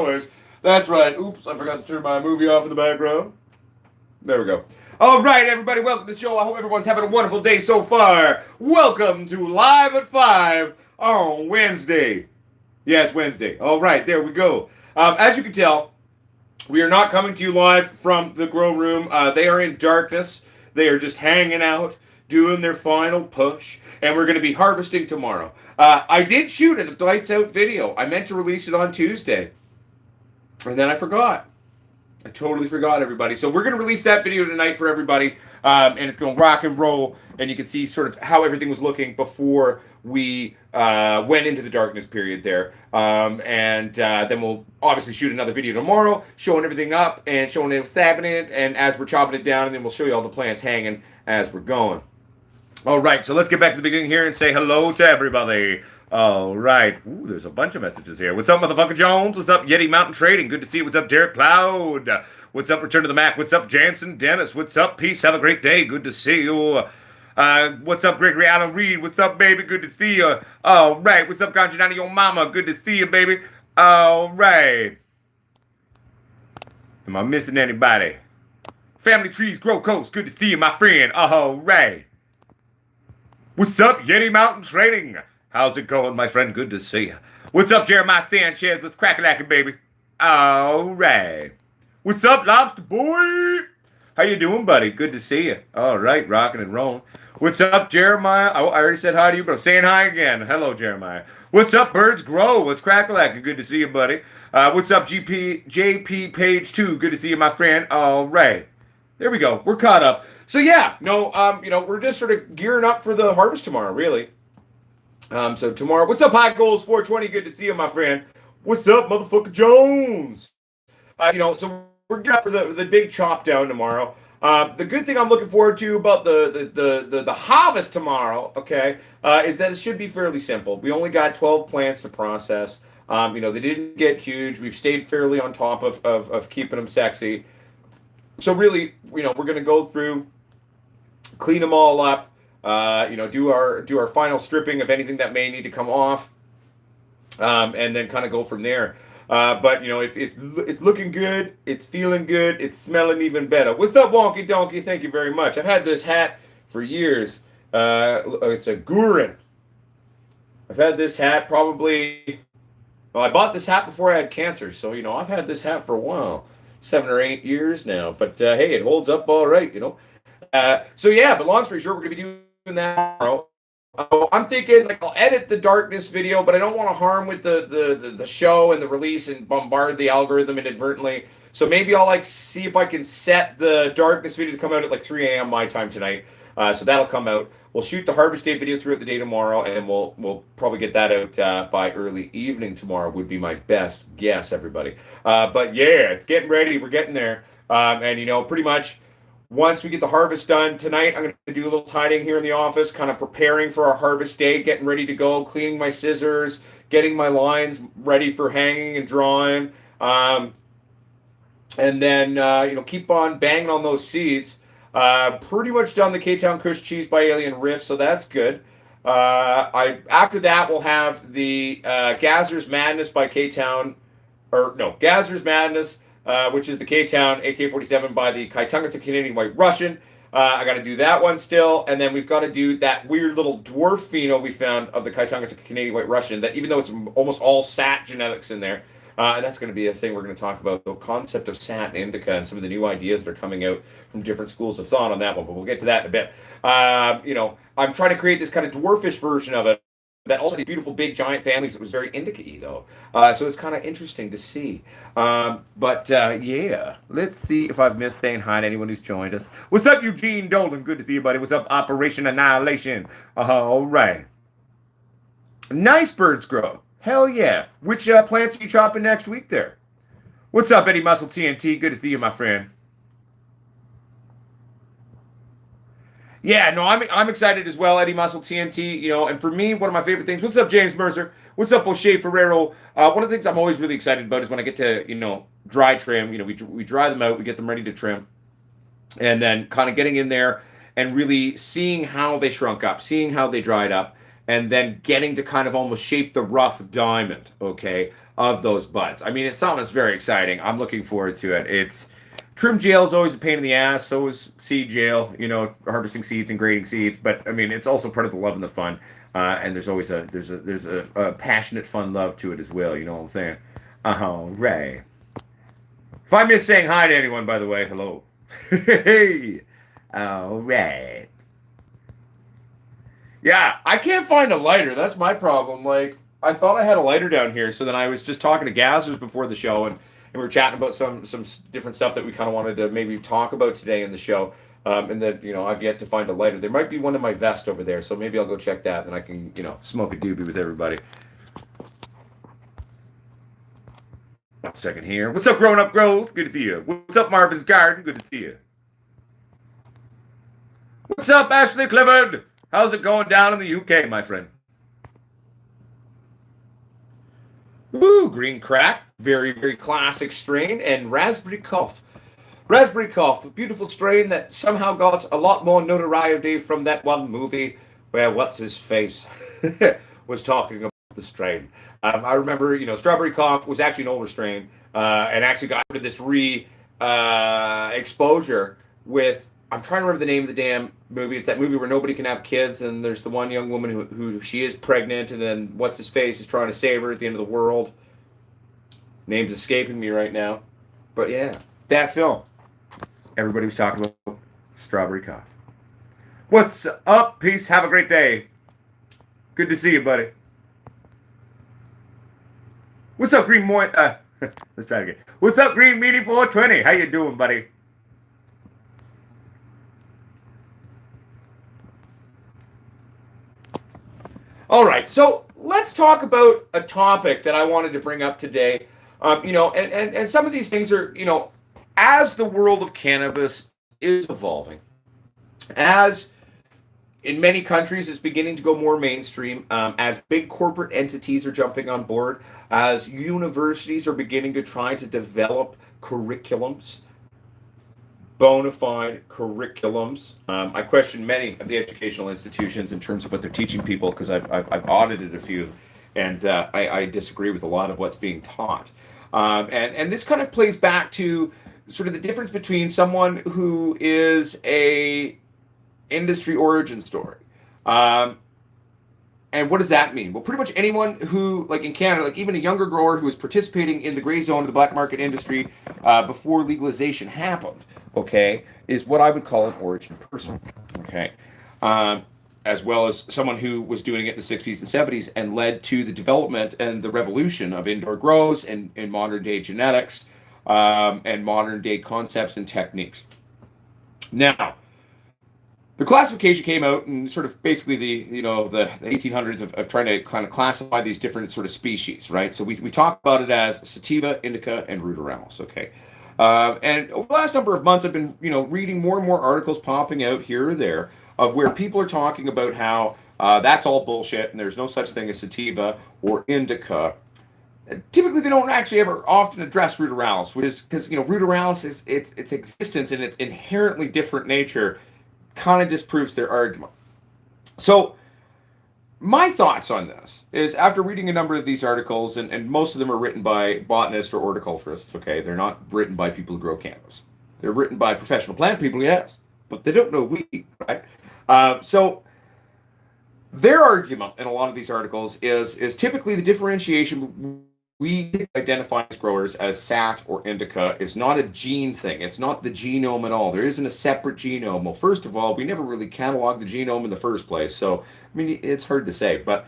Growers. That's right. Oops, I forgot to turn my movie off in the background. There we go. All right, everybody, welcome to the show. I hope everyone's having a wonderful day so far. Welcome to Live at 5 on Wednesday. Yeah, it's Wednesday. All right, there we go. As you can tell, we are not coming to you live from the grow room. They are in darkness. They are just hanging out, doing their final push, and we're going to be harvesting tomorrow. I did shoot a lights out video. I meant to release it on Tuesday, and then I forgot. I totally forgot, everybody. So we're going to release that video tonight for everybody, and it's going to rock and roll, and you can see sort of how everything was looking before we went into the darkness period there. And then we'll obviously shoot another video tomorrow, showing everything up and showing what's happening, and as we're chopping it down, and then we'll show you all the plants hanging as we're going. All right, so let's get back to the beginning here and say hello to everybody. All right. Ooh, there's a bunch of messages here. What's up, motherfucker Jones? What's up, Yeti Mountain Trading? Good to see you. What's up, Derek Cloud? What's up, Return to the Mac? What's up, Jansen Dennis? What's up, Peace? Have a great day. Good to see you. What's up, Gregory Allen Reed? What's up, baby? Good to see you. All right. What's up, Ganjanani, your mama? Good to see you, baby. All right. Am I missing anybody? Family Trees Grow Coast. Good to see you, my friend. All right. What's up, Yeti Mountain Trading? How's it going, my friend? Good to see you. What's up, Jeremiah Sanchez? Let's crack it like it, baby. All right. What's up, Lobster Boy? How you doing, buddy? Good to see you. All right, rocking and rolling. What's up, Jeremiah? I already said hi to you, but I'm saying hi again. Hello, Jeremiah. What's up, Birds Grow? Let's crack it like it. Good to see you, buddy. What's up, JP Page 2? Good to see you, my friend. All right. There we go. We're caught up. So yeah, we're just sort of gearing up for the harvest tomorrow, really. So tomorrow, what's up, Hot Goals 420? Good to see you, my friend. What's up, motherfucker Jones? So we're gearing up for the big chop down tomorrow. The good thing I'm looking forward to about the harvest tomorrow, okay, is that it should be fairly simple. We only got 12 plants to process. They didn't get huge. We've stayed fairly on top of keeping them sexy. So really, we're going to go through, clean them all up, do our final stripping of anything that may need to come off, and then kind of go from there. But it's looking good, it's feeling good, it's smelling even better. What's up, Wonky Donkey? Thank you very much. I've had this hat for years. It's a Gurin. I've had this hat probably. Well, I bought this hat before I had cancer, so I've had this hat for a while. 7 or 8 years now, but hey, it holds up all right, So yeah, but long story short, we're gonna be doing that tomorrow. I'm thinking I'll edit the darkness video, but I don't want to harm with the show and the release and bombard the algorithm inadvertently. So maybe I'll see if I can set the darkness video to come out at 3 a.m. my time tonight. So that'll come out. We'll shoot the harvest day video throughout the day tomorrow, and we'll probably get that out by early evening tomorrow. Would be my best guess, everybody. But yeah, it's getting ready. We're getting there, and pretty much once we get the harvest done tonight, I'm going to do a little tidying here in the office, kind of preparing for our harvest day, getting ready to go, cleaning my scissors, getting my lines ready for hanging and drawing, and then keep on banging on those seeds. Pretty much done the K-Town Kush Cheese by Alien Riff, so that's good. After that, we'll have the Gazzer's Madness by K-Town, Gazzer's Madness, which is the K-Town AK-47 by the Kaitunga Canadian White Russian. I got to do that one still, and then we've got to do that weird little dwarf pheno we found of the Kaitunga Canadian White Russian, that even though it's almost all SAT genetics in there, and that's going to be a thing we're going to talk about, the concept of SAT and indica and some of the new ideas that are coming out from different schools of thought on that one, but we'll get to that in a bit. I'm trying to create this kind of dwarfish version of it that also had beautiful big giant families that was very indica-y though. So it's kind of interesting to see. Yeah, let's see if I've missed saying hi to anyone who's joined us. What's up, Eugene Dolan? Good to see you, buddy. What's up, Operation Annihilation? All right. Nice Birds Grow. Hell yeah. Which plants are you chopping next week there? What's up, Eddie Muscle TNT? Good to see you, my friend. Yeah, no, I'm excited as well, Eddie Muscle TNT, and for me, one of my favorite things. What's up, James Mercer? What's up, O'Shea Ferrero? One of the things I'm always really excited about is when I get to, dry trim. We dry them out, we get them ready to trim, and then kind of getting in there and really seeing how they shrunk up, seeing how they dried up, and then getting to kind of almost shape the rough diamond, okay? of those buds. I mean, it's something that's very exciting. I'm looking forward to it. It's trim jail is always a pain in the ass. So is seed jail. You know, harvesting seeds and grading seeds. But I mean, it's also part of the love and the fun. And there's always a passionate, fun love to it as well. You know what I'm saying? Right. If I miss saying hi to anyone, by the way, hello. Hey. All right. Yeah, I can't find a lighter. That's my problem. Like, I thought I had a lighter down here, so then I was just talking to Gazzers before the show, and we were chatting about some different stuff that we kind of wanted to maybe talk about today in the show. And then, you know, I've yet to find a lighter. There might be one in my vest over there, so maybe I'll go check that, and I can, you know, smoke a doobie with everybody. One second here. What's up, Growing Up Grows? Good to see you. What's up, Marvin's Garden? Good to see you. What's up, Ashley Clifford? How's it going down in the UK, my friend? Woo, Green Crack, very, very classic strain, and Raspberry Cough. Raspberry Cough, a beautiful strain that somehow got a lot more notoriety from that one movie where what's-his-face was talking about the strain. I remember, you know, Strawberry Cough was actually an older strain, and actually got this exposure with, I'm trying to remember the name of the damn movie. It's that movie where nobody can have kids, and there's the one young woman who she is pregnant, and then what's-his-face is trying to save her at the end of the world. Name's escaping me right now. But yeah, that film. Everybody was talking about Strawberry Cough. What's up? Peace. Have a great day. Good to see you, buddy. What's up, Green Let's try it again. What's up, Green Meaty 420? How you doing, buddy? All right, so let's talk about a topic that I wanted to bring up today. You know, and some of these things are, you know, as the world of cannabis is evolving, as in many countries it's beginning to go more mainstream, as big corporate entities are jumping on board, as universities are beginning to try to develop curriculums, bona fide curriculums. I question many of the educational institutions in terms of what they're teaching people, because I've audited a few, and I disagree with a lot of what's being taught. And this kind of plays back to sort of the difference between someone who is a industry origin story. And what does that mean? Well, pretty much anyone who, like in Canada, like even a younger grower who was participating in the gray zone of the black market industry before legalization happened, okay, is what I would call an origin person, okay? As well as someone who was doing it in the 60s and 70s and led to the development and the revolution of indoor grows and modern day genetics and modern day concepts and techniques. Now, the classification came out and sort of basically the 1800s of trying to kind of classify these different sort of species, right? So we talk about it as sativa, indica, and ruderalis, okay? And over the last number of months, I've been, you know, reading more and more articles popping out here or there of where people are talking about how that's all bullshit and there's no such thing as sativa or indica. And typically, they don't actually ever often address ruderalis, which is because, you know, ruderalis is its existence and its inherently different nature kind of disproves their argument. So my thoughts on this is, after reading a number of these articles, and most of them are written by botanists or horticulturists, okay? They're not written by people who grow cannabis. They're written by professional plant people, yes, but they don't know weed, right? So their argument in a lot of these articles is typically the differentiation we identify as growers as sat or indica is not a gene thing. It's not the genome at all. There isn't a separate genome. Well, first of all, we never really cataloged the genome in the first place. So, I mean, it's hard to say, but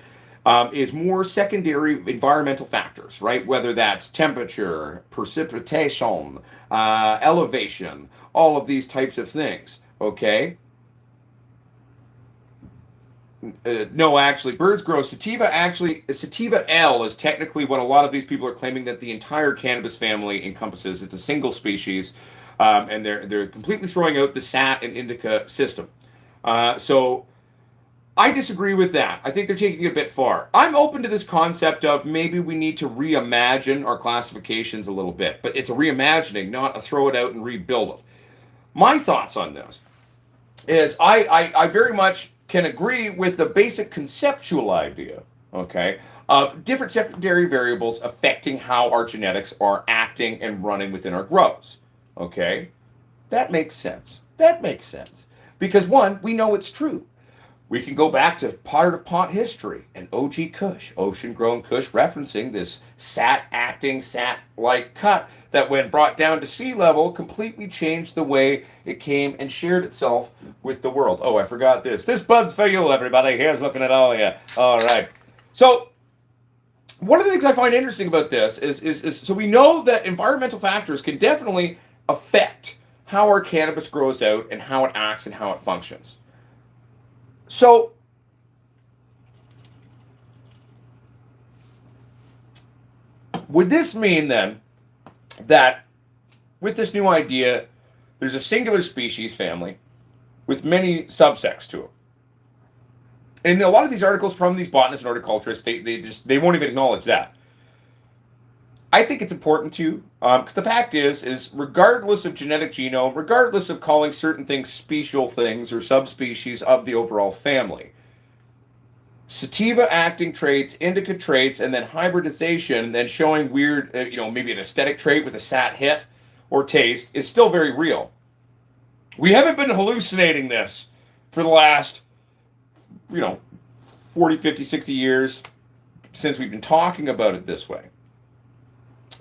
is more secondary environmental factors, right? Whether that's temperature, precipitation, elevation, all of these types of things, okay? No, actually, birds grow sativa. Actually, sativa L is technically what a lot of these people are claiming that the entire cannabis family encompasses. It's a single species, and they're completely throwing out the sat and indica system. So I disagree with that. I think they're taking it a bit far. I'm open to this concept of maybe we need to reimagine our classifications a little bit, but it's a reimagining, not a throw it out and rebuild it. My thoughts on this is I very much can agree with the basic conceptual idea okay, of different secondary variables affecting how our genetics are acting and running within our grows. Okay, that makes sense. That makes sense. Because one, we know it's true. We can go back to part of pot history and OG Kush, ocean grown Kush, referencing this sat-like cut that, when brought down to sea level, completely changed the way it came and shared itself with the world. Oh, I forgot this. This bud's for you, everybody. Here's looking at all of you. All right. So, one of the things I find interesting about this is so we know that environmental factors can definitely affect how our cannabis grows out and how it acts and how it functions. So, would this mean then that with this new idea, there's a singular species family with many subsects to it? And a lot of these articles from these botanists and horticulturists, they won't even acknowledge that. I think it's important to, because the fact is regardless of genetic genome, regardless of calling certain things special things or subspecies of the overall family, sativa acting traits, indica traits, and then hybridization, then showing weird, maybe an aesthetic trait with a sat hit or taste is still very real. We haven't been hallucinating this for the last, 40, 50, 60 years since we've been talking about it this way.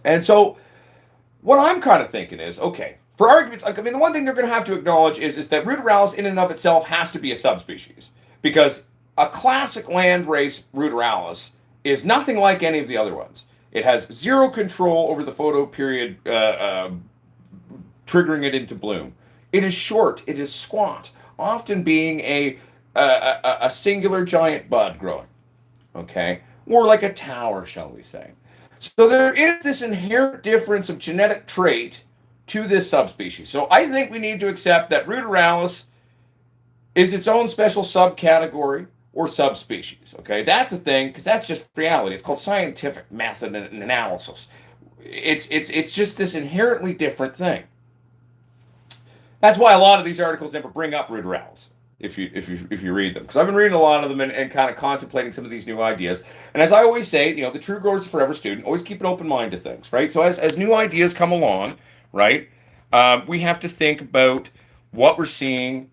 And so what I'm kind of thinking is, okay, for arguments, the one thing they're going to have to acknowledge is that ruderalis in and of itself has to be a subspecies, because a classic land race ruderalis is nothing like any of the other ones. It has zero control over the photo period, triggering it into bloom. It is short. It is squat, often being a singular giant bud growing, okay, or like a tower, shall we say. So there is this inherent difference of genetic trait to this subspecies. So I think we need to accept that ruderalis is its own special subcategory or subspecies. Okay, that's a thing, because that's just reality. It's called scientific method and analysis. It's just this inherently different thing. That's why a lot of these articles never bring up ruderalis, if you read them, because I've been reading a lot of them and kind of contemplating some of these new ideas. And as I always say, the true grower is a forever student. Always keep an open mind to things, right? So as new ideas come along, right, we have to think about what we're seeing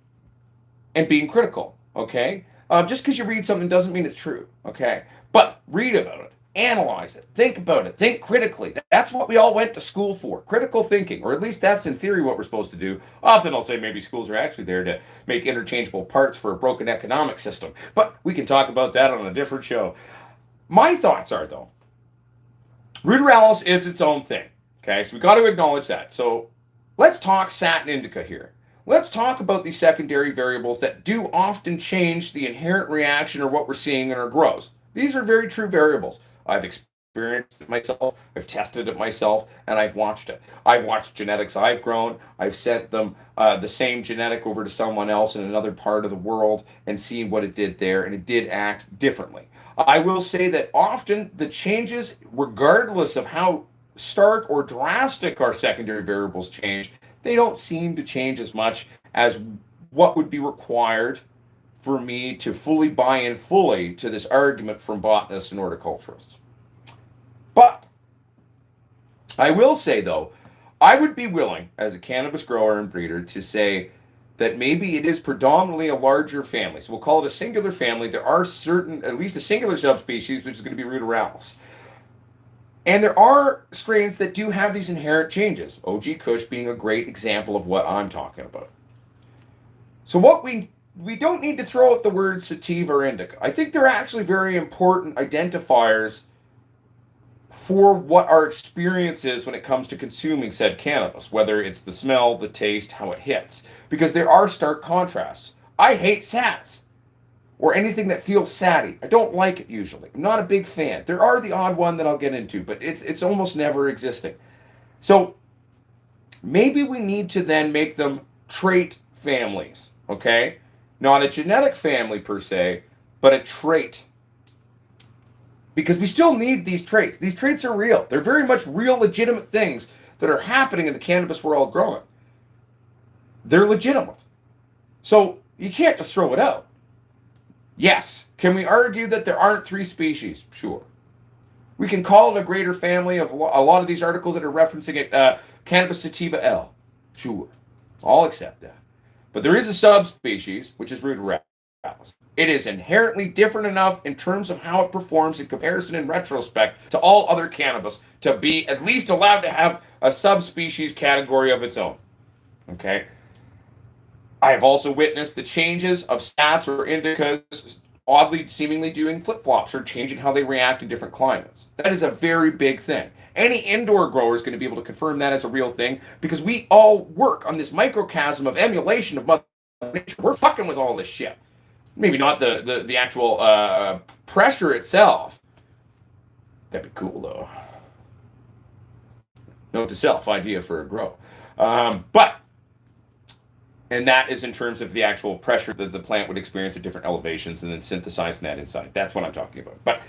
and being critical, okay? Just because you read something doesn't mean it's true, okay? But read about it, analyze it, think about it, think critically. That's what we all went to school for, critical thinking, or at least that's in theory what we're supposed to do. Often I'll say maybe schools are actually there to make interchangeable parts for a broken economic system, but we can talk about that on a different show. My thoughts are, though, ruderalis is its own thing, okay? So we got to acknowledge that. So let's talk sat and indica here. Let's talk about these secondary variables that do often change the inherent reaction or what we're seeing in our grows. These are very true variables. I've experienced it myself, I've tested it myself, and I've watched it. I've watched genetics I've grown. I've sent them the same genetic over to someone else in another part of the world and seen what it did there, and it did act differently. I will say that often the changes, regardless of how stark or drastic our secondary variables change, they don't seem to change as much as what would be required for me to fully buy in fully to this argument from botanists and horticulturists. But I will say, though, I would be willing, as a cannabis grower and breeder, to say that maybe it is predominantly a larger family. So we'll call it a singular family. There are at least a singular subspecies, which is going to be ruderalis. And there are strains that do have these inherent changes, OG Kush being a great example of what I'm talking about. So what we don't need to throw out the word sativa or indica. I think they're actually very important identifiers for what our experience is when it comes to consuming said cannabis, whether it's the smell, the taste, how it hits. Because there are stark contrasts. I hate sats, or anything that feels satty. I don't like it usually. I'm not a big fan. There are the odd one that I'll get into, but it's almost never existing. So maybe we need to then make them trait families, okay? Not a genetic family per se, but a trait. Because we still need these traits. These traits are real. They're very much real, legitimate things that are happening in the cannabis we're all growing. They're legitimate. So you can't just throw it out. Yes. Can we argue that there aren't 3 species? Sure. We can call it a greater family of a lot of these articles that are referencing it, Cannabis sativa L. Sure. I'll accept that. But there is a subspecies, which is ruderalis. It is inherently different enough in terms of how it performs in comparison in retrospect to all other cannabis to be at least allowed to have a subspecies category of its own. Okay? I have also witnessed the changes of stats or indicas oddly seemingly doing flip-flops or changing how they react in different climates. That is a very big thing. Any indoor grower is going to be able to confirm that as a real thing because we all work on this microcosm of emulation of Mother Nature. We're fucking with all this shit. Maybe not the actual pressure itself. That'd be cool, though. Note to self, idea for a grow. And that is in terms of the actual pressure that the plant would experience at different elevations and then synthesizing that inside. That's what I'm talking about. But,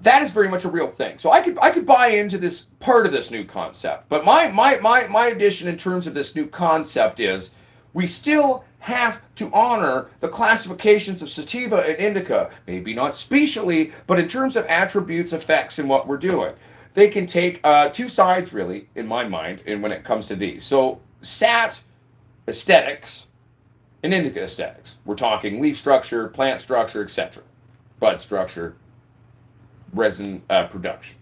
that is very much a real thing. So I could buy into this part of this new concept. But my addition in terms of this new concept is we still have to honor the classifications of sativa and indica, maybe not specially, but in terms of attributes, effects, and what we're doing. They can take 2 sides, really, in my mind, and when it comes to these. So sat aesthetics and indica aesthetics. We're talking leaf structure, plant structure, etc. Bud structure, resin production.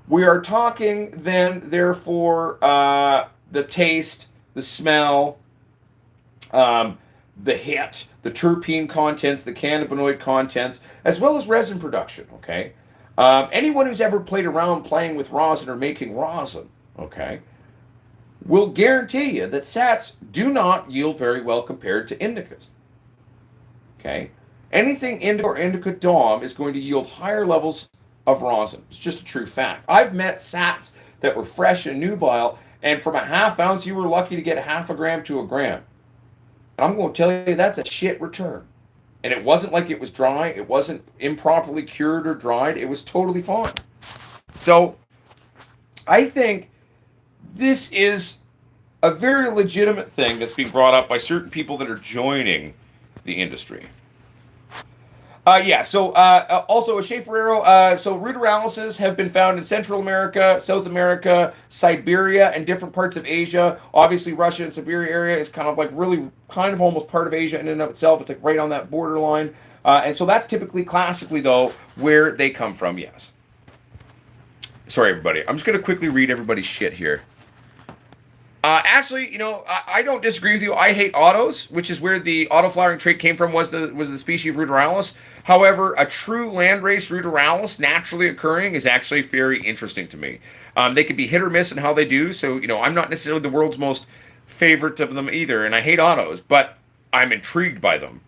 We are talking then, therefore, the taste, the smell, the hit, the terpene contents, the cannabinoid contents, as well as resin production, okay? Anyone who's ever played around playing with rosin or making rosin, okay, will guarantee you that sats do not yield very well compared to indicas, okay? Anything indica or indica dom is going to yield higher levels of rosin. It's just a true fact. I've met sats that were fresh and nubile, and from a half ounce, you were lucky to get half a gram to a gram. And I'm going to tell you, that's a shit return. And it wasn't like it was dry. It wasn't improperly cured or dried. It was totally fine. So I think this is a very legitimate thing that's being brought up by certain people that are joining the industry. Also a Schaeferero. So ruderalis have been found in Central America, South America, Siberia, and different parts of Asia. Obviously, Russia and Siberia area is kind of like really kind of almost part of Asia in and of itself. It's like right on that borderline. And so that's typically, classically, though, where they come from, yes. Sorry, everybody. I'm just going to quickly read everybody's shit here. Actually, I don't disagree with you. I hate autos, which is where the auto-flowering trait came from, was the species of ruderalis. However, a true landrace ruderalis naturally occurring is actually very interesting to me. They can be hit or miss in how they do, so, I'm not necessarily the world's most favorite of them either, and I hate autos, but I'm intrigued by them.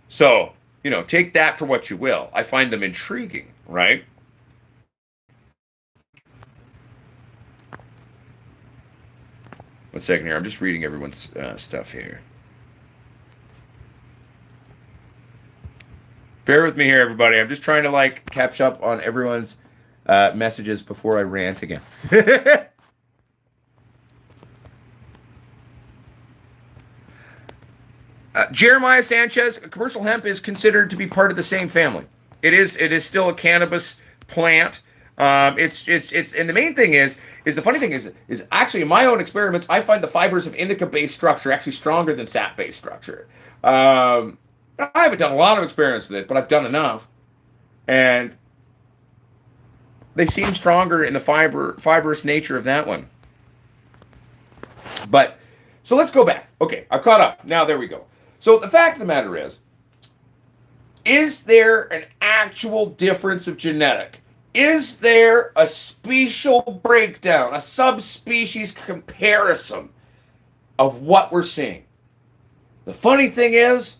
So, take that for what you will. I find them intriguing, right? One second here. I'm just reading everyone's stuff here. Bear with me here, everybody. I'm just trying to catch up on everyone's messages before I rant again. Jeremiah Sanchez, commercial hemp is considered to be part of the same family. It is still a cannabis plant. And the main thing is the funny thing is actually in my own experiments, I find the fibers of indica-based structure actually stronger than sap-based structure. I haven't done a lot of experiments with it, but I've done enough, and they seem stronger in the fibrous nature of that one. But so let's go back. Okay, I've caught up. Now there we go. So the fact of the matter is there an actual difference of genetic? Is there a special breakdown, a subspecies comparison of what we're seeing? The funny thing is,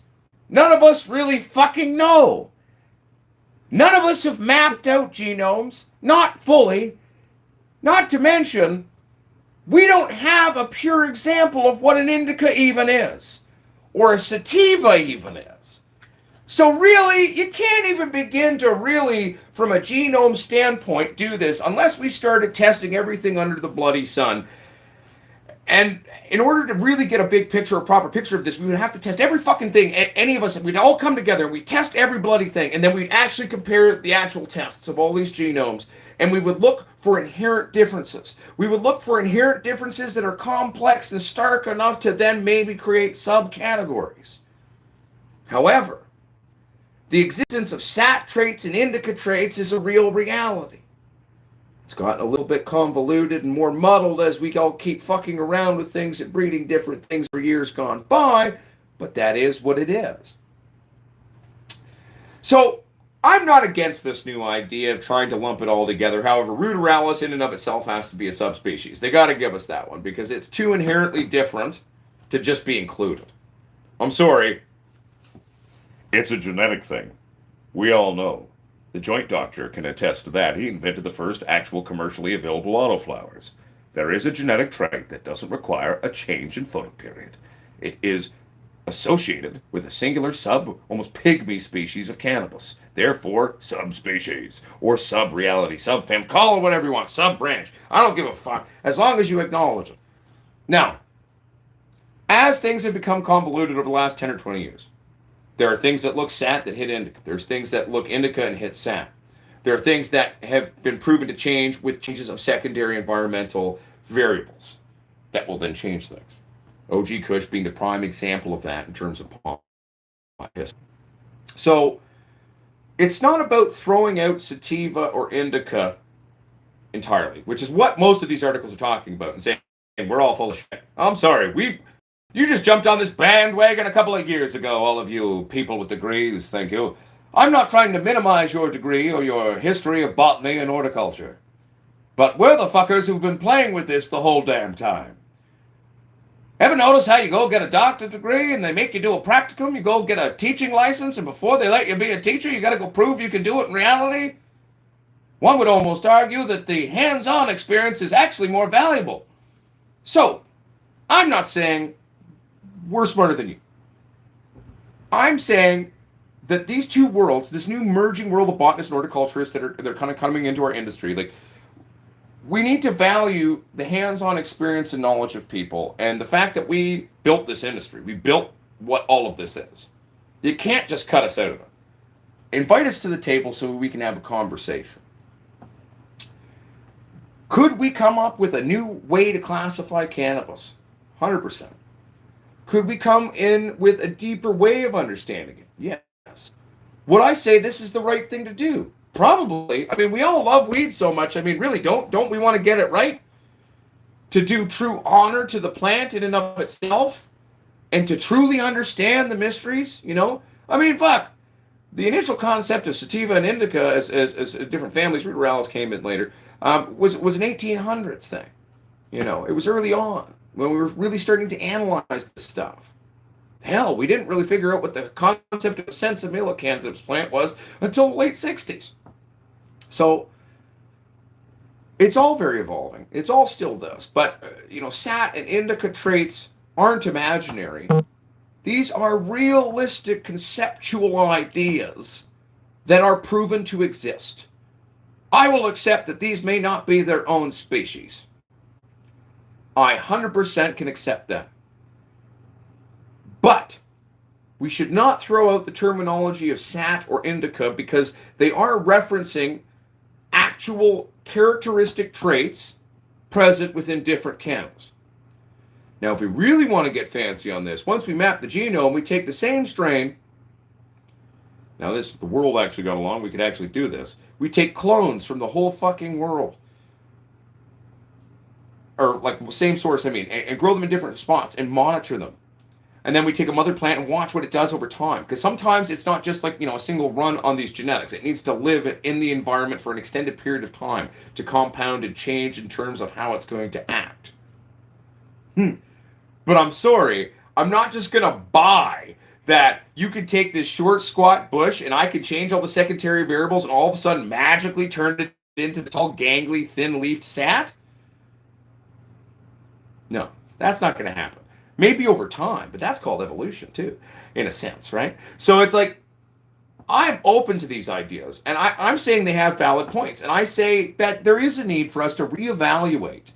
none of us really fucking know. None of us have mapped out genomes, not fully. Not to mention, we don't have a pure example of what an indica even is, or a sativa even is. So really, you can't even begin to really, from a genome standpoint, do this unless we started testing everything under the bloody sun. And in order to really get a big picture, a proper picture of this, we would have to test every fucking thing. Any of us, we'd all come together and we'd test every bloody thing. And then we'd actually compare the actual tests of all these genomes. And we would look for inherent differences. We would look for inherent differences that are complex and stark enough to then maybe create subcategories. However, the existence of SAT traits and indica traits is a real reality. It's gotten a little bit convoluted and more muddled as we all keep fucking around with things and breeding different things for years gone by, but that is what it is. So, I'm not against this new idea of trying to lump it all together. However, ruderalis in and of itself has to be a subspecies. They got to give us that one because it's too inherently different to just be included. I'm sorry. It's a genetic thing. We all know. The joint doctor can attest to that. He invented the first actual commercially available autoflowers. There is a genetic trait that doesn't require a change in photoperiod. It is associated with a singular almost pygmy species of cannabis. Therefore, subspecies, or sub-reality, sub-fam, call it whatever you want, sub-branch. I don't give a fuck, as long as you acknowledge it. Now, as things have become convoluted over the last 10 or 20 years, there are things that look SAT that hit indica. There's things that look indica and hit SAT. There are things that have been proven to change with changes of secondary environmental variables that will then change things. OG Kush being the prime example of that in terms of pot history. So it's not about throwing out sativa or indica entirely, which is what most of these articles are talking about and saying we're all full of shit. I'm sorry, you just jumped on this bandwagon a couple of years ago, all of you people with degrees, thank you. I'm not trying to minimize your degree or your history of botany and horticulture. But we're the fuckers who've been playing with this the whole damn time. Ever notice how you go get a doctorate degree and they make you do a practicum, you go get a teaching license, and before they let you be a teacher, you gotta go prove you can do it in reality? One would almost argue that the hands-on experience is actually more valuable. So, I'm not saying we're smarter than you. I'm saying that these two worlds, this new merging world of botanists and horticulturists they're kind of coming into our industry, like, we need to value the hands-on experience and knowledge of people and the fact that we built this industry. We built what all of this is. You can't just cut us out of it. Invite us to the table so we can have a conversation. Could we come up with a new way to classify cannabis? 100%. Could we come in with a deeper way of understanding it? Yes. Would I say this is the right thing to do? Probably. I mean, we all love weed so much. I mean, really, don't we want to get it right? To do true honor to the plant in and of itself? And to truly understand the mysteries, you know? I mean, fuck. The initial concept of sativa and indica as different families, ruderalis came in later, was an 1800s thing. You know, it was early on when we were really starting to analyze this stuff. Hell, we didn't really figure out what the concept of a sensimilla cannabis plant was until the late 60s. So, it's all very evolving. It's all still this. But, SAT and indica traits aren't imaginary. These are realistic conceptual ideas that are proven to exist. I will accept that these may not be their own species. I 100% can accept that. But we should not throw out the terminology of SAT or indica because they are referencing actual characteristic traits present within different cannabis. Now, if we really want to get fancy on this, once we map the genome, we take the same strain. Now, the world actually got along. We could actually do this. We take clones from the whole fucking world. Or, like, same source, and grow them in different spots and monitor them. And then we take a mother plant and watch what it does over time. Because sometimes it's not just like, a single run on these genetics. It needs to live in the environment for an extended period of time to compound and change in terms of how it's going to act. But I'm sorry, I'm not just going to buy that you could take this short, squat bush and I could change all the secondary variables and all of a sudden magically turn it into the tall, gangly, thin-leafed sat. No, that's not going to happen. Maybe over time, but that's called evolution too, in a sense, right? So it's like, I'm open to these ideas, and I'm saying they have valid points, and I say that there is a need for us to reevaluate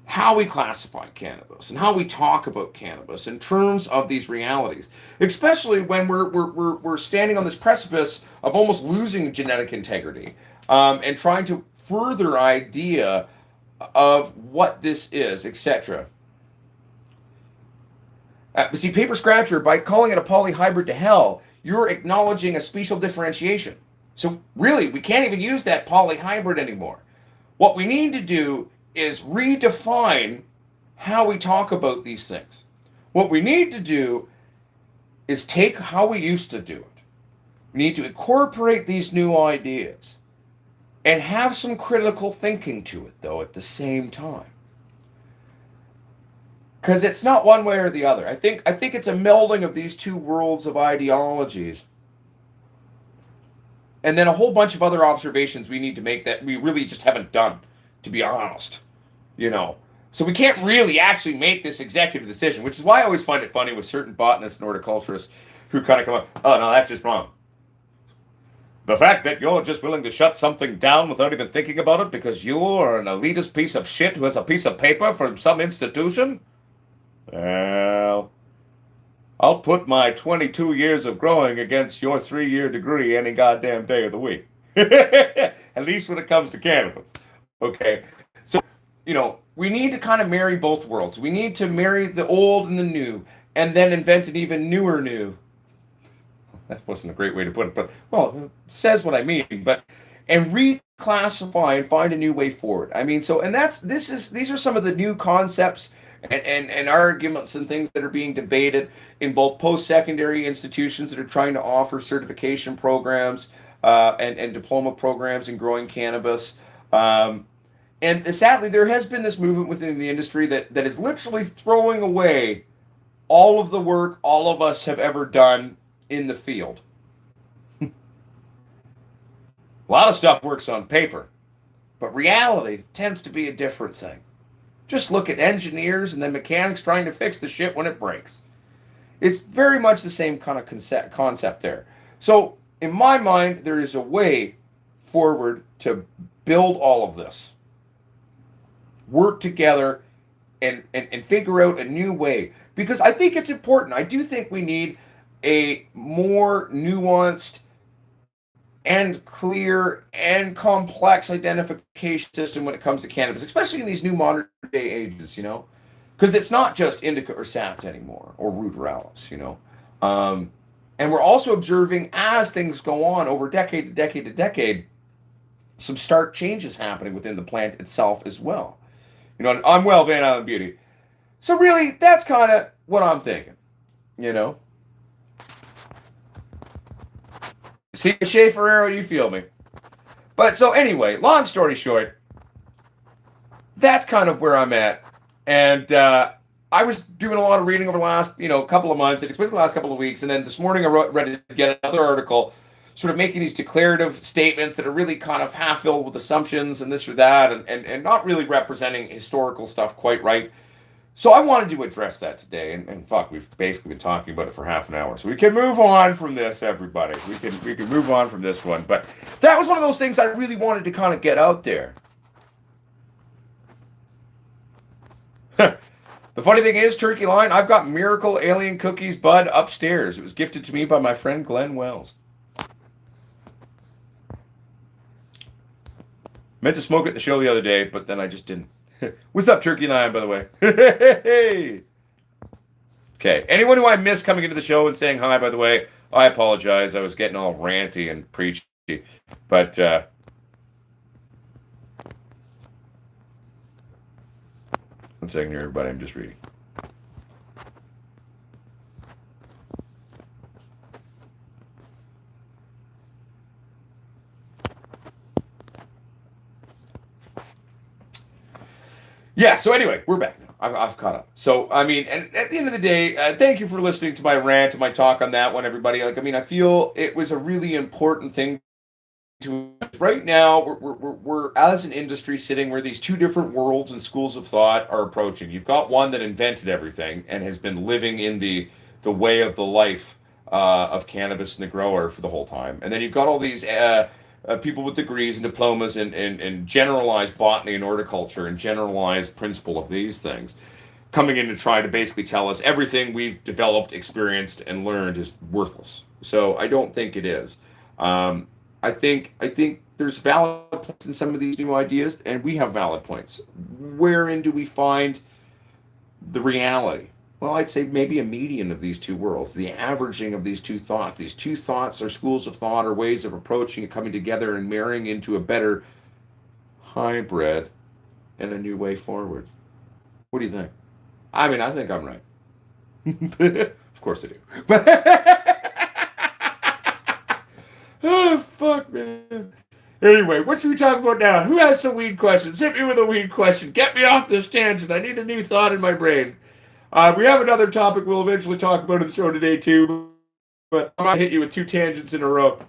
how we classify cannabis and how we talk about cannabis in terms of these realities, especially when we're standing on this precipice of almost losing genetic integrity, and trying to further idea of what this is, etc. But see, Paper Scratcher, by calling it a polyhybrid to hell, you're acknowledging a special differentiation. So really, we can't even use that polyhybrid anymore. What we need to do is redefine how we talk about these things. What we need to do is take how we used to do it. We need to incorporate these new ideas and have some critical thinking to it, though, at the same time. Because it's not one way or the other. I think it's a melding of these two worlds of ideologies. And then a whole bunch of other observations we need to make that we really just haven't done, to be honest. So we can't really actually make this executive decision, which is why I always find it funny with certain botanists and horticulturists who kind of come up, oh, no, that's just wrong. The fact that you're just willing to shut something down without even thinking about it because you're an elitist piece of shit who has a piece of paper from some institution? Well, I'll put my 22 years of growing against your 3-year degree any goddamn day of the week. At least when it comes to cannabis. Okay? So, we need to kind of marry both worlds. We need to marry the old and the new, and then invent an even newer new. That wasn't a great way to put it, but, well, it says what I mean, and reclassify and find a new way forward. I mean, so, and these are some of the new concepts and arguments and things that are being debated in both post-secondary institutions that are trying to offer certification programs and diploma programs in growing cannabis. And sadly, there has been this movement within the industry that is literally throwing away all of the work all of us have ever done in the field. A lot of stuff works on paper, but reality tends to be a different thing. Just look at engineers and then mechanics trying to fix the shit when it breaks. It's very much the same kind of concept there. So, in my mind, there is a way forward to build all of this. Work together and figure out a new way. Because I think it's important. I do think we need a more nuanced and clear and complex identification system when it comes to cannabis, especially in these new modern day ages, because it's not just indica or sat anymore, or ruderalis, and we're also observing, as things go on over decade to decade to decade, some stark changes happening within the plant itself as well. I'm well Van Island Beauty. So really, that's kind of what I'm thinking, See, Shea Ferrero, you feel me. But so anyway, long story short, that's kind of where I'm at. And I was doing a lot of reading over the last, couple of months, and especially the last couple of weeks. And then this morning I read yet another article sort of making these declarative statements that are really kind of half filled with assumptions and this or that, and not really representing historical stuff quite right. So I wanted to address that today, and fuck, we've basically been talking about it for half an hour. So we can move on from this, everybody. We can move on from this one. But that was one of those things I really wanted to kind of get out there. The funny thing is, Turkey Line, I've got Miracle Alien Cookies Bud upstairs. It was gifted to me by my friend Glenn Wells. Meant to smoke it at the show the other day, but then I just didn't. What's up, Turkey Line, by the way? Hey. Okay. Anyone who I missed coming into the show and saying hi, by the way, I apologize. I was getting all ranty and preachy. But, one second here, everybody. I'm just reading. Yeah, so anyway, we're back now. I've caught up. So, I mean, and at the end of the day, thank you for listening to my rant and my talk on that one, everybody. I feel it was a really important thing to... Right now, we're as an industry sitting where these two different worlds and schools of thought are approaching. You've got one that invented everything and has been living in the way of the life of cannabis and the grower for the whole time. And then you've got all these people with degrees and diplomas in generalized botany and horticulture and generalized principle of these things coming in to try to basically tell us everything we've developed, experienced, and learned is worthless. So I don't think it is. I think there's valid points in some of these new ideas, and we have valid points. Wherein do we find the reality? Well, I'd say maybe a median of these two worlds, the averaging of these two thoughts. These two thoughts are schools of thought or ways of approaching it, coming together and marrying into a better hybrid and a new way forward. What do you think? I mean, I think I'm right. Of course I do. Oh, fuck, man. Anyway, what should we talk about now? Who has some weed questions? Hit me with a weed question. Get me off this tangent. I need a new thought in my brain. We have another topic we'll eventually talk about in the show today, too. But I'm going to hit you with 2 tangents in a row.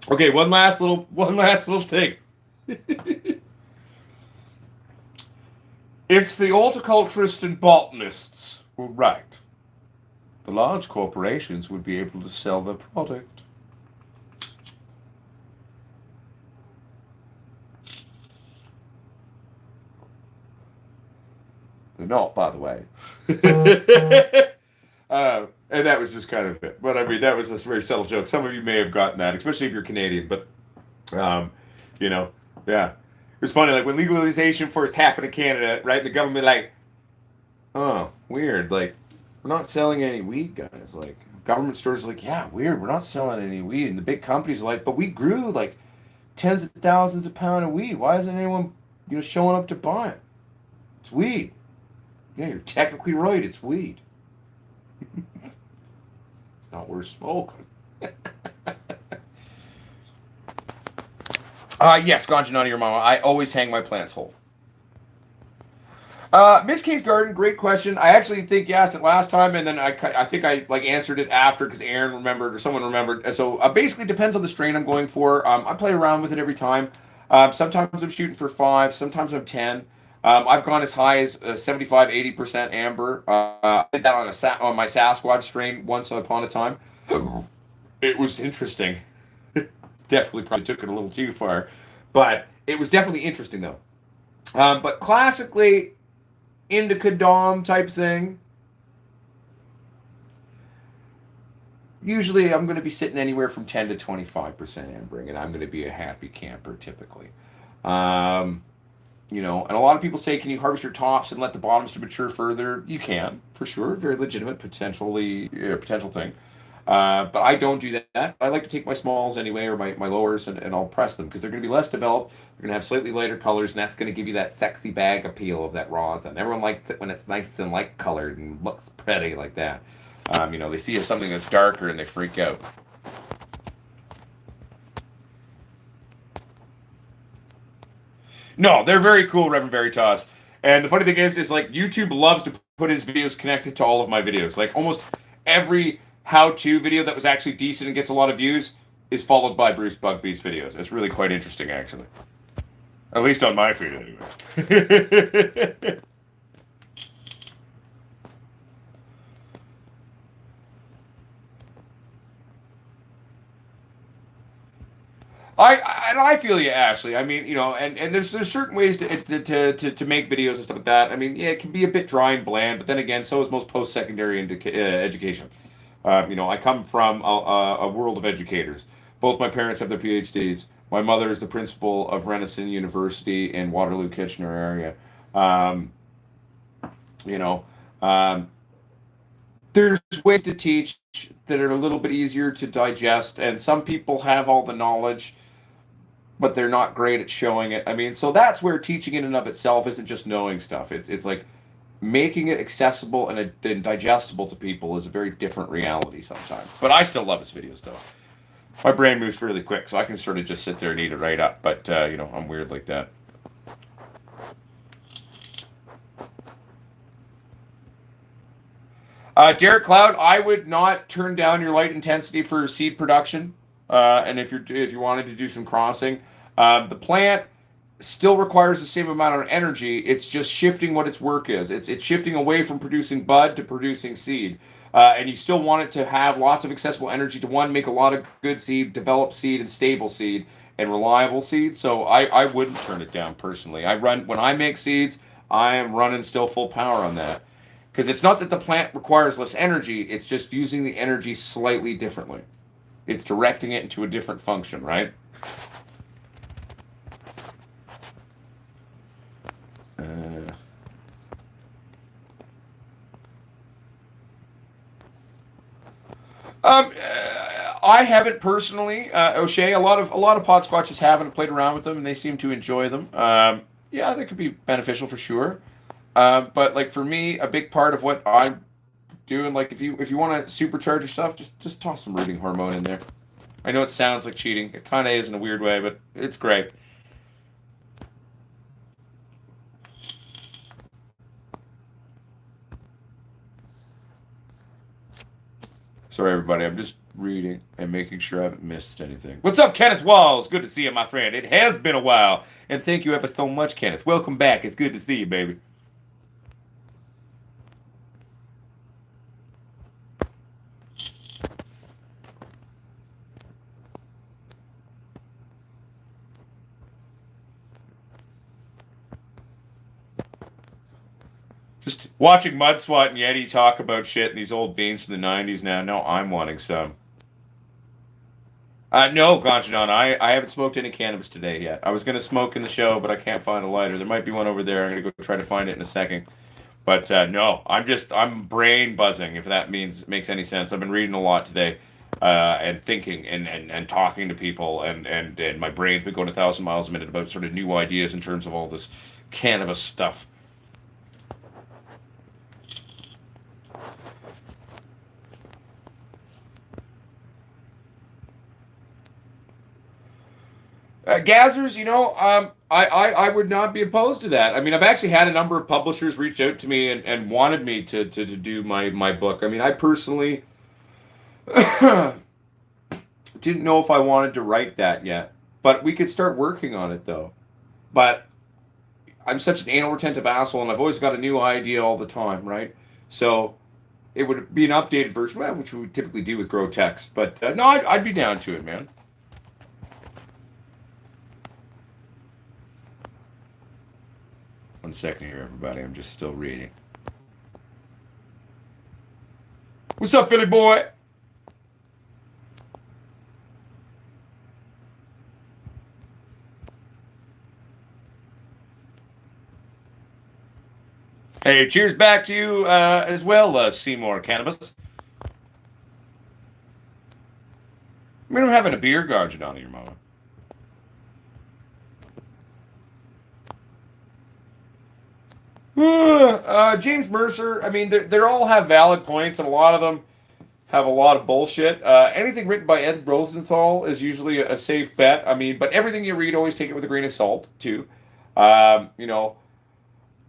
Okay, one last little thing. If the horticulturists and botanists were right, the large corporations would be able to sell their product. They're not, by the way. And that was just kind of it. But I mean, that was a very subtle joke. Some of you may have gotten that, especially if you're Canadian. But, you know, yeah. It was funny, like, when legalization first happened in Canada, right, the government, like, oh, weird, like, we're not selling any weed, guys. Like, government stores are like, yeah, weird, we're not selling any weed. And the big companies are like, but we grew, like, tens of thousands of pounds of weed. Why isn't anyone, showing up to buy it? It's weed. Yeah, you're technically right, it's weed. It's not worth smoking. Yes, ganja none of your mama. I always hang my plants whole. Miss K's Garden, great question. I actually think you asked it last time, and then I think I answered it after because Aaron remembered or someone remembered. So basically, it depends on the strain I'm going for. I play around with it every time. Sometimes I'm shooting for 5. Sometimes I'm 10. I've gone as high as 75, 80% amber. I did that on my Sasquatch strain once upon a time. It was interesting. Definitely probably took it a little too far, but it was definitely interesting though. But classically, indica dom type thing. Usually, I'm going to be sitting anywhere from 10 to 25% ambering, and I'm going to be a happy camper typically. And a lot of people say, can you harvest your tops and let the bottoms to mature further? You can, for sure. Very legitimate, potential thing. But I don't do that. I like to take my smalls anyway, or my lowers, and I'll press them because they're going to be less developed. They're going to have slightly lighter colors, and that's going to give you that sexy bag appeal of that rosin. Everyone likes it when it's nice and light colored and looks pretty like that. They see something that's darker and they freak out. No, they're very cool, Reverend Veritas. And the funny thing is like YouTube loves to put his videos connected to all of my videos. Like almost every how-to video that was actually decent and gets a lot of views is followed by Bruce Bugby's videos. It's really quite interesting, actually. At least on my feed, anyway. I feel you, Ashley. I mean, and there's certain ways to make videos and stuff like that. I mean, yeah, it can be a bit dry and bland, but then again, so is most post-secondary education. I come from a world of educators. Both my parents have their PhDs. My mother is the principal of Renison University in Waterloo, Kitchener area. There's ways to teach that are a little bit easier to digest, and some people have all the knowledge, but they're not great at showing it. I mean, so that's where teaching in and of itself isn't just knowing stuff. It's like making it accessible and digestible to people is a very different reality sometimes. But I still love his videos, though. My brain moves really quick, so I can sort of just sit there and eat it right up. But, I'm weird like that. Derek Cloud, I would not turn down your light intensity for seed production. And if you wanted to do some crossing, the plant still requires the same amount of energy. It's just shifting what its work is. It's shifting away from producing bud to producing seed. And you still want it to have lots of accessible energy to one, make a lot of good seed, develop seed, and stable seed, and reliable seed. So I wouldn't turn it down personally. When I make seeds, I am running still full power on that. Because it's not that the plant requires less energy, it's just using the energy slightly differently. It's directing it into a different function, right? I haven't personally, O'Shea. A lot of Potsquatches haven't played around with them, and they seem to enjoy them. Yeah, they could be beneficial for sure. But like for me, a big part of what I'm doing, like if you want to supercharge your stuff, just toss some rooting hormone in there. I know it sounds like cheating. It kind of is in a weird way, but it's great. Sorry, everybody. I'm just reading and making sure I haven't missed anything. What's up, Kenneth Walls? Good to see you, my friend. It has been a while. And thank you ever so much, Kenneth. Welcome back. It's good to see you, baby. Just watching Mudswat and Yeti talk about shit and these old beans from the 90s now. No, I'm wanting some. No, Ganjanon, I haven't smoked any cannabis today yet. I was going to smoke in the show, but I can't find a lighter. There might be one over there. I'm going to go try to find it in a second. But no, I'm brain buzzing, if that makes any sense. I've been reading a lot today and thinking and talking to people, and my brain's been going 1,000 miles a minute about sort of new ideas in terms of all this cannabis stuff. Gathers, I would not be opposed to that. I mean, I've actually had a number of publishers reach out to me and wanted me to do my book. I mean, I personally didn't know if I wanted to write that yet, but we could start working on it though. But I'm such an anal retentive asshole, and I've always got a new idea all the time, right? So it would be an updated version, well, which we would typically do with Grow Text. But no, I'd be down to it, man. One second here, everybody. I'm just still reading. What's up, Philly boy? Hey, cheers back to you as well, Seymour Cannabis. I mean, I'm having a beer garden on your mama. James Mercer, I mean, they all have valid points, and a lot of them have a lot of bullshit. Anything written by Ed Rosenthal is usually a safe bet. I mean, but everything you read, always take it with a grain of salt, too. I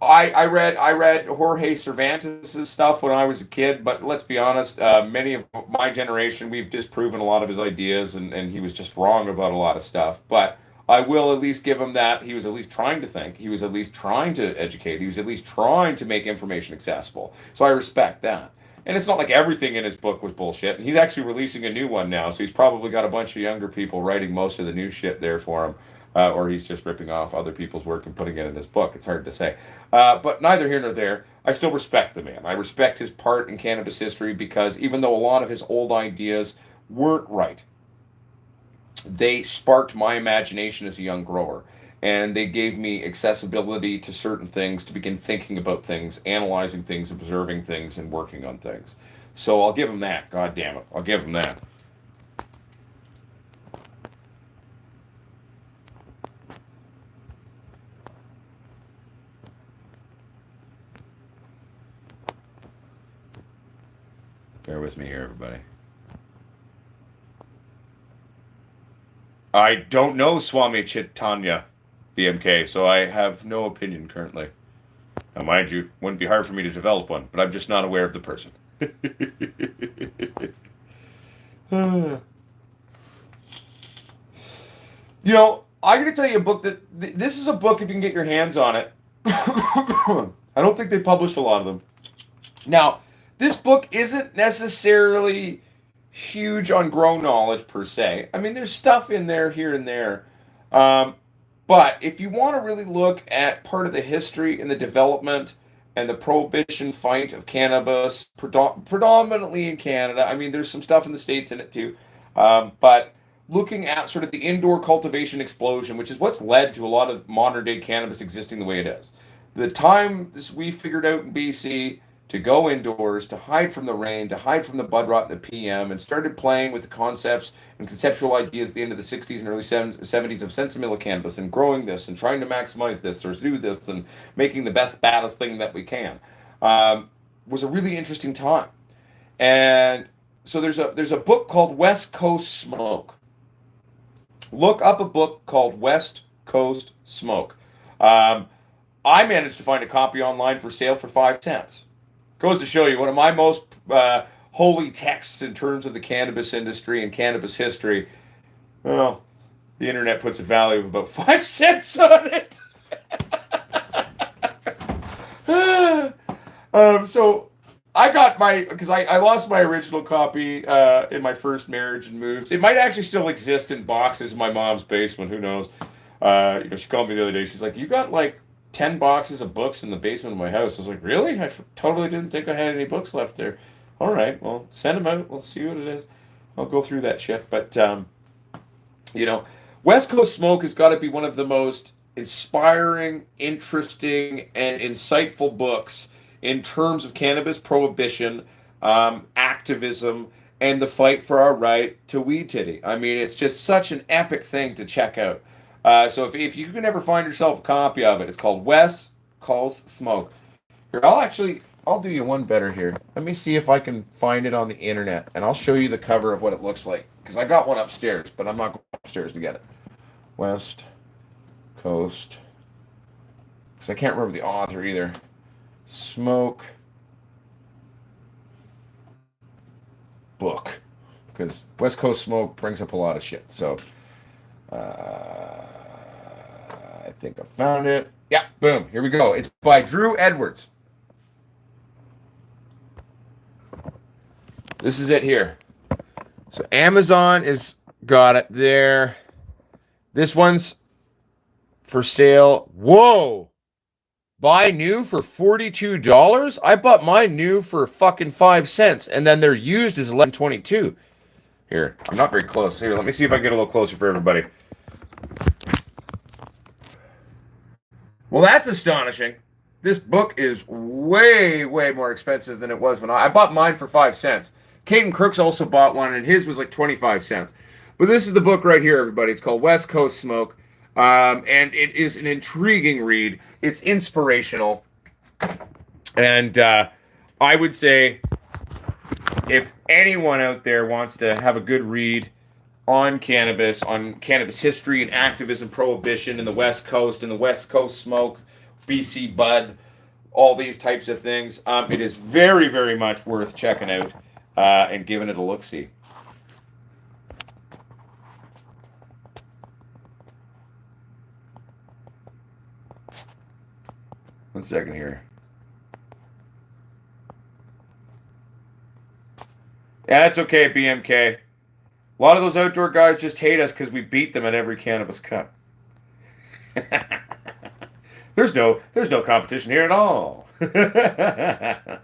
read Jorge Cervantes' stuff when I was a kid, but let's be honest, many of my generation, we've disproven a lot of his ideas, and he was just wrong about a lot of stuff. But I will at least give him that. He was at least trying to think. He was at least trying to educate. He was at least trying to make information accessible. So I respect that. And it's not like everything in his book was bullshit. And he's actually releasing a new one now, so he's probably got a bunch of younger people writing most of the new shit there for him. Or he's just ripping off other people's work and putting it in his book. It's hard to say. But neither here nor there. I still respect the man. I respect his part in cannabis history because even though a lot of his old ideas weren't right, they sparked my imagination as a young grower. And they gave me accessibility to certain things to begin thinking about things, analyzing things, observing things, and working on things. So I'll give him that. God damn it. I'll give him that. Bear with me here, everybody. I don't know Swami Chaitanya, BMK, so I have no opinion currently. Now, mind you, wouldn't be hard for me to develop one, but I'm just not aware of the person. I'm going to tell you a book that this is a book if you can get your hands on it. I don't think they published a lot of them. Now, this book isn't necessarily huge on grow knowledge per se. I mean, there's stuff in there here and there. But if you want to really look at part of the history and the development and the prohibition fight of cannabis, predominantly in Canada, I mean, there's some stuff in the States in it too. But looking at sort of the indoor cultivation explosion, which is what's led to a lot of modern day cannabis existing the way it is. The time we figured out in BC to go indoors, to hide from the rain, to hide from the bud rot in the PM, and started playing with the concepts and conceptual ideas at the end of the 60s and early 70s of sensimilla cannabis and growing this and trying to maximize this or do this and making the baddest thing that we can, was a really interesting time. And so there's a book called West Coast Smoke. Look up a book called West Coast Smoke. I managed to find a copy online for sale for 5 cents. Goes to show you one of my most holy texts in terms of the cannabis industry and cannabis history. Well, the internet puts a value of about 5 cents on it. So I got because I lost my original copy in my first marriage and moved. It might actually still exist in boxes in my mom's basement. Who knows? She called me the other day. She's like, "You got like 10 boxes of books in the basement of my house." I was like, "Really? I totally didn't think I had any books left there." All right, well, send them out. We'll see what it is. I'll go through that shit. But, West Coast Smoke has got to be one of the most inspiring, interesting, and insightful books in terms of cannabis prohibition, activism, and the fight for our right to weed titty. I mean, it's just such an epic thing to check out. So if you can ever find yourself a copy of it, it's called West Coast Smoke. Here, I'll do you one better here. Let me see if I can find it on the internet, and I'll show you the cover of what it looks like. Because I got one upstairs, but I'm not going upstairs to get it. West Coast. Because I can't remember the author either. Smoke book. Because West Coast Smoke brings up a lot of shit. So, I think I found it. Yeah, boom. Here we go. It's by Drew Edwards. This is it here. So Amazon is got it there. This one's for sale. Whoa. Buy new for $42? I bought mine new for fucking 5 cents, and then they're used as $11.22. Here, I'm not very close. Here, let me see if I can get a little closer for everybody. Well, that's astonishing. This book is way, way more expensive than it was when I bought mine for 5 cents. Caden Crooks also bought one, and his was like 25 cents. But this is the book right here, everybody. It's called West Coast Smoke, and it is an intriguing read. It's inspirational, and I would say if anyone out there wants to have a good read on cannabis history and activism, prohibition in the West Coast and the West Coast Smoke, BC Bud, all these types of things, it is very, very much worth checking out and giving it a look-see. One second here. Yeah, that's okay, BMK. A lot of those outdoor guys just hate us because we beat them at every Cannabis Cup. There's no competition here at all. Bear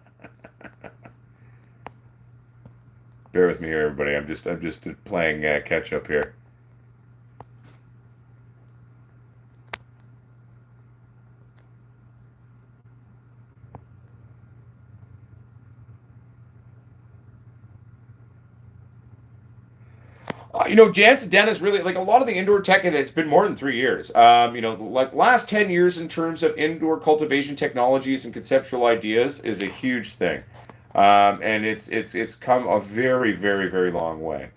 with me here, everybody. I'm just playing catch up here. Jansen Dennis really, like a lot of the indoor tech, and it's been more than 3 years. Like last 10 years in terms of indoor cultivation technologies and conceptual ideas is a huge thing. And it's come a very, very, very long way.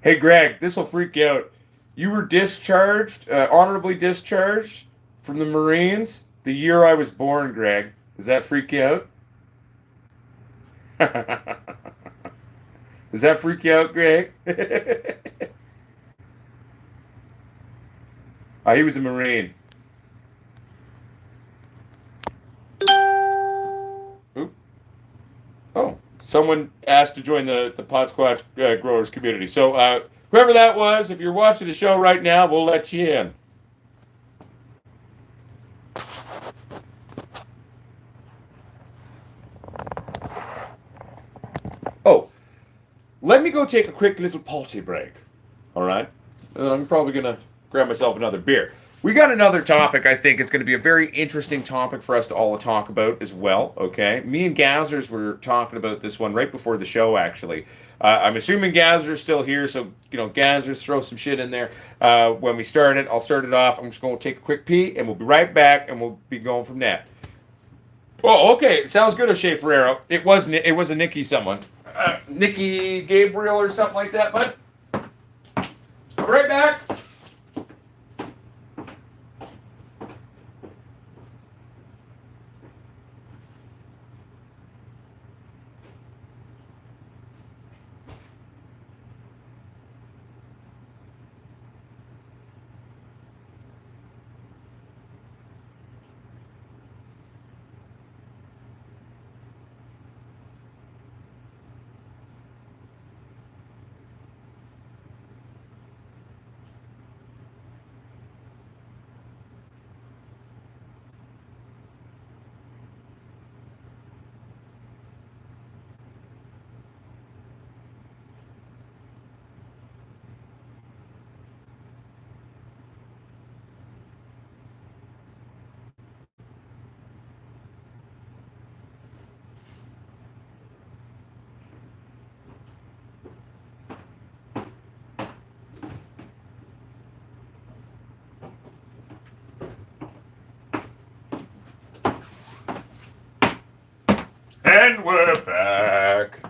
Hey, Greg, this will freak you out. You were discharged, honorably discharged from the Marines the year I was born, Greg. Does that freak you out? Does that freak you out, Greg? He was a Marine. Oop. Oh, someone asked to join the Potsquatch Growers community. So whoever that was, if you're watching the show right now, we'll let you in. Oh, let me go take a quick little potty break. All right? And I'm probably going to grab myself another beer. We got another topic I think is going to be a very interesting topic for us to all talk about as well, okay? Me and Gazzers were talking about this one right before the show, actually. I'm assuming Gazzer's still here, so, Gazzers, throw some shit in there. When we start it, I'll start it off. I'm just going to take a quick pee, and we'll be right back, and we'll be going from there. Oh, okay. Sounds good, O'Shea Ferrero. It was a Nikki someone. Nikki Gabriel or something like that, bud. I'll be right back. And we're back.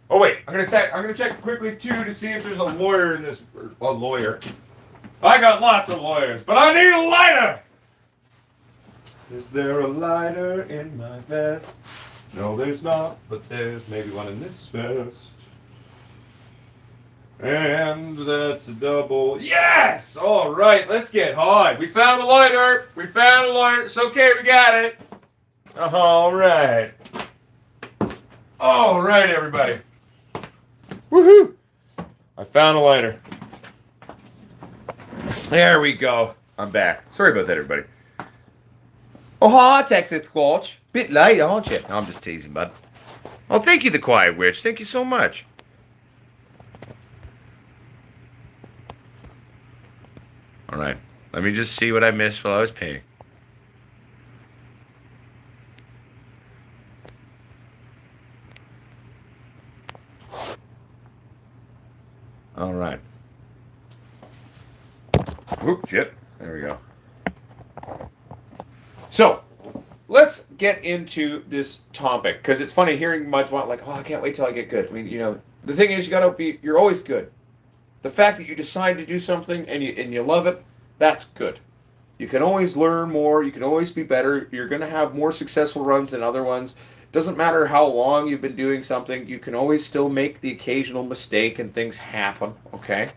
Oh wait, I'm gonna check quickly too to see if there's a lawyer in this. A lawyer. I got lots of lawyers, but I need a lighter. Is there a lighter in my vest? No, there's not, but there's maybe one in this vest. And that's a double. Yes! All right, let's get high. We found a lighter. We found a lighter. It's okay, we got it. All right. All right, everybody. Woohoo! I found a lighter. There we go. I'm back. Sorry about that, everybody. Oh, hi, Texas Squatch. Bit late, aren't you? No, I'm just teasing, bud. Oh, thank you, the Quiet Witch. Thank you so much. All right. Let me just see what I missed while I was painting. All right. Whoop, shit. There we go. So, let's get into this topic, because it's funny hearing Mudge want, like, oh, I can't wait till I get good. I mean, the thing is, you're always good. The fact that you decide to do something and you love it, that's good. You can always learn more. You can always be better. You're going to have more successful runs than other ones. Doesn't matter how long you've been doing something. You can always still make the occasional mistake and things happen, okay?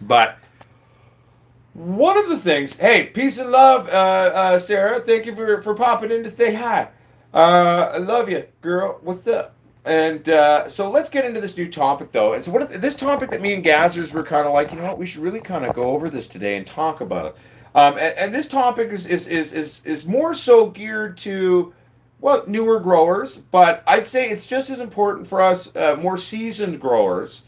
But one of the things, hey, peace and love, Sarah. Thank you for popping in to say hi. I love you, girl. What's up? And so let's get into this new topic, though. And so this topic that me and Gazzers were kind of like, you know what, we should really kind of go over this today and talk about it. And this topic is more so geared to, well, newer growers, but I'd say it's just as important for us more seasoned growers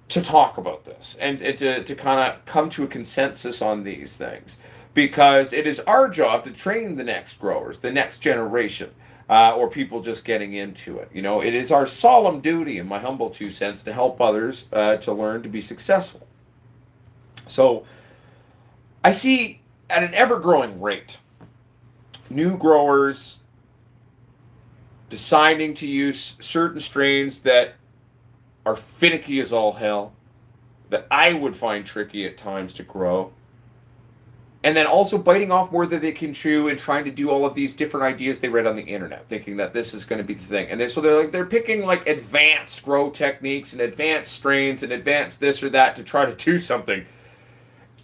to talk about this and to kind of come to a consensus on these things, because it is our job to train the next growers, the next generation, or people just getting into it. It is our solemn duty, in my humble 2 cents, to help others to learn to be successful. So I see at an ever-growing rate new growers deciding to use certain strains that are finicky as all hell, that I would find tricky at times to grow. And then also biting off more than they can chew and trying to do all of these different ideas they read on the internet, thinking that this is going to be the thing. And so they're picking like advanced grow techniques and advanced strains and advanced this or that to try to do something.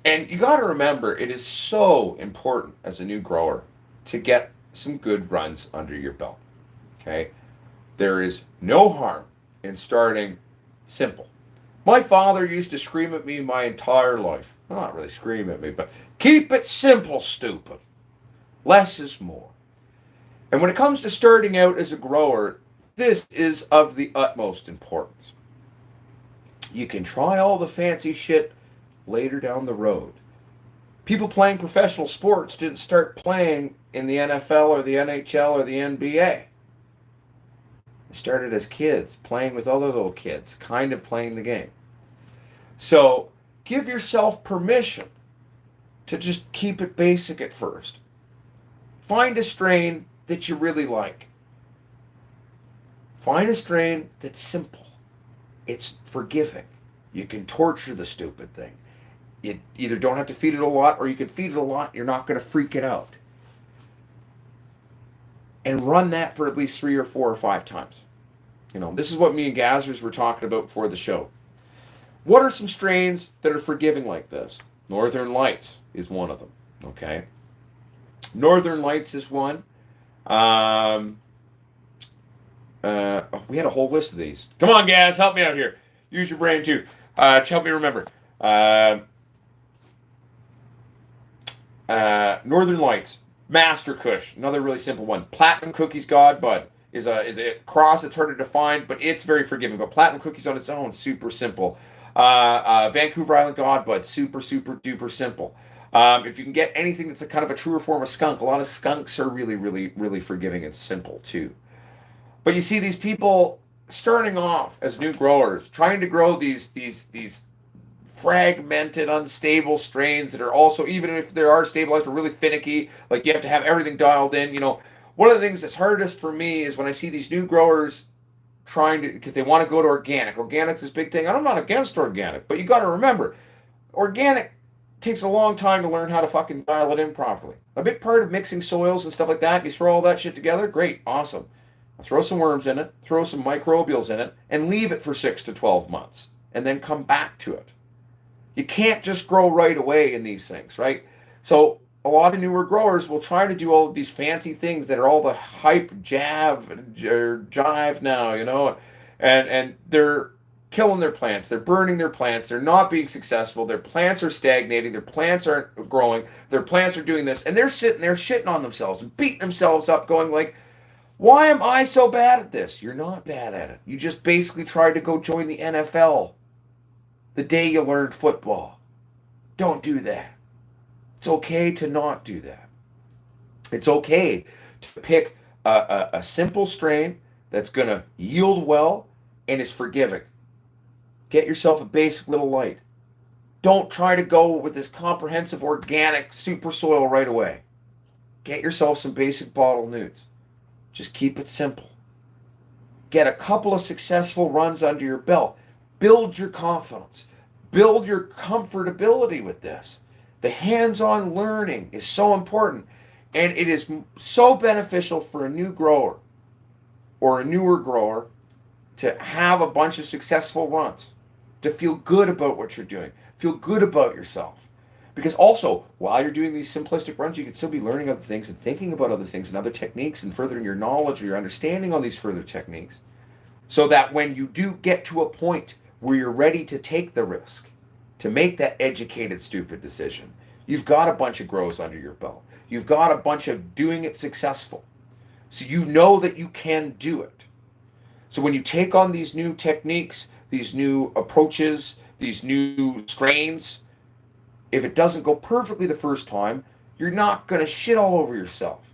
And you got to remember, it is so important as a new grower to get some good runs under your belt. Okay? There is no harm in starting simple. My father used to scream at me my entire life. Well, not really scream at me, but keep it simple, stupid. Less is more. And when it comes to starting out as a grower, this is of the utmost importance. You can try all the fancy shit later down the road. People playing professional sports didn't start playing in the NFL or the NHL or the NBA. They started as kids, playing with other little kids, kind of playing the game. So give yourself permission to just keep it basic at first. Find a strain that you really like. Find a strain that's simple. It's forgiving. You can torture the stupid thing. You either don't have to feed it a lot, or you can feed it a lot, you're not going to freak it out. And run that for at least 3 or 4 or 5 times. You know, this is what me and Gazzers were talking about before the show. What are some strains that are forgiving like this? Northern Lights is one of them, okay? Northern Lights is one. We had a whole list of these. Come on, Gaz, help me out here. Use your brain, too. Help me remember. Northern Lights. Master Kush, another really simple one. Platinum Cookies God Bud is a cross that's harder to find, but it's very forgiving. But Platinum Cookies on its own, super simple. Vancouver Island God Bud, super, super duper simple. If you can get anything that's a kind of a truer form of skunk, a lot of skunks are really, really, really forgiving and simple too. But you see these people starting off as new growers, trying to grow these fragmented, unstable strains that are also, even if they are stabilized, are really finicky. Like you have to have everything dialed in. You know, one of the things that's hardest for me is when I see these new growers trying to, because they want to go to organic. Organic's this big thing. I'm not against organic, but you got to remember, organic takes a long time to learn how to fucking dial it in properly. A big part of mixing soils and stuff like that, you throw all that shit together, great, awesome. Throw some worms in it, throw some microbials in it, and leave it for 6 to 12 months, and then come back to it. You can't just grow right away in these things, right? So a lot of newer growers will try to do all of these fancy things that are all the hype jive now, you know, and they're killing their plants. They're burning their plants. They're not being successful. Their plants are stagnating. Their plants aren't growing. Their plants are doing this, and they're sitting there shitting on themselves and beating themselves up, going like, why am I so bad at this? You're not bad at it. You just basically tried to go join the NFL the day you learned football. Don't do that. It's okay to not do that. It's okay to pick a simple strain that's going to yield well and is forgiving. Get yourself a basic little light. Don't try to go with this comprehensive organic super soil right away. Get yourself some basic bottle newts. Just keep it simple. Get a couple of successful runs under your belt. Build your confidence. Build your comfortability with this. The hands-on learning is so important. And it is so beneficial for a new grower or a newer grower to have a bunch of successful runs. To feel good about what you're doing. Feel good about yourself. Because also, while you're doing these simplistic runs, you can still be learning other things and thinking about other things and other techniques and furthering your knowledge or your understanding on these further techniques. So that when you do get to a point where you're ready to take the risk, to make that educated, stupid decision, you've got a bunch of grows under your belt. You've got a bunch of doing it successful. So you know that you can do it. So when you take on these new techniques, these new approaches, these new strains, if it doesn't go perfectly the first time, you're not going to shit all over yourself.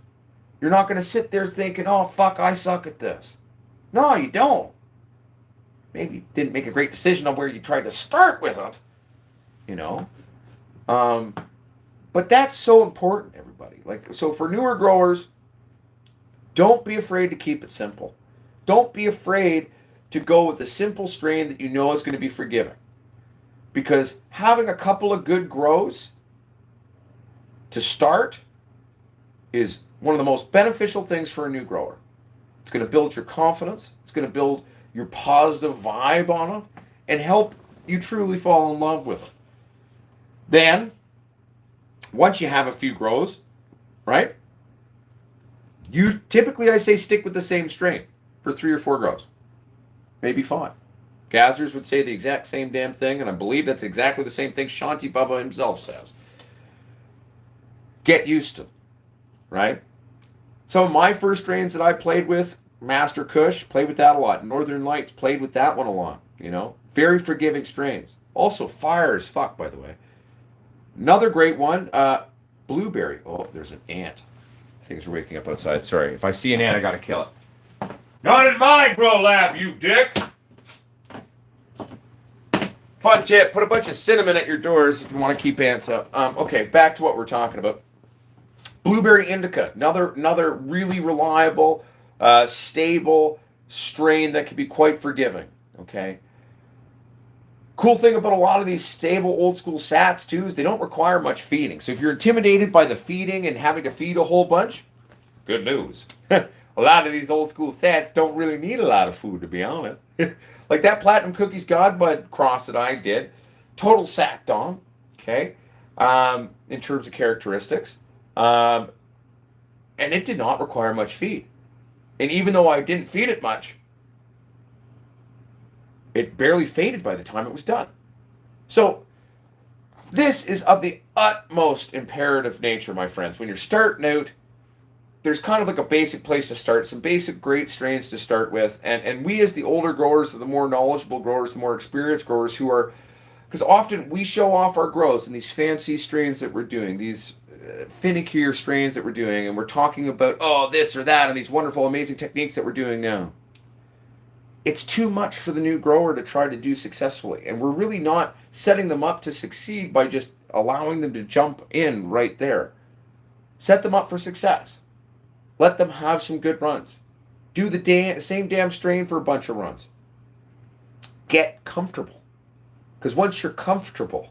You're not going to sit there thinking, oh, fuck, I suck at this. No, you don't. Maybe you didn't make a great decision on where you tried to start with it, you know. But that's so important, everybody. Like, so for newer growers, don't be afraid to keep it simple. Don't be afraid to go with a simple strain that you know is going to be forgiving. because having a couple of good grows to start is one of the most beneficial things for a new grower. It's going to build your confidence. It's going to build your positive vibe on it and help you truly fall in love with it. Then, once you have a few grows, right? You typically, I say, stick with the same strain for 3 or 4 grows, maybe 5. Gazzers would say the exact same damn thing, and I believe that's exactly the same thing Shanti Bubba himself says. Get used to them, right? Some of my first strains that I played with, Master Kush, played with that a lot. Northern Lights, played with that one a lot, you know. Very forgiving strains. Also fire as fuck, by the way. Another great one, Blueberry. Oh, there's an ant. Things are waking up outside. Sorry. If I see an ant, I gotta kill it. Not in my grow lab, you dick. Fun tip, put a bunch of cinnamon at your doors if you want to keep ants out. Okay, back to what we're talking about. Blueberry Indica, another really reliable, stable strain that can be quite forgiving, okay? Cool thing about a lot of these stable old school sats too is they don't require much feeding. So if you're intimidated by the feeding and having to feed a whole bunch, good news. A lot of these old school sats don't really need a lot of food, to be honest. Like that Platinum Cookies Godbud cross that I did, total sack dom, okay, in terms of characteristics. And it did not require much feed. And even though I didn't feed it much, it barely faded by the time it was done. So this is of the utmost imperative nature, my friends. When you're starting out, there's kind of like a basic place to start, some basic great strains to start with. And we as the older growers, the more knowledgeable growers, the more experienced growers who are, because often we show off our grows in these fancy strains that we're doing, these finickier strains that we're doing, and we're talking about, oh, this or that, and these wonderful, amazing techniques that we're doing now. It's too much for the new grower to try to do successfully. And we're really not setting them up to succeed by just allowing them to jump in right there. Set them up for success. Let them have some good runs. Do the same damn strain for a bunch of runs. Get comfortable. Because once you're comfortable,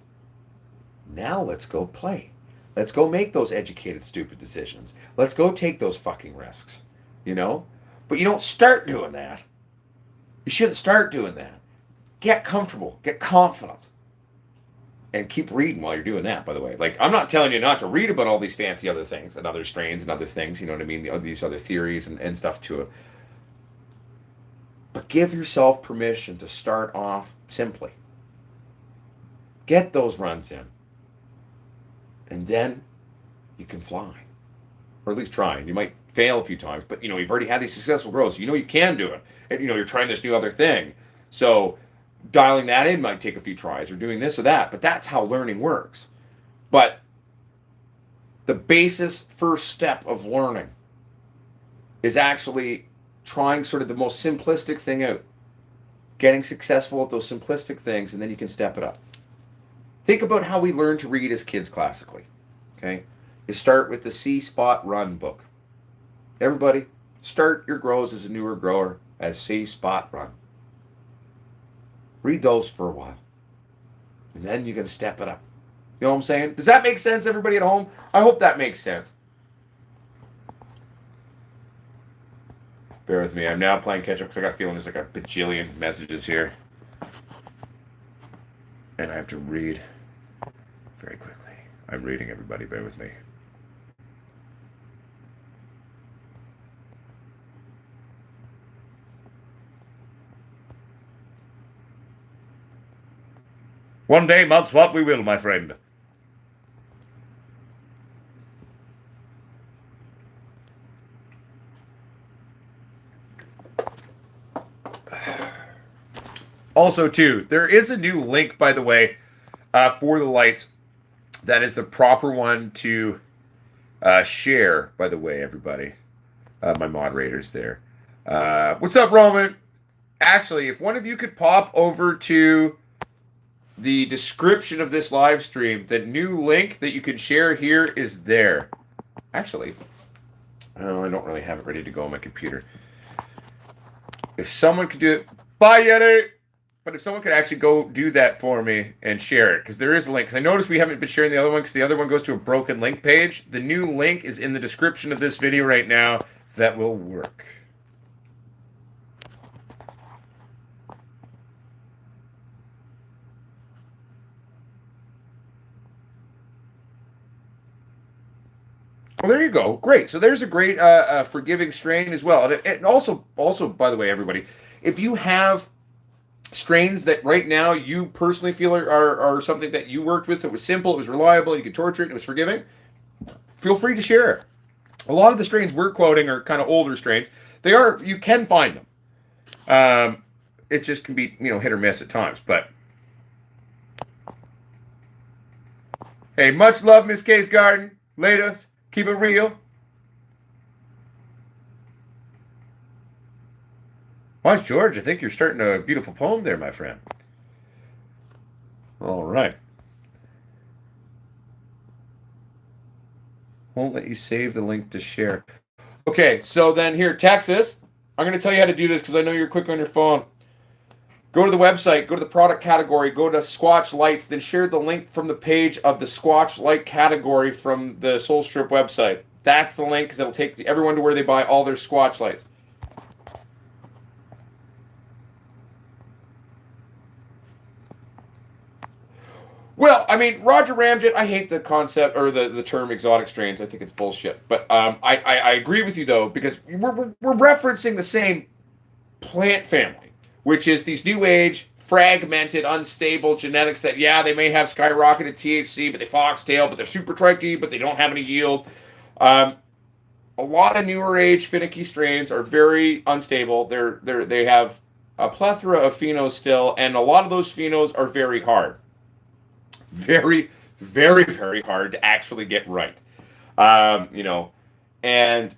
now let's go play. Let's go make those educated, stupid decisions. Let's go take those fucking risks. You know? But you don't start doing that. You shouldn't start doing that. Get comfortable. Get confident. And keep reading while you're doing that, by the way. Like, I'm not telling you not to read about all these fancy other things and other strains and other things, you know what I mean? These other theories and stuff to it. But give yourself permission to start off simply. Get those runs in. And then you can fly. Or at least try. You might fail a few times, but, you know, you've already had these successful growths. You know you can do it. And, you know, you're trying this new other thing. So dialing that in might take a few tries or doing this or that, but that's how learning works. But the basis first step of learning is actually trying sort of the most simplistic thing out, getting successful at those simplistic things, and then you can step it up. Think about how we learn to read as kids classically, okay? You start with the See, Spot, Run book. Everybody, start your grows as a newer grower as See, Spot, Run. Read those for a while. And then you're going to step it up. You know what I'm saying? Does that make sense, everybody at home? I hope that makes sense. Bear with me. I'm now playing catch up because I got a feeling there's like a bajillion messages here. And I have to read very quickly. I'm reading, everybody. Bear with me. One day, months, what we will, my friend. Also, too, there is a new link, by the way, for the lights. That is the proper one to share, by the way, everybody. My moderators there. What's up, Roman? Actually, if one of you could pop over to the description of this live stream, the new link that you can share here is there. Actually, I don't really have it ready to go on my computer. If someone could do it. Bye, Yeti! But if someone could actually go do that for me and share it, because there is a link. Because I noticed we haven't been sharing the other one because the other one goes to a broken link page. The new link is in the description of this video right now. That will work. Well, there you go. Great. So there's a great forgiving strain as well. And also, by the way, everybody, if you have strains that right now you personally feel are something that you worked with, it was simple, it was reliable, you could torture it, and it was forgiving, feel free to share it. A lot of the strains we're quoting are kind of older strains. You can find them. It just can be, hit or miss at times. But hey, much love, Miss Case Garden. Later. Keep it real. Wise George, I think you're starting a beautiful poem there, my friend. All right. Won't let you save the link to share. Okay, so then here, Texas. I'm going to tell you how to do this because I know you're quick on your phone. Go to the website, go to the product category, go to Squatch Lights, then share the link from the page of the Squatch Light category from the Soul Strip website. That's the link because it'll take everyone to where they buy all their Squatch Lights. Well, I mean, Roger Ramjet, I hate the concept or the term exotic strains. I think it's bullshit. But I agree with you, though, because we're referencing the same plant family, which is these new age, fragmented, unstable genetics that, yeah, they may have skyrocketed THC, but they foxtail, but they're super tricky, but they don't have any yield. A lot of newer age, finicky strains are very unstable. They have a plethora of phenos still, and a lot of those phenos are very hard. Very, very, very hard to actually get right. And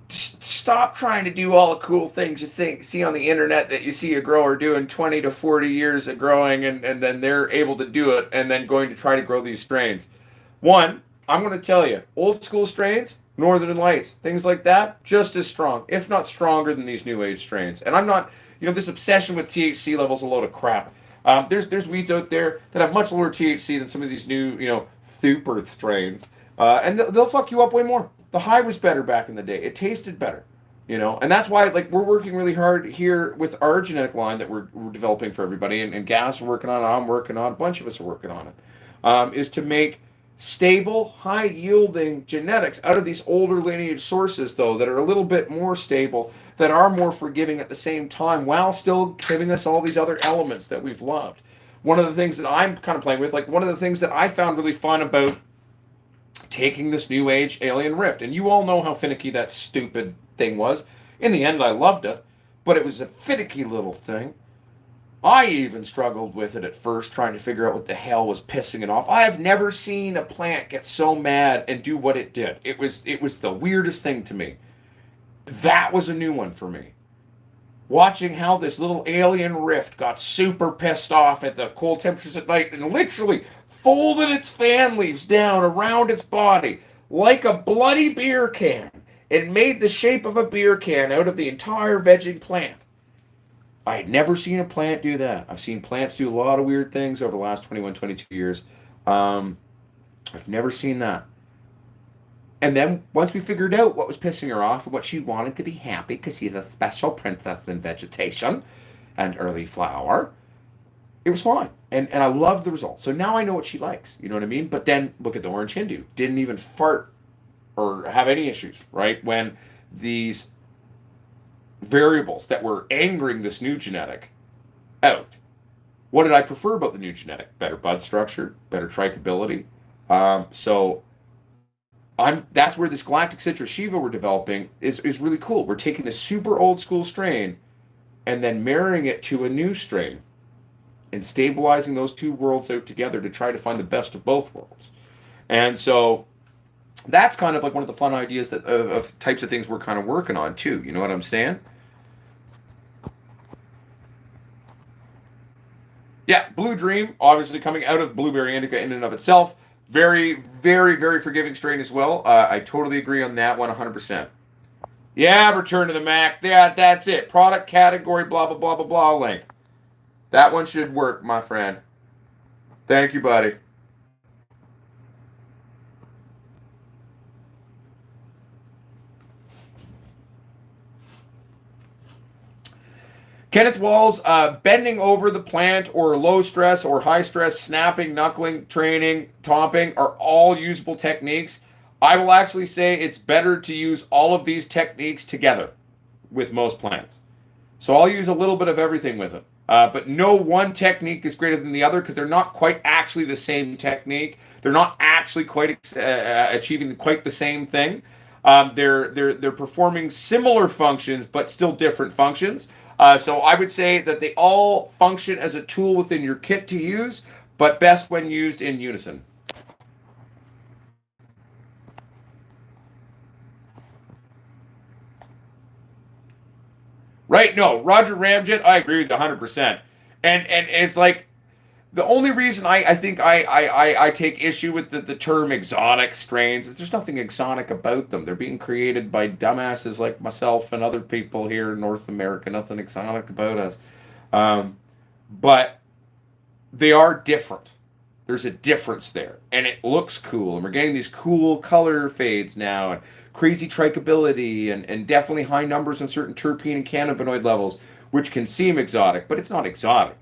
stop trying to do all the cool things you see on the internet that you see a grower doing 20 to 40 years of growing, and then they're able to do it and then going to try to grow these strains. One, I'm going to tell you, old school strains, Northern Lights, things like that, just as strong, if not stronger than these new age strains. And I'm not, this obsession with THC levels is a load of crap. There's weeds out there that have much lower THC than some of these new, super strains. And they'll fuck you up way more. The high was better back in the day. It tasted better, and that's why we're working really hard here with our genetic line that we're developing for everybody, and Gas are working on it, I'm working on it, a bunch of us are working on it, is to make stable, high-yielding genetics out of these older lineage sources, though, that are a little bit more stable, that are more forgiving at the same time, while still giving us all these other elements that we've loved. One of the things that I'm kind of playing with, one of the things that I found really fun about taking this new age Alien Rift, and you all know how finicky that stupid thing was. In the end, I loved it, but it was a finicky little thing. I even struggled with it at first, trying to figure out what the hell was pissing it off. I have never seen a plant get so mad and do what it did. It was the weirdest thing to me. That was a new one for me. Watching how this little Alien Rift got super pissed off at the cold temperatures at night and literally folded its fan leaves down around its body like a bloody beer can and made the shape of a beer can out of the entire vegging plant. I had never seen a plant do that. I've seen plants do a lot of weird things over the last 21, 22 years. I've never seen that. And then once we figured out what was pissing her off and what she wanted to be happy, because she's a special princess in vegetation and early flower, it was fine. And I loved the results. So now I know what she likes. You know what I mean? But then look at the orange Hindu. Didn't even fart or have any issues, right? When these variables that were angering this new genetic out. What did I prefer about the new genetic? Better bud structure, better trichability. That's where this Galactic Citrus Shiva we're developing is really cool. We're taking this super old school strain and then marrying it to a new strain and stabilizing those two worlds out together to try to find the best of both worlds. And so that's kind of like one of the fun ideas that of types of things we're kind of working on too. You know what I'm saying? Yeah, Blue Dream, obviously coming out of Blueberry Indica in and of itself. Very, very, very forgiving strain as well. I totally agree on that one 100%. Yeah, return to the Mac. Yeah, that's it. Product category, blah, blah, blah, blah, blah, link. That one should work, my friend. Thank you, buddy. Kenneth Walls, bending over the plant or low stress or high stress, snapping, knuckling, training, topping are all usable techniques. I will actually say it's better to use all of these techniques together with most plants. So I'll use a little bit of everything with it. But no one technique is greater than the other because they're not quite actually the same technique. They're not actually quite achieving quite the same thing. They're performing similar functions but still different functions. So I would say that they all function as a tool within your kit to use, but best when used in unison. Right? No, Roger Ramjet, I agree with you 100%. And it's like the only reason I think I take issue with the term exotic strains is there's nothing exotic about them. They're being created by dumbasses like myself and other people here in North America. Nothing exotic about us. But they are different. There's a difference there. And it looks cool. And we're getting these cool color fades now. And crazy trichability and definitely high numbers in certain terpene and cannabinoid levels, which can seem exotic, but it's not exotic.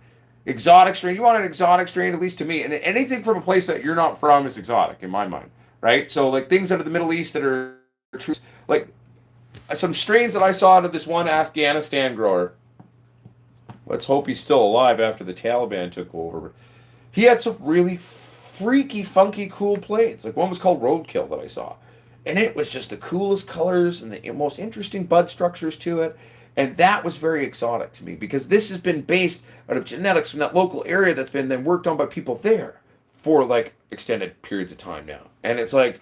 Exotic strain, you want an exotic strain, at least to me, and anything from a place that you're not from is exotic in my mind, right? So like things out of the Middle East that are true, like some strains that I saw out of this one Afghanistan grower. Let's hope he's still alive after the Taliban took over. He had some really freaky, funky, cool plates. Like one was called Roadkill that I saw. And it was just the coolest colors and the most interesting bud structures to it. And that was very exotic to me because this has been based out of genetics from that local area that's been then worked on by people there for like extended periods of time now. And it's like,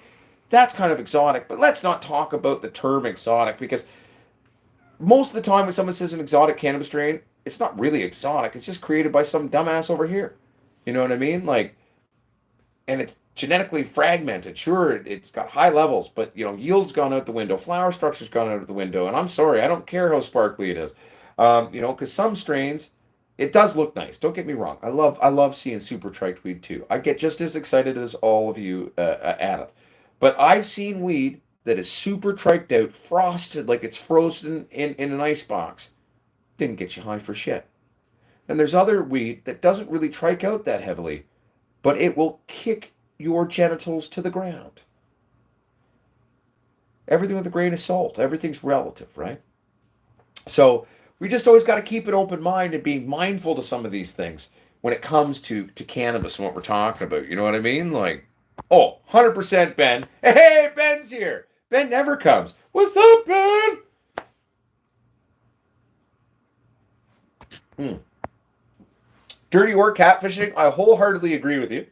that's kind of exotic. But let's not talk about the term exotic because most of the time when someone says an exotic cannabis strain, it's not really exotic. It's just created by some dumbass over here. You know what I mean? Like, and it's genetically fragmented. Sure, it's got high levels, but you know, yield's gone out the window, flower structure's gone out the window, and I'm sorry, I don't care how sparkly it is. You know, because some strains, it does look nice. Don't get me wrong. I love seeing super triked weed too. I get just as excited as all of you at it. But I've seen weed that is super triked out, frosted like it's frozen in an ice box. Didn't get you high for shit. And there's other weed that doesn't really trike out that heavily, but it will kick your genitals to the ground. Everything with a grain of salt. Everything's relative, right? So we just always got to keep an open mind and being mindful to some of these things when it comes to cannabis and what we're talking about. You know what I mean? Like, oh, 100% Ben. Hey, Ben's here. Ben never comes. What's up, Ben? Dirty work catfishing. I wholeheartedly agree with you.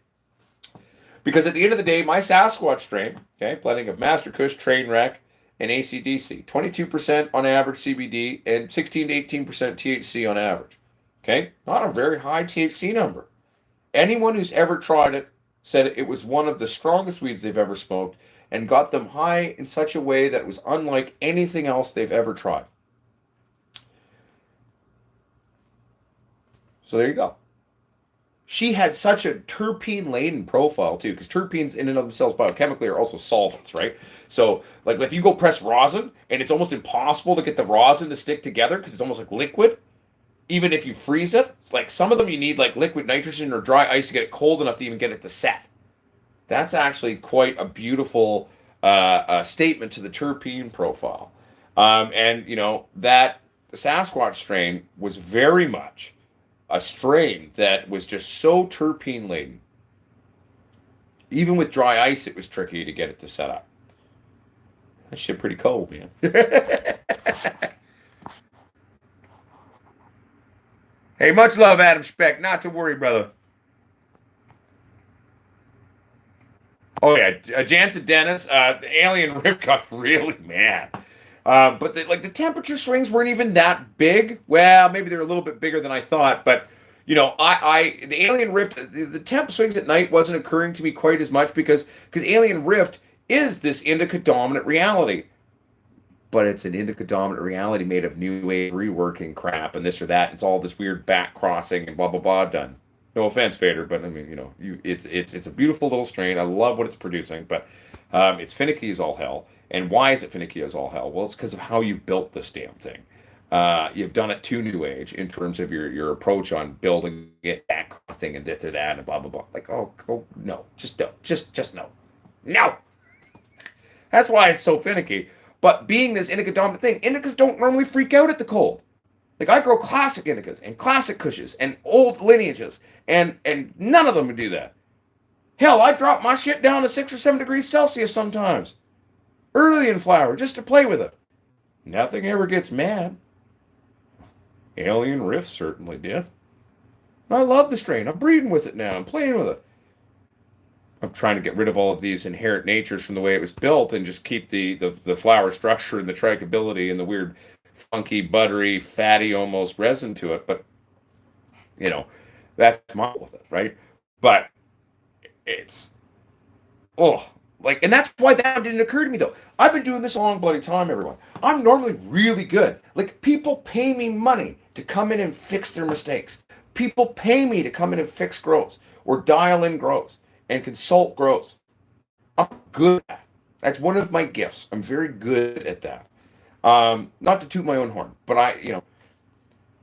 Because at the end of the day, my Sasquatch strain, okay, blending of Master Kush, Trainwreck, and ACDC, 22% on average CBD and 16 to 18% THC on average. Okay, not a very high THC number. Anyone who's ever tried it said it was one of the strongest weeds they've ever smoked and got them high in such a way that it was unlike anything else they've ever tried. So there you go. She had such a terpene-laden profile, too, because terpenes in and of themselves biochemically are also solvents, right? So, like, if you go press rosin, and it's almost impossible to get the rosin to stick together because it's almost like liquid, even if you freeze it, it's like some of them you need, like, liquid nitrogen or dry ice to get it cold enough to even get it to set. That's actually quite a beautiful statement to the terpene profile. And, you know, that Sasquatch strain was very much a strain that was just so terpene laden. Even with dry ice, it was tricky to get it to set up. That shit pretty cold, man. Hey, much love, Adam Speck. Not to worry, brother. Oh yeah, Jansen Dennis. The alien rift got really mad. But the temperature swings weren't even that big. Well, maybe they're a little bit bigger than I thought. But you know, the Alien Rift, the temp swings at night wasn't occurring to me quite as much because Alien Rift is this indica dominant reality. but it's an indica dominant reality made of new age reworking crap and this or that. It's all this weird back crossing and blah blah blah done. No offense, Fader, but I mean, it's a beautiful little strain. I love what it's producing, but it's finicky as all hell. And why is it finicky as all hell? Well, it's because of how you've built this damn thing. You've done it too new age in terms of your approach on building it, back crossing and this or that and blah blah blah. Like, oh no, just no, just no, no. That's why it's so finicky. But being this indica dominant thing, indicas don't normally freak out at the cold. Like, I grow classic indicas and classic kushes and old lineages, and none of them would do that. Hell, I drop my shit down to 6 or 7 degrees Celsius sometimes, early in flower, just to play with it. Nothing ever gets mad. Alien Rift certainly did. I love the strain. I'm breeding with it now. I'm playing with it. I'm trying to get rid of all of these inherent natures from the way it was built and just keep the flower structure and the trackability and the weird funky, buttery, fatty almost resin to it. But, that's my with it, right? But it's, and that's why that didn't occur to me, though. I've been doing this a long bloody time, everyone. I'm normally really good. Like, people pay me money to come in and fix their mistakes. People pay me to come in and fix grows or dial in grows and consult grows. I'm good at that. That's one of my gifts. I'm very good at that. Not to toot my own horn, but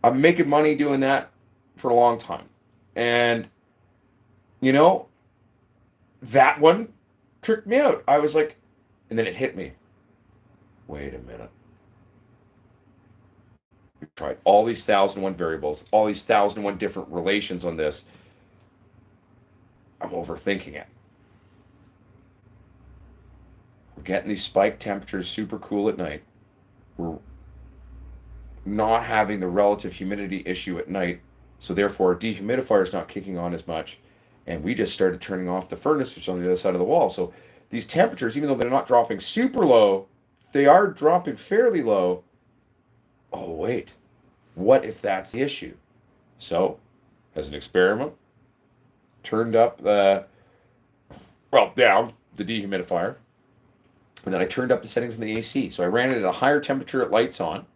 I'm making money doing that for a long time. And, that one tricked me out. I was like, and then it hit me. Wait a minute. We tried all these 1,001 variables, all these 1,001 different relations on this. I'm overthinking it. We're getting these spike temperatures super cool at night. We're not having the relative humidity issue at night, so therefore our dehumidifier is not kicking on as much, and we just started turning off the furnace, which is on the other side of the wall. So these temperatures, even though they're not dropping super low, they are dropping fairly low. Oh wait, what if that's the issue? So, as an experiment, turned up down the dehumidifier, and then I turned up the settings in the AC. So I ran it at a higher temperature at lights on,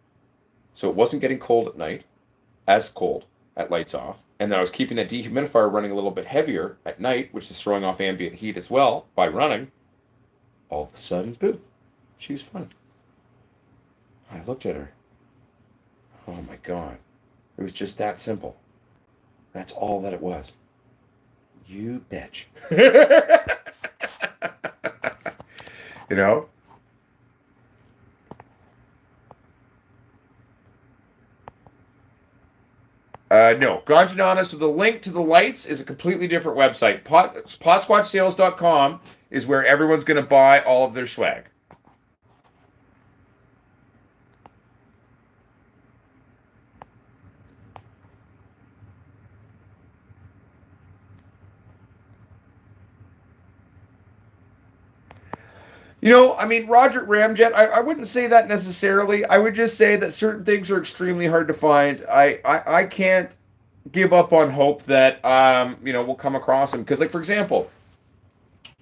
so it wasn't getting cold at night, as cold at lights off. And then I was keeping that dehumidifier running a little bit heavier at night, which is throwing off ambient heat as well by running. All of a sudden, boom, she was fine. I looked at her. Oh my God. It was just that simple. That's all that it was. You bitch. No, Ganja, so the link to the lights is a completely different website. Potsquatchsales.com is where everyone's going to buy all of their swag. Roger Ramjet, I wouldn't say that necessarily. I would just say that certain things are extremely hard to find. I can't give up on hope that, we'll come across them. Because, for example,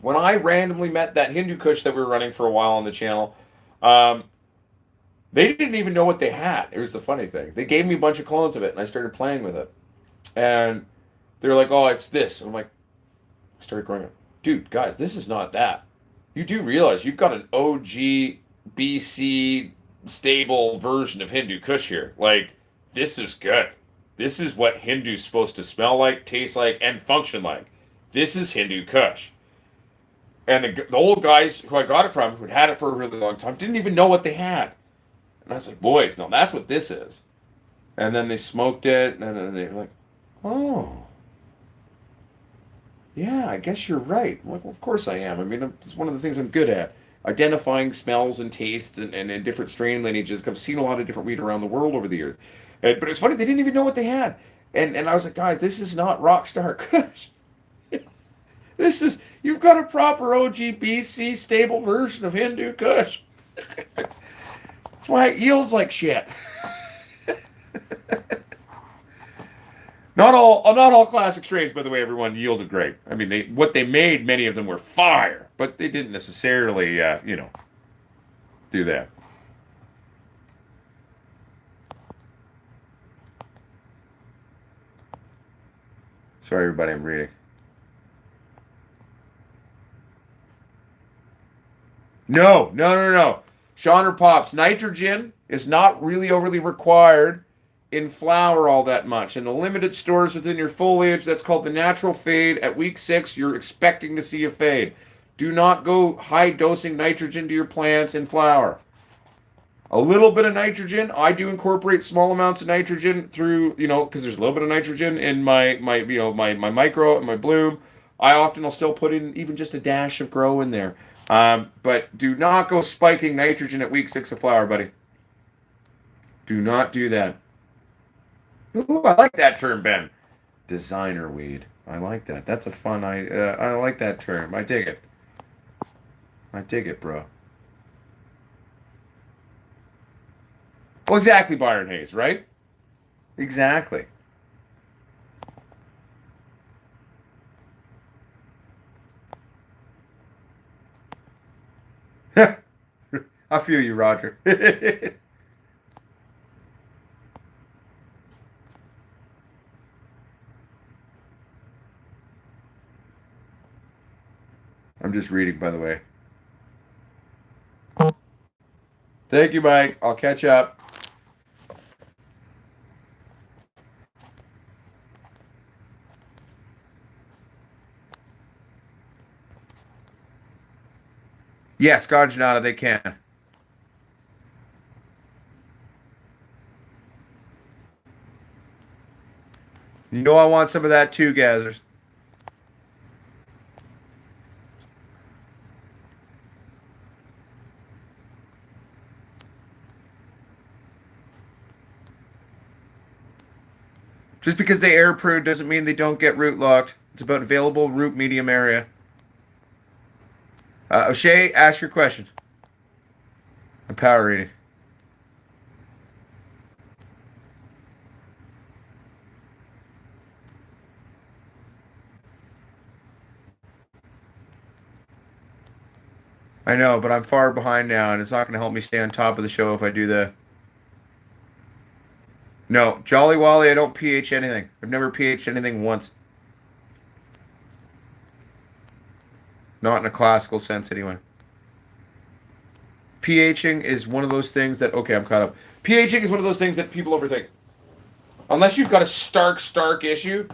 when I randomly met that Hindu Kush that we were running for a while on the channel, they didn't even know what they had. It was the funny thing. They gave me a bunch of clones of it, and I started playing with it. And they were like, oh, it's this. And I'm like, I started going, dude, guys, this is not that. You do realize you've got an OG BC stable version of Hindu Kush here. Like, this is good. This is what Hindu's supposed to smell like, taste like, and function like. This is Hindu Kush. And the old guys who I got it from, who'd had it for a really long time, didn't even know what they had. And I was like, boys, no, that's what this is. And then they smoked it, and then they were like, oh. Yeah, I guess you're right. I'm like, well, of course I am. It's one of the things I'm good at. Identifying smells and tastes and different strain lineages. I've seen a lot of different weed around the world over the years. But it's funny, they didn't even know what they had. And I was like, guys, this is not Rockstar Kush. You've got a proper OG BC stable version of Hindu Kush. That's why it yields like shit. Not all classic strains, by the way, everyone yielded great. What they made, many of them were fire, but they didn't necessarily, do that. Sorry, everybody, I'm reading. No. Sean or Pops, nitrogen is not really overly required in flower all that much. In the limited stores within your foliage, that's called the natural fade. At week 6, you're expecting to see a fade. Do not go high dosing nitrogen to your plants in flower. A little bit of nitrogen. I do incorporate small amounts of nitrogen through, because there's a little bit of nitrogen in my micro and my bloom. I often will still put in even just a dash of grow in there. But do not go spiking nitrogen at week 6 of flower, buddy. Do not do that. Ooh, I like that term, Ben. Designer weed. I like that. That's a fun. I like that term. I dig it. I dig it, bro. Well, exactly, Byron Hayes, right? Exactly. I feel you, Roger. I'm just reading, by the way. Thank you, Mike. I'll catch up. Yes, Ganjanata, they can. You know I want some of that too, Gathers. Just because they air prune doesn't mean they don't get root locked. It's about available root medium area. O'Shea, ask your question. I'm power reading. I know, but I'm far behind now, and it's not going to help me stay on top of the show if I do that. No, Jolly Wally, I don't pH anything. I've never pH'd anything once. Not in a classical sense, anyway. pHing is one of those things that... Okay, I'm caught up. pHing is one of those things that people overthink. Unless you've got a stark issue,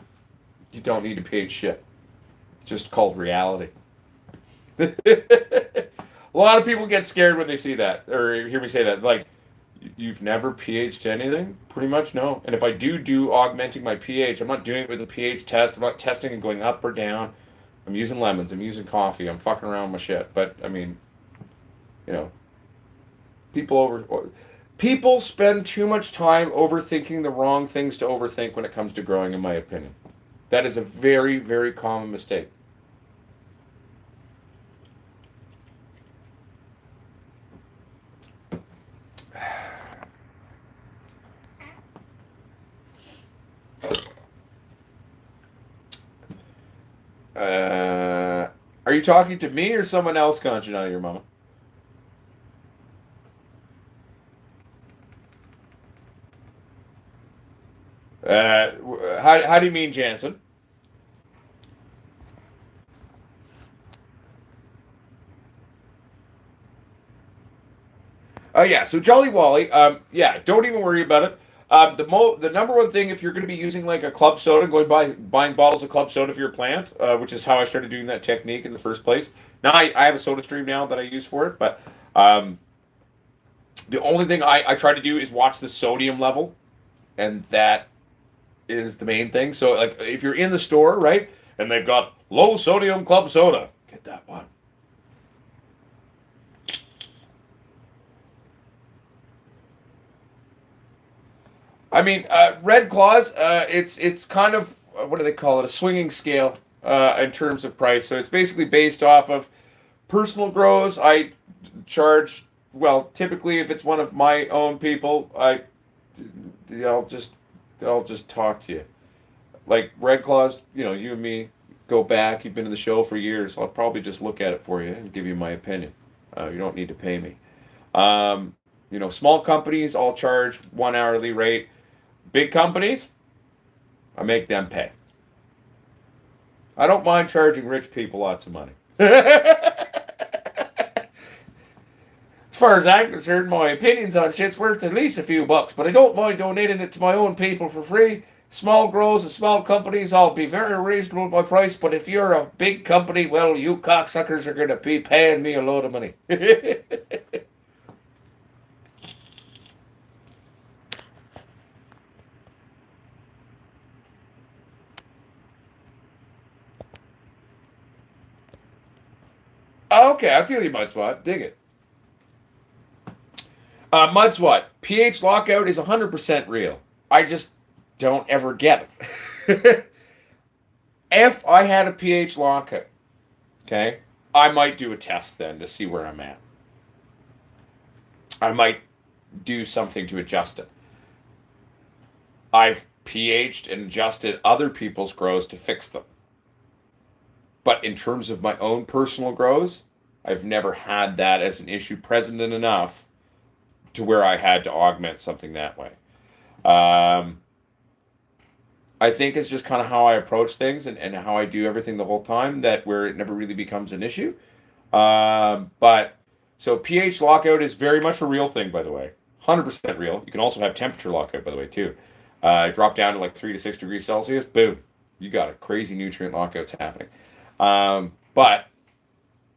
you don't need to pH shit. It's just called reality. A lot of people get scared when they see that, or hear me say that. Like, you've never pH'd anything? Pretty much, no. And if I do augmenting my pH, I'm not doing it with a pH test. I'm not testing and going up or down. I'm using lemons. I'm using coffee. I'm fucking around with my shit. But, I mean, people spend too much time overthinking the wrong things to overthink when it comes to growing, in my opinion. That is a very, very common mistake. Are you talking to me or someone else, Conchana, your mama? How do you mean, Jansen? Oh yeah, so Jolly Wally, yeah, don't even worry about it. The number one thing, if you're going to be using like a club soda, buying bottles of club soda for your plant, which is how I started doing that technique in the first place. Now I have a soda stream now that I use for it, but the only thing I try to do is watch the sodium level, and that is the main thing. So like if you're in the store, right, and they've got low sodium club soda, get that one. I mean, Red Claws, it's kind of, what do they call it, a swinging scale in terms of price. So it's basically based off of personal grows. I charge, well, typically if it's one of my own people, I'll just talk to you. Like Red Claws, you and me go back. You've been in the show for years. I'll probably just look at it for you and give you my opinion. You don't need to pay me. Small companies, I'll charge one hourly rate. Big companies, I make them pay. I don't mind charging rich people lots of money. As far as I'm concerned, my opinions on shit's worth at least a few bucks, but I don't mind donating it to my own people for free. Small grows and small companies, I'll be very reasonable with my price, but if you're a big company, well, you cocksuckers are going to be paying me a load of money. Okay, I feel you, Mudswat. Dig it. Mudswat, pH lockout is 100% real. I just don't ever get it. If I had a pH lockout, okay, I might do a test then to see where I'm at. I might do something to adjust it. I've pH'd and adjusted other people's grows to fix them. But in terms of my own personal grows, I've never had that as an issue present enough to where I had to augment something that way. I think it's just kind of how I approach things and how I do everything the whole time that where it never really becomes an issue. But so pH lockout is very much a real thing, by the way. 100% real. You can also have temperature lockout, by the way, too. Drop down to like 3 to 6 degrees Celsius, boom. You got a crazy nutrient lockouts happening. But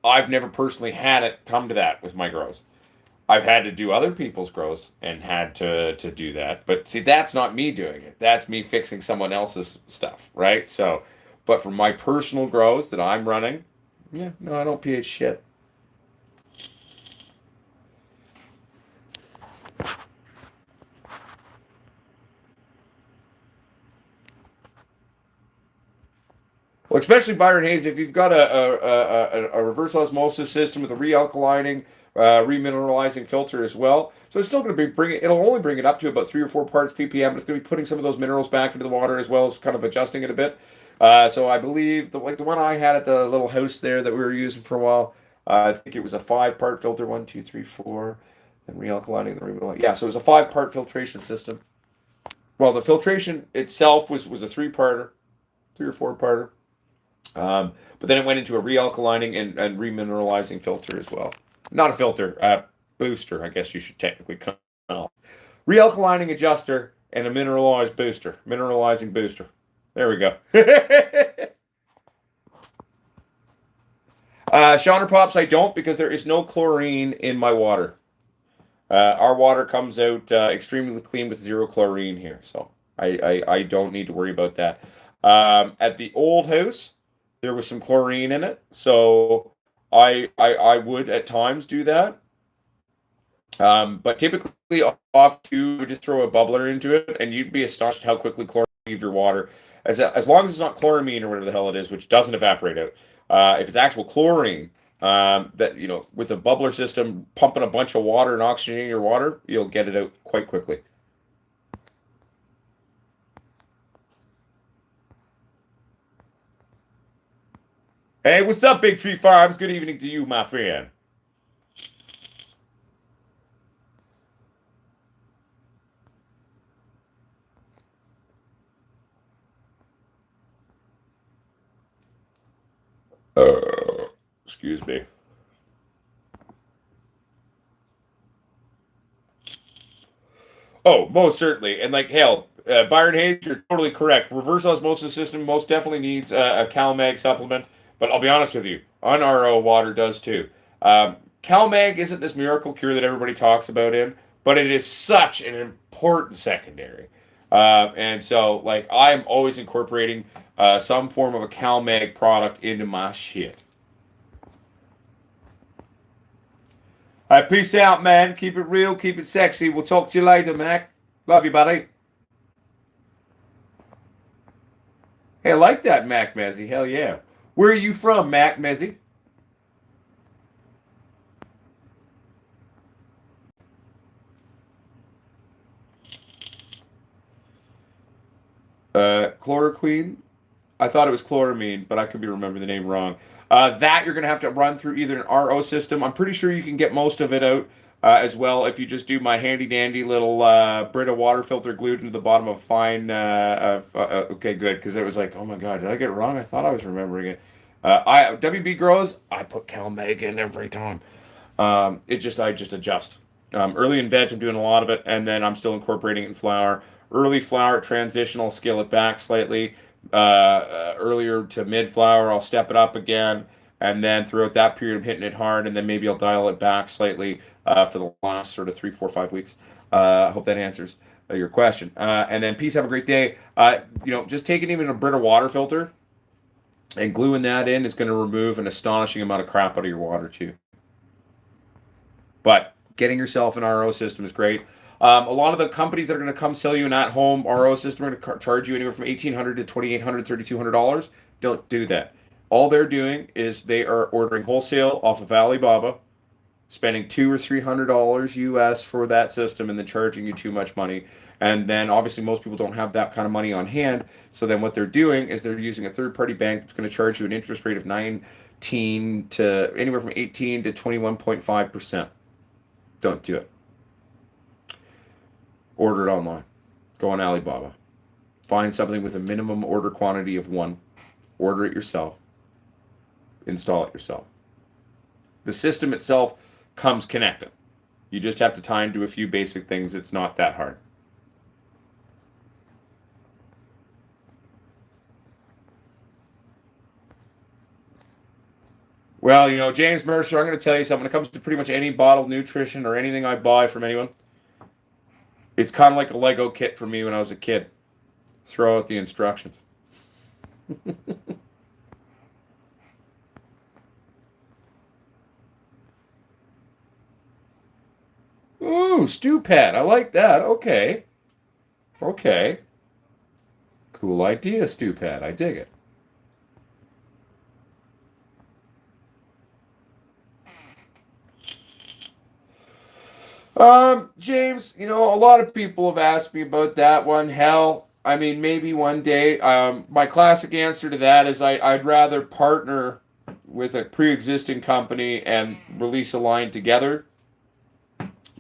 I've never personally had it come to that with my grows. I've had to do other people's grows and had to do that. But see, that's not me doing it. That's me fixing someone else's stuff, right? So, but for my personal grows that I'm running, yeah, no, I don't pH shit. Well, especially Byron Hayes, if you've got a reverse osmosis system with a realkalining, remineralizing filter as well, so it's still going to be bringing. It'll only bring it up to about 3 or 4 parts ppm. But it's going to be putting some of those minerals back into the water as well as kind of adjusting it a bit. So I believe the one I had at the little house there that we were using for a while, I think it was a 5-part filter. 1, 2, 3, 4, and realkalining, the remineralizing. Yeah, so it was a 5-part filtration system. Well, the filtration itself was a 3-parter, 3 or 4-parter. But then it went into a realkalining and remineralizing filter as well. Not a filter, booster, I guess you should technically call it. Realkalining adjuster and a mineralized booster. Mineralizing booster. There we go. Shauner Pops, I don't because there is no chlorine in my water. Our water comes out extremely clean with 0 chlorine here. So I don't need to worry about that. At the old house, there was some chlorine in it, so I would at times do that. But typically off to just throw a bubbler into it, and you'd be astonished how quickly chlorine leave your water. As long as it's not chloramine or whatever the hell it is, which doesn't evaporate out. If it's actual chlorine, that with the bubbler system pumping a bunch of water and oxygenating your water, you'll get it out quite quickly. Hey, what's up, Big Tree Farms? Good evening to you, my friend. Excuse me. Oh, most certainly. And like, hell, Byron Hayes, you're totally correct. Reverse osmosis system most definitely needs a CalMag supplement. But I'll be honest with you, un-RO water does too. CalMag isn't this miracle cure that everybody talks about but it is such an important secondary. And so, like, I'm always incorporating some form of a CalMag product into my shit. All right, peace out, man. Keep it real, keep it sexy. We'll talk to you later, Mac. Love you, buddy. Hey, I like that, Mac Mezzy. Hell yeah. Where are you from, Mac Mezzy? Chloroquine. I thought it was chloramine, but I could be remembering the name wrong. That you're going to have to run through either an RO system. I'm pretty sure you can get most of it out as well, if you just do my handy dandy little Brita water filter glued into the bottom of fine. Okay, good, because it was like, oh my God, did I get it wrong? I thought I was remembering it. WB Grows, I put CalMag in every time. I just adjust. Early in veg, I'm doing a lot of it, and then I'm still incorporating it in flower. Early flower transition, I'll scale it back slightly. Earlier to mid flower, I'll step it up again, and then throughout that period, I'm hitting it hard, and then maybe I'll dial it back slightly for the last sort of 3, 4, 5 weeks. I hope that answers your question. And then peace, have a great day. Just taking even a Brita water filter and gluing that in is going to remove an astonishing amount of crap out of your water too. But getting yourself an RO system is great. A lot of the companies that are going to come sell you an at-home RO system are going to charge you anywhere from $1,800 to $2,800, $3,200. Don't do that. All they're doing is they are ordering wholesale off of Alibaba, spending $200 or $300 US for that system, and then charging you too much money. And then obviously most people don't have that kind of money on hand. So then what they're doing is they're using a third-party bank that's going to charge you an interest rate of 19 to anywhere from 18 to 21.5%. Don't do it. Order it online. Go on Alibaba. Find something with a minimum order quantity of 1. Order it yourself. Install it yourself. The system itself comes connected. You just have to tie into a few basic things. It's not that hard. Well, James Mercer, I'm going to tell you something. When it comes to pretty much any bottled nutrition or anything I buy from anyone, it's kind of like a Lego kit for me when I was a kid. Throw out the instructions. Ooh, stew pad. I like that. Okay. Okay. Cool idea, stew pad. I dig it. James, a lot of people have asked me about that one. Hell, I mean, maybe one day. My classic answer to that is I'd rather partner with a pre-existing company and release a line together.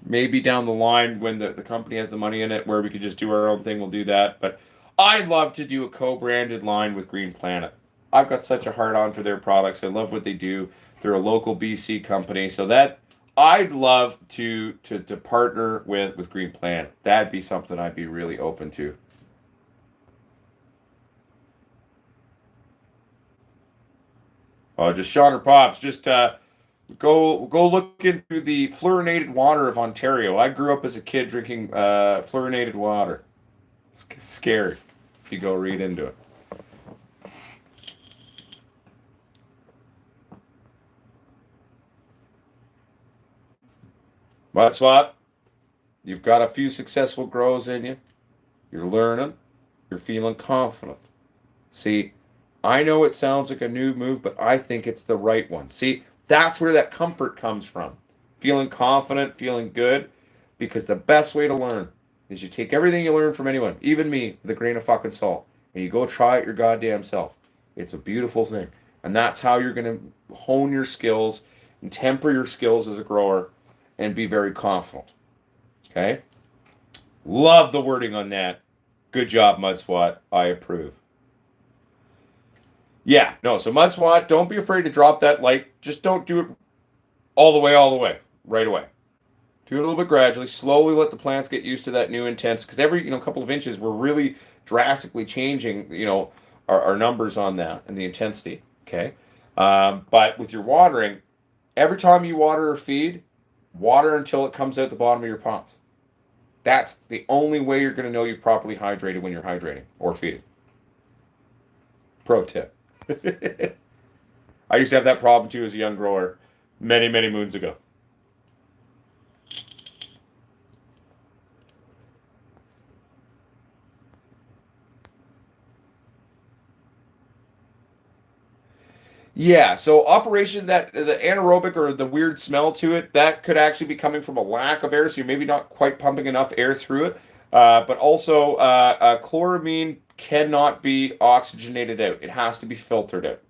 Maybe down the line when the company has the money in it where we could just do our own thing, we'll do that. But I'd love to do a co-branded line with Green Planet. I've got such a heart-on for their products. I love what they do. They're a local BC company. So that I'd love to partner with Green Planet. That'd be something I'd be really open to. Just Sean or Pops, just go look into the fluorinated water of Ontario. I grew up as a kid drinking fluorinated water. It's scary if you go read into it. That's what. You've got a few successful grows in you. You're learning. You're feeling confident. See, I know it sounds like a new move, but I think it's the right one. See, that's where that comfort comes from. Feeling confident, feeling good, because the best way to learn is you take everything you learn from anyone, even me, with a grain of fucking salt, and you go try it your goddamn self. It's a beautiful thing. And that's how you're going to hone your skills and temper your skills as a grower and be very confident. Okay? Love the wording on that. Good job, Mud Swat. I approve. Yeah, no, so Mud Swat, don't be afraid to drop that light. Just don't do it all the way, right away. Do it a little bit gradually. Slowly let the plants get used to that new intense, because every couple of inches, we're really drastically changing, our numbers on that and the intensity, okay? But with your watering, every time you water or feed, water until it comes out the bottom of your ponds. That's the only way you're going to know you've properly hydrated when you're hydrating or feeding. Pro tip. I used to have that problem too as a young grower many, many moons ago. Yeah, so operation that the anaerobic or the weird smell to it, that could actually be coming from a lack of air, so you're maybe not quite pumping enough air through it. But also, chloramine cannot be oxygenated out. It has to be filtered out.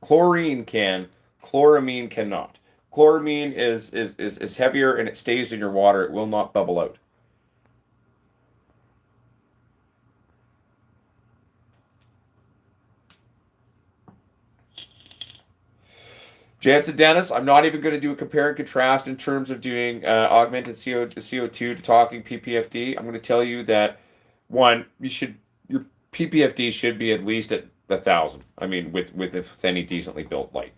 Chlorine can, chloramine cannot. Chloramine is heavier and it stays in your water. It will not bubble out. Jansen Dennis, I'm not even going to do a compare and contrast in terms of doing augmented CO2 to talking PPFD. I'm going to tell you that one, your PPFD should be at least at 1,000. I mean, with any decently built light,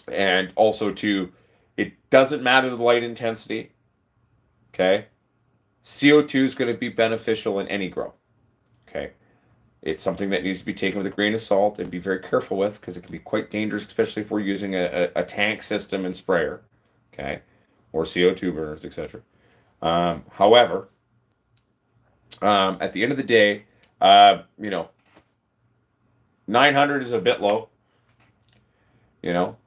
and also two, it doesn't matter the light intensity. Okay, CO2 is going to be beneficial in any grow. Okay. It's something that needs to be taken with a grain of salt and be very careful with because it can be quite dangerous, especially if we're using a tank system and sprayer, okay, or CO2 burners, etc. However, at the end of the day, 900 is a bit low,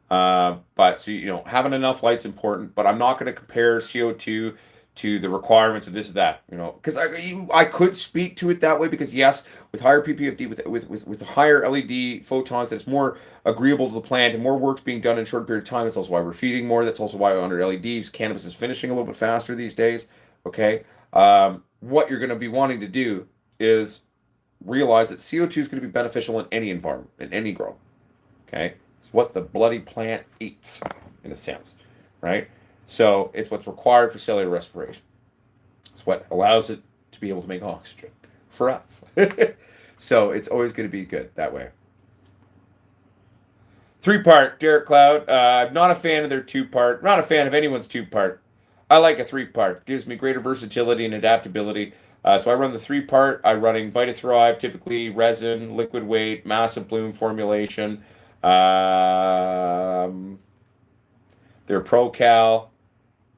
but so having enough light's important. But I'm not going to compare CO2 to the requirements of this or that, because I could speak to it that way because yes, with higher PPFD, with higher LED photons, it's more agreeable to the plant and more work's being done in a short period of time. That's also why we're feeding more. That's also why under LEDs, cannabis is finishing a little bit faster these days. Okay, what you're going to be wanting to do is realize that CO2 is going to be beneficial in any environment, in any grow. Okay, it's what the bloody plant eats, in a sense, right? So it's what's required for cellular respiration. It's what allows it to be able to make oxygen for us. So it's always going to be good that way. 3-part, Derek Cloud. I'm not a fan of their 2-part. Not a fan of anyone's 2-part. I like a 3-part. It gives me greater versatility and adaptability. So I run the 3-part. I'm running VitaThrive, typically resin, liquid weight, massive bloom formulation. Their ProCal.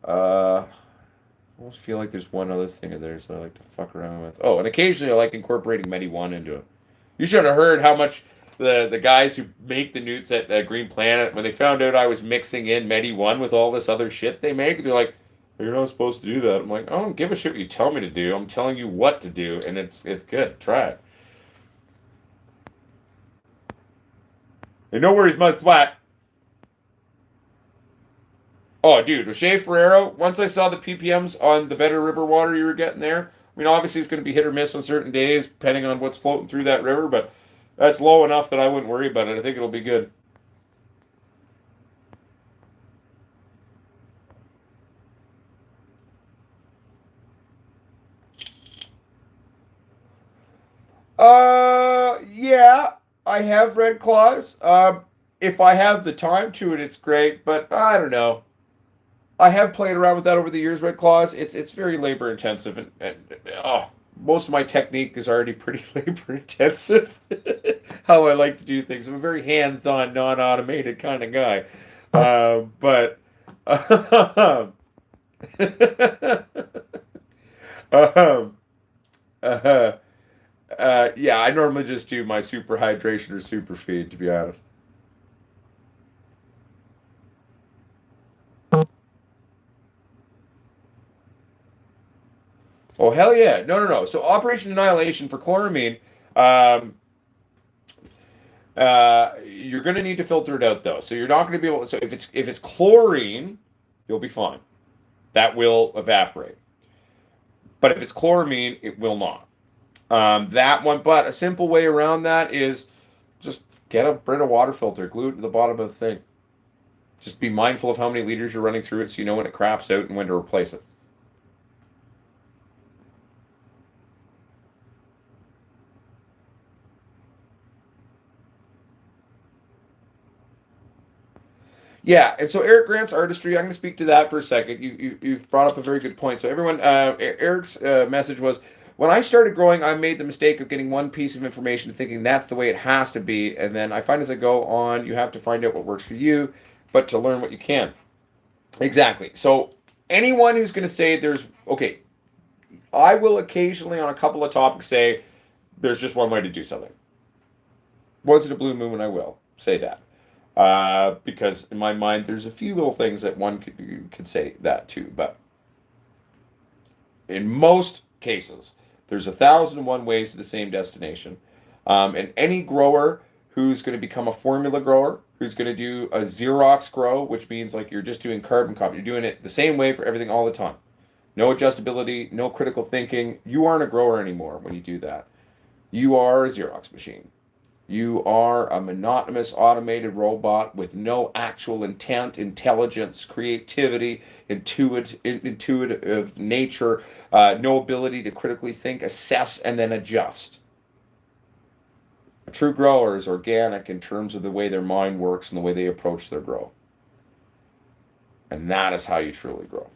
I almost feel like there's one other thing in there that I like to fuck around with. Oh, and occasionally I like incorporating Medi-1 into it. You should have heard how much the guys who make the newts at Green Planet, when they found out I was mixing in Medi-1 with all this other shit they make, they're like, you're not supposed to do that. I'm like, I don't give a shit what you tell me to do. I'm telling you what to do, and it's good. Try it. And no worries, Mud Flat. Oh, dude, O'Shea Ferrero, once I saw the PPMs on the Vedder River water you were getting there, I mean, obviously it's going to be hit or miss on certain days, depending on what's floating through that river, but that's low enough that I wouldn't worry about it. I think it'll be good. Yeah, I have Red Claws. If I have the time to it, it's great, but I don't know. I have played around with that over the years, Red Claws. It's very labor intensive, and most of my technique is already pretty labor intensive. How I like to do things. I'm a very hands-on, non-automated kind of guy. But yeah, I normally just do my super hydration or super feed, to be honest. Oh, hell yeah. No. So Operation Annihilation for chloramine, you're going to need to filter it out, though. So you're not going to be able to, so if it's chlorine, you'll be fine. That will evaporate. But if it's chloramine, it will not. That one, but a simple way around that is just get a Brita water filter, glue it to the bottom of the thing. Just be mindful of how many liters you're running through it so you know when it craps out and when to replace it. Yeah, and so Eric Grant's artistry, I'm going to speak to that for a second. You've brought up a very good point. So everyone, Eric's message was, when I started growing, I made the mistake of getting one piece of information and thinking that's the way it has to be. And then I find as I go on, you have to find out what works for you, but to learn what you can. Exactly. So anyone who's going to say okay, I will occasionally on a couple of topics say there's just one way to do something. Once in a blue moon, I will say that. Because in my mind, there's a few little things that one could say that too. But in most cases, there's 1,001 ways to the same destination. And any grower who's going to become a formula grower who's going to do a Xerox grow, which means like you're just doing carbon copy. You're doing it the same way for everything all the time. No adjustability, no critical thinking. You aren't a grower anymore when you do that. You are a Xerox machine. You are a monotonous automated robot with no actual intent, intelligence, creativity, intuitive nature, no ability to critically think, assess, and then adjust. A true grower is organic in terms of the way their mind works and the way they approach their grow. And that is how you truly grow.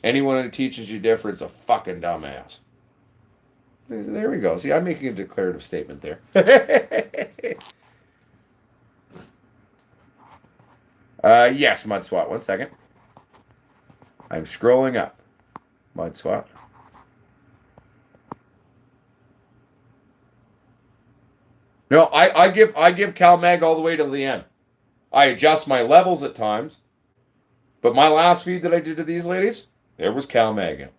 Anyone who teaches you different is a fucking dumbass. There we go. See, I'm making a declarative statement there. Yes, Mud Swat. 1 second. I'm scrolling up. Mud Swat. No, I give CalMag all the way to the end. I adjust my levels at times, but my last feed that I did to these ladies, there was CalMag in.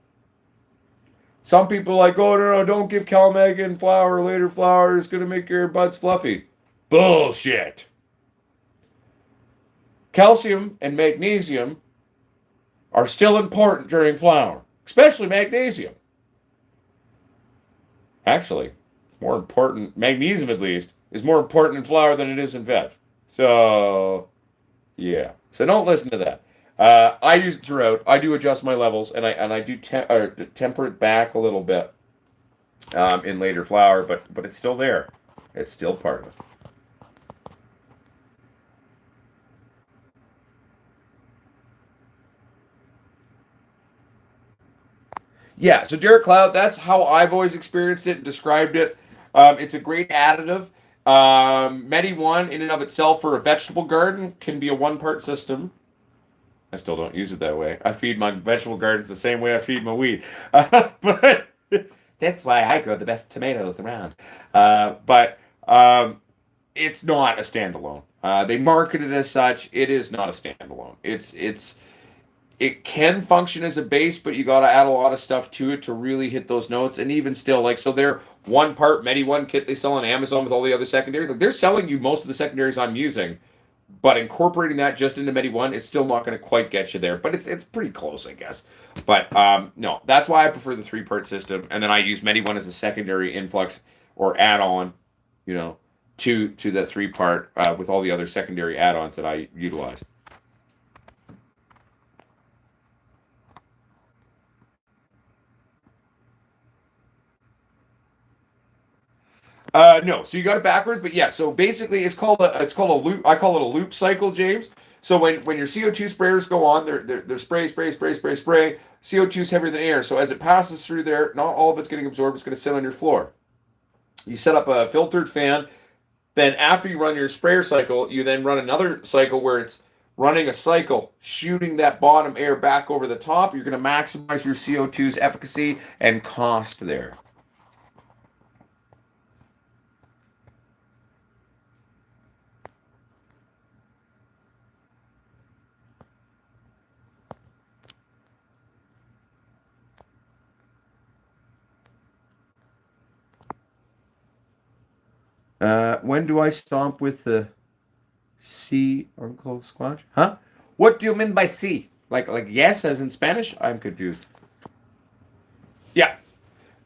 Some people are like, oh no, don't give CalMag in flower, later flower, it's gonna make your buds fluffy. Bullshit. Calcium and magnesium are still important during flower, especially magnesium. Actually, more important, magnesium at least, is more important in flower than it is in veg. So, yeah. So don't listen to that. I use it throughout. I do adjust my levels, and I do temper it back a little bit in later flower, but it's still there. It's still part of it. Yeah, so Derek Cloud, that's how I've always experienced it and described it. It's a great additive. Medi 1 in and of itself for a vegetable garden can be a one-part system. I still don't use it that way. I feed my vegetable gardens the same way I feed my weed. But that's why I grow the best tomatoes around. But it's not a standalone. They market it as such. It is not a standalone. It can function as a base, but you got to add a lot of stuff to it to really hit those notes. And even still, like, so they're one part Medi 1 kit they sell on Amazon with all the other secondaries. Like, they're selling you most of the secondaries I'm using, but incorporating that just into Medi 1, it's still not going to quite get you there. But it's pretty close, I guess. But no, that's why I prefer the 3-part system. And then I use Medi 1 as a secondary influx or add-on, you know, to the 3-part with all the other secondary add-ons that I utilize. No, so you got it backwards, but yeah. So basically, it's called a loop. I call it a loop cycle, James. So when your CO2 sprayers go on, they're spray. CO2 is heavier than air, so as it passes through there, not all of it's getting absorbed. It's going to sit on your floor. You set up a filtered fan. Then after you run your sprayer cycle, you then run another cycle where it's running a cycle, shooting that bottom air back over the top. You're going to maximize your CO2's efficacy and cost there. When do I stomp with the C Uncle Squash? Huh? What do you mean by C? Like yes, as in Spanish? I'm confused. Yeah.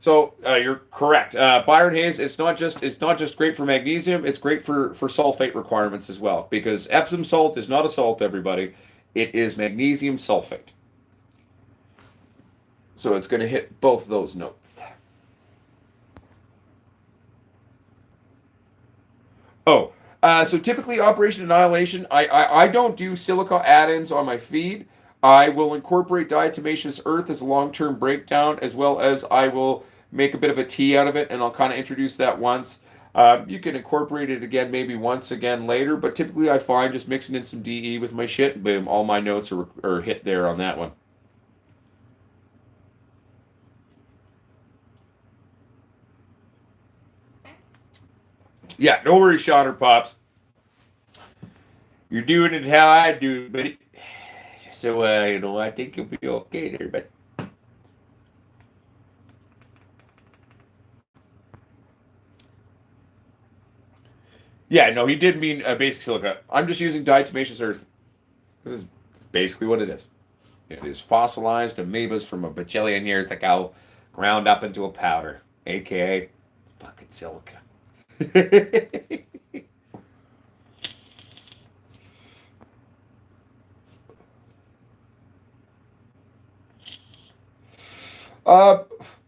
So you're correct. Byron Hayes, it's not just great for magnesium. It's great for sulfate requirements as well, because Epsom salt is not a salt, everybody. It is magnesium sulfate. So it's going to hit both of those notes. Oh, so typically Operation Annihilation, I don't do silica add-ins on my feed. I will incorporate diatomaceous earth as a long-term breakdown, as well as I will make a bit of a tea out of it, and I'll kind of introduce that once. You can incorporate it again maybe once again later, but typically I find just mixing in some DE with my shit, boom, all my notes are hit there on that one. Yeah, no worries, Sean or Pops. You're doing it how I do, buddy. So, I think you'll be okay there, but. Yeah, no, he did mean basic silica. I'm just using diatomaceous earth. This is basically what it is. It is fossilized amoebas from a bajillion years ago, ground up into a powder, aka fucking silica. uh,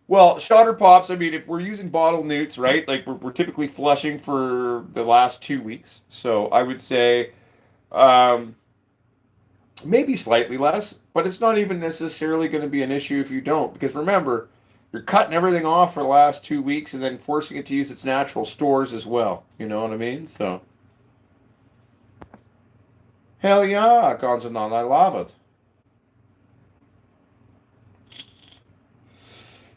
well, shotter pops. I mean, if we're using bottle newts, right? Like we're typically flushing for the last 2 weeks, so I would say um, maybe slightly less, but it's not even necessarily going to be an issue if you don't, because remember, you're cutting everything off for the last 2 weeks and then forcing it to use its natural stores as well. You know what I mean? So, hell yeah, Gonzanon, I love it.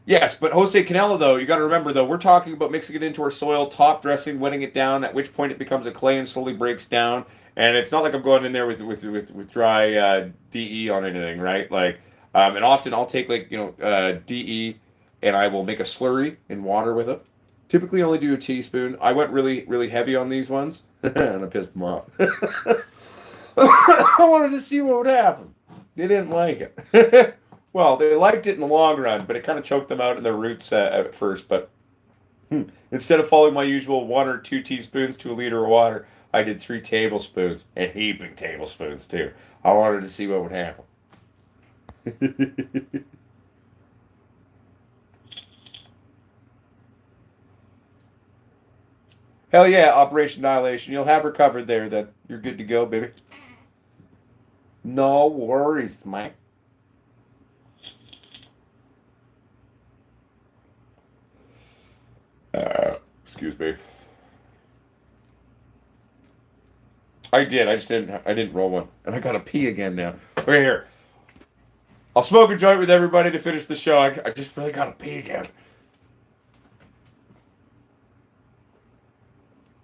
Yes, but Jose Canela, though, you got to remember, though, we're talking about mixing it into our soil, top dressing, wetting it down, at which point it becomes a clay and slowly breaks down. And it's not like I'm going in there with dry DE on anything, right? Like, and often I'll take like DE, and I will make a slurry in water with it. Typically, only do a teaspoon. I went really heavy on these ones, and I pissed them off. I wanted to see what would happen. They didn't like it. Well, they liked it in the long run, but it kind of choked them out in their roots at first. But instead of following my usual 1 or 2 teaspoons to a liter of water, I did 3 tablespoons, and heaping tablespoons too. I wanted to see what would happen. Hell yeah, Operation Annihilation. You'll have her covered there. That you're good to go, baby. No worries, Mike. Excuse me. I did. I just didn't. I didn't roll one, and I gotta pee again now. Right here. I'll smoke a joint with everybody to finish the show. I just really gotta pee again.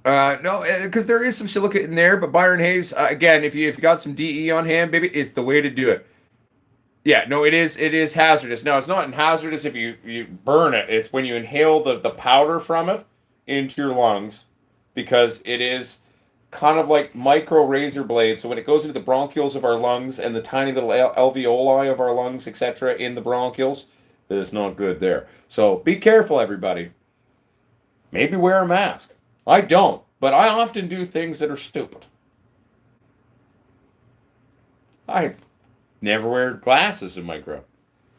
No, because there is some silica in there, but Byron Hayes, again, if you got some DE on hand, baby, it's the way to do it. Yeah, no, it is hazardous. Now it's not hazardous if you burn it. It's when you inhale the powder from it into your lungs, because it is kind of like micro razor blades. So when it goes into the bronchioles of our lungs and the tiny little alveoli of our lungs, etc., in the bronchioles, it's not good there. So be careful, everybody. Maybe wear a mask. I don't, but I often do things that are stupid. I never wear glasses in my grow.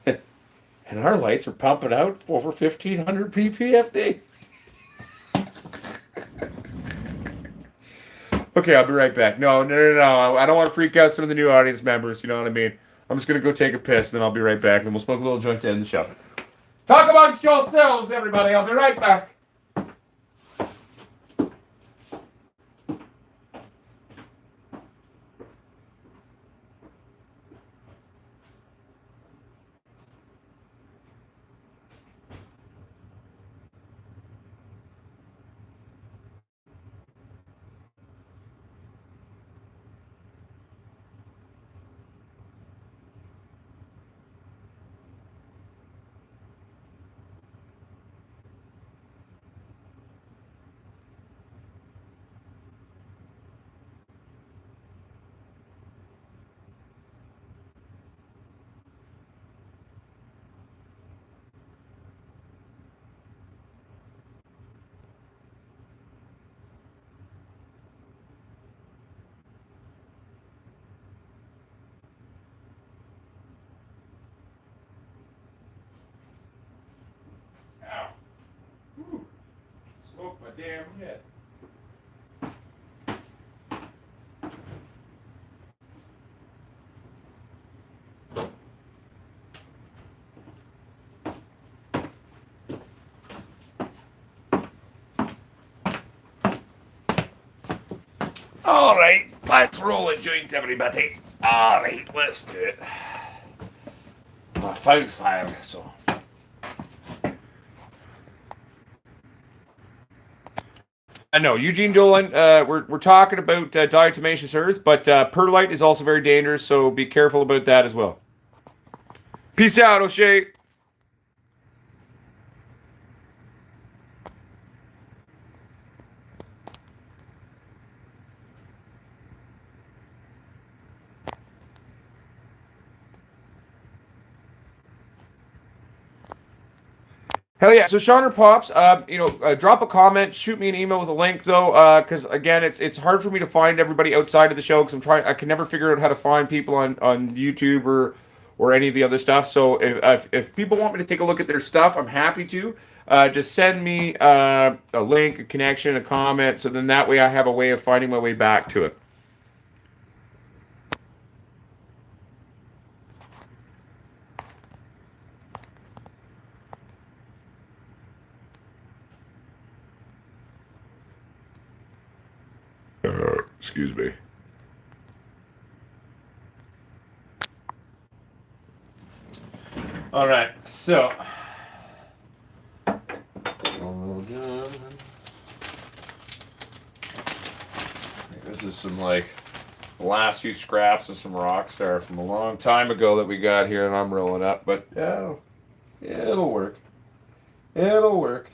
And our lights are pumping out over 1,500 ppfd. Okay, I'll be right back. No. I don't want to freak out some of the new audience members, you know what I mean? I'm just going to go take a piss, and then I'll be right back, and we'll smoke a little joint to end the show. Talk amongst yourselves, everybody. I'll be right back. Ow. Whew. Smoke my damn head. All right, let's roll a joint, everybody. All right, let's do it. I found fire, so. I know, Eugene Dolan, we're talking about diatomaceous earth, but perlite is also very dangerous, so be careful about that as well. Peace out, O'Shea. Hell yeah. So Sean or Pops, drop a comment, shoot me an email with a link though, because again, it's hard for me to find everybody outside of the show because I can never figure out how to find people on YouTube or any of the other stuff. So if people want me to take a look at their stuff, I'm happy to. Just send me a link, a connection, a comment, so then that way I have a way of finding my way back to it. Excuse me. All right, so. This is some like the last few scraps of some Rockstar from a long time ago that we got here, and I'm rolling up. But yeah, it'll work. It'll work.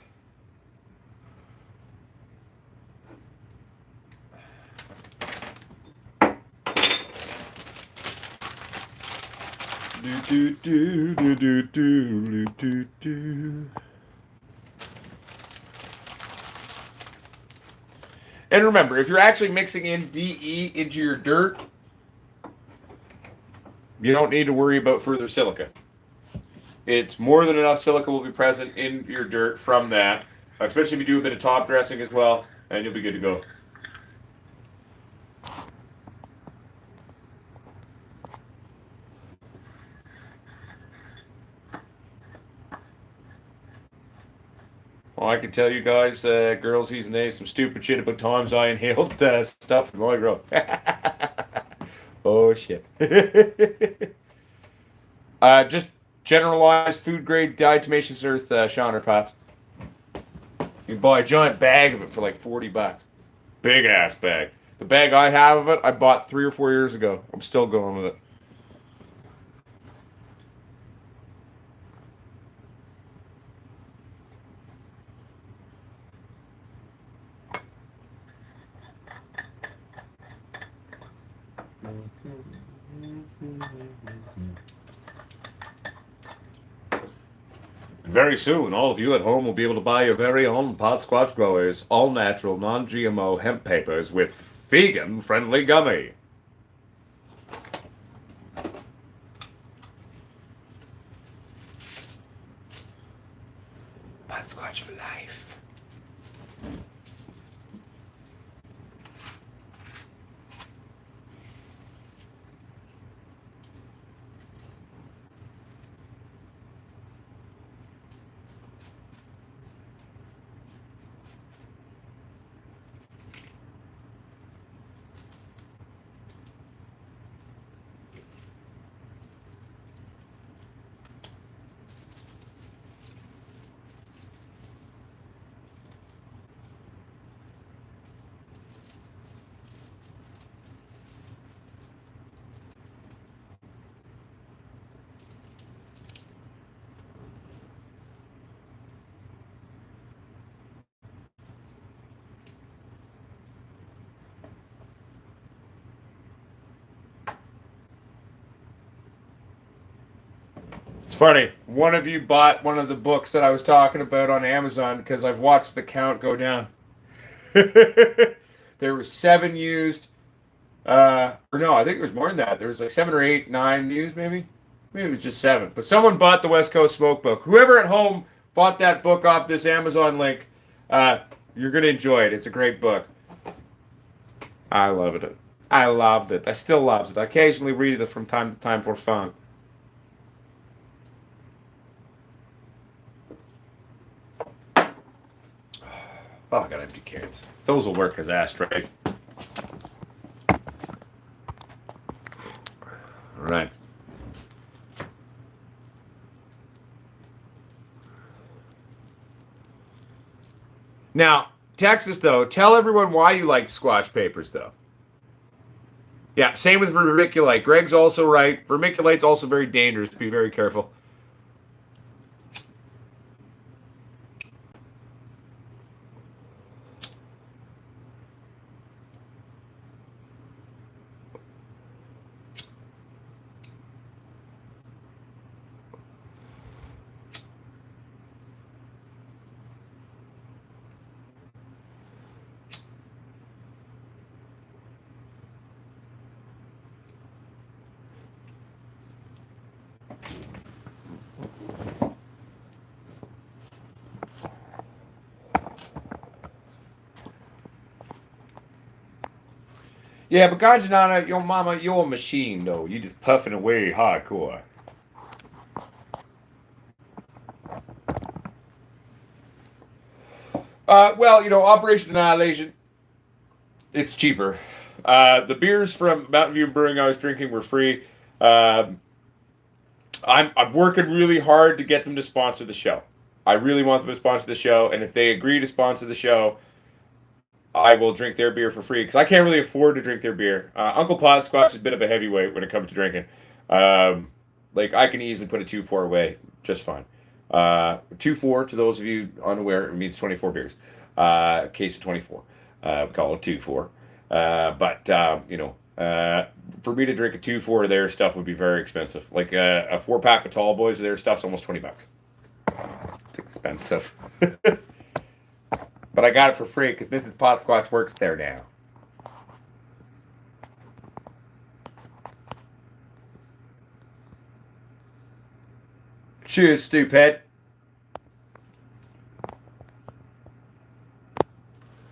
Do do do do do do do do. And remember, if you're actually mixing in DE into your dirt, you don't need to worry about further silica. It's more than enough silica will be present in your dirt from that, especially if you do a bit of top dressing as well, and you'll be good to go. Well, I can tell you guys, girls, he's and they, some stupid shit about times I inhaled stuff from my grow. Oh, shit. Just generalized food grade diatomaceous earth, Sean or Pops. You can buy a giant bag of it for like $40. Big ass bag. The bag I have of it, I bought 3 or 4 years ago. I'm still going with it. Very soon, all of you at home will be able to buy your very own Potsquatch Growers all-natural, non-GMO hemp papers with vegan-friendly gummy. Potsquatch for life. It's funny. One of you bought one of the books that I was talking about on Amazon because I've watched the count go down. There were 7 used. Or no, I think there was more than that. There was like 7 or 8, 9 used, maybe. Maybe it was just 7. But someone bought the West Coast Smoke book. Whoever at home bought that book off this Amazon link, you're gonna enjoy it. It's a great book. I loved it. I loved it. I still love it. I occasionally read it from time to time for fun. Oh, I got empty cans. Those will work as ashtrays. All right. Now, Texas, though, tell everyone why you like squash papers, though. Yeah, same with vermiculite. Greg's also right. Vermiculite's also very dangerous. Be very careful. Yeah, but Ganjanana, your mama, you're a machine, though. You just puffing away hardcore. Well, Operation Annihilation, it's cheaper. The beers from Mountain View Brewing I was drinking were free. Um, I'm working really hard to get them to sponsor the show. I really want them to sponsor the show, and if they agree to sponsor the show, I will drink their beer for free because I can't really afford to drink their beer. Uncle Potsquatch is a bit of a heavyweight when it comes to drinking. Like I can easily put a 2-4 away just fine. 2-4 to those of you unaware, it means 24 beers. Case of 24. We call it 2-4. For me to drink a 2-4 of their stuff would be very expensive. Like a 4-pack of Tall Boys of their stuff's almost $20. It's expensive. But I got it for free because Mrs. Potsquatch works there now. Cheers, stupid.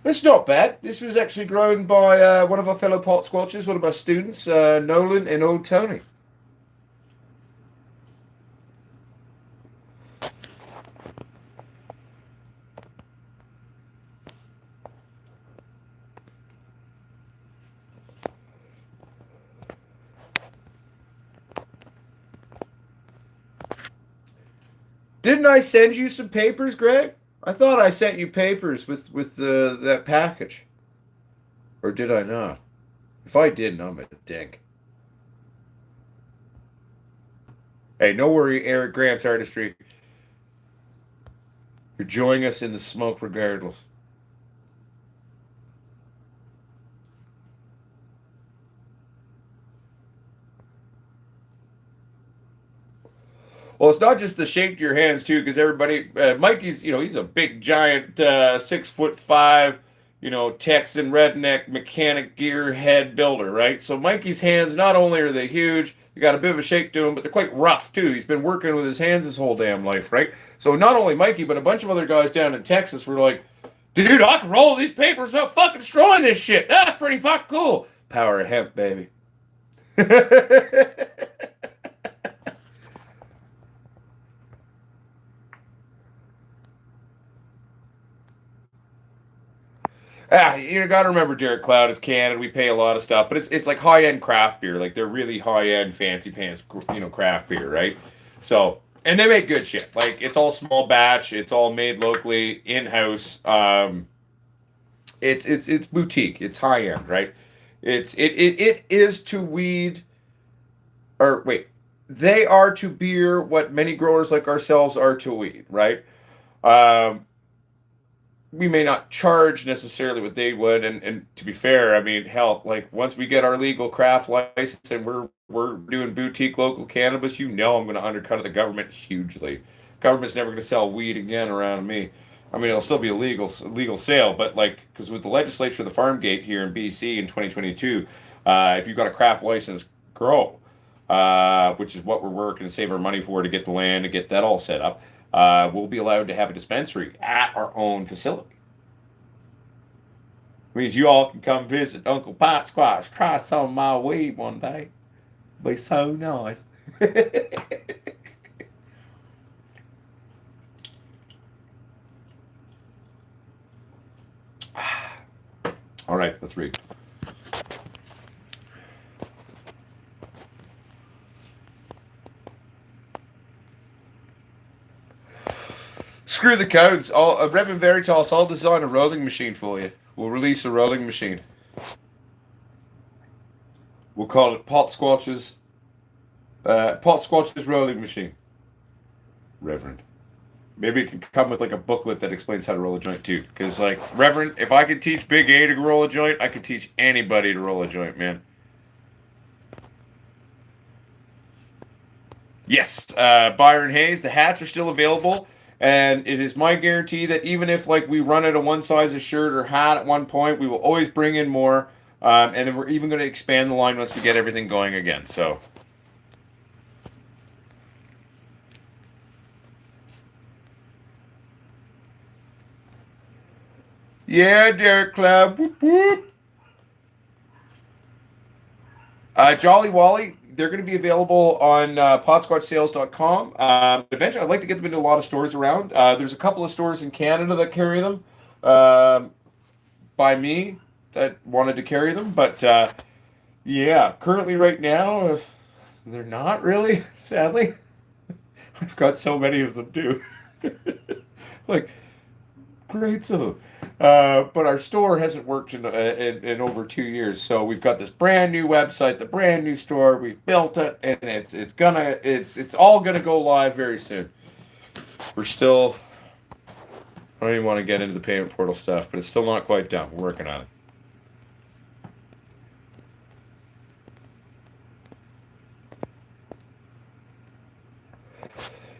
It's not bad. This was actually grown by one of our fellow Potsquatchers, one of our students, Nolan and old Tony. Didn't I send you some papers, Greg? I thought I sent you papers with that package. Or did I not? If I didn't, I'm a dink. Hey, no worry, Eric Gramps Artistry. You're joining us in the smoke regardless. Well, it's not just the shape to your hands too, because everybody, Mikey's, he's a big giant, 6'5", Texan redneck mechanic gear head builder, right? So Mikey's hands, not only are they huge, they got a bit of a shape to them, but they're quite rough too. He's been working with his hands his whole damn life, right? So not only Mikey, but a bunch of other guys down in Texas were like, dude, I can roll these papers up, fucking destroying this shit. That's pretty fucking cool. Power of hemp, baby. You gotta remember Derek Cloud. It's Canada. We pay a lot of stuff, but it's like high end craft beer. Like they're really high end, fancy pants, craft beer, right? So, and they make good shit. Like it's all small batch. It's all made locally, in house. It's boutique. It's high end, right? It is to weed, or wait, they are to beer what many growers like ourselves are to weed, right? We may not charge necessarily what they would, and to be fair, I mean, hell, like once we get our legal craft license and we're doing boutique local cannabis, I'm going to undercut the government hugely. Government's never going to sell weed again around me. I mean, it'll still be a legal sale, but like, because with the legislature, the farm gate here in BC in 2022, if you've got a craft license, grow, which is what we're working to save our money for to get the land, to get that all set up. We'll be allowed to have a dispensary at our own facility. Means you all can come visit Uncle Potsquatch, try some of my weed one day. Be so nice. All right, let's read. Screw the codes. Reverend Veritas, I'll design a rolling machine for you. We'll release a rolling machine. We'll call it Potsquatch's rolling machine. Reverend. Maybe it can come with like a booklet that explains how to roll a joint too. Because like, Reverend, if I could teach Big A to roll a joint, I could teach anybody to roll a joint, man. Yes, Byron Hayes, the hats are still available. And it is my guarantee that even if like we run out of one size of shirt or hat at one point, we will always bring in more. And then we're even going to expand the line once we get everything going again. So Yeah, Derek Club. Whoop, whoop. Jolly Wally, they're going to be available on potsquatchsales.com. Eventually, I'd like to get them into a lot of stores around. There's a couple of stores in Canada that carry them by me that wanted to carry them. But yeah, currently right now, they're not really, sadly. I've got so many of them too. Like, great of them. But our store hasn't worked in over 2 years, so we've got this brand new website, the brand new store. We've built it, and it's all gonna go live very soon. We're still, I don't even want to get into the payment portal stuff, but it's still not quite done. We're working on it.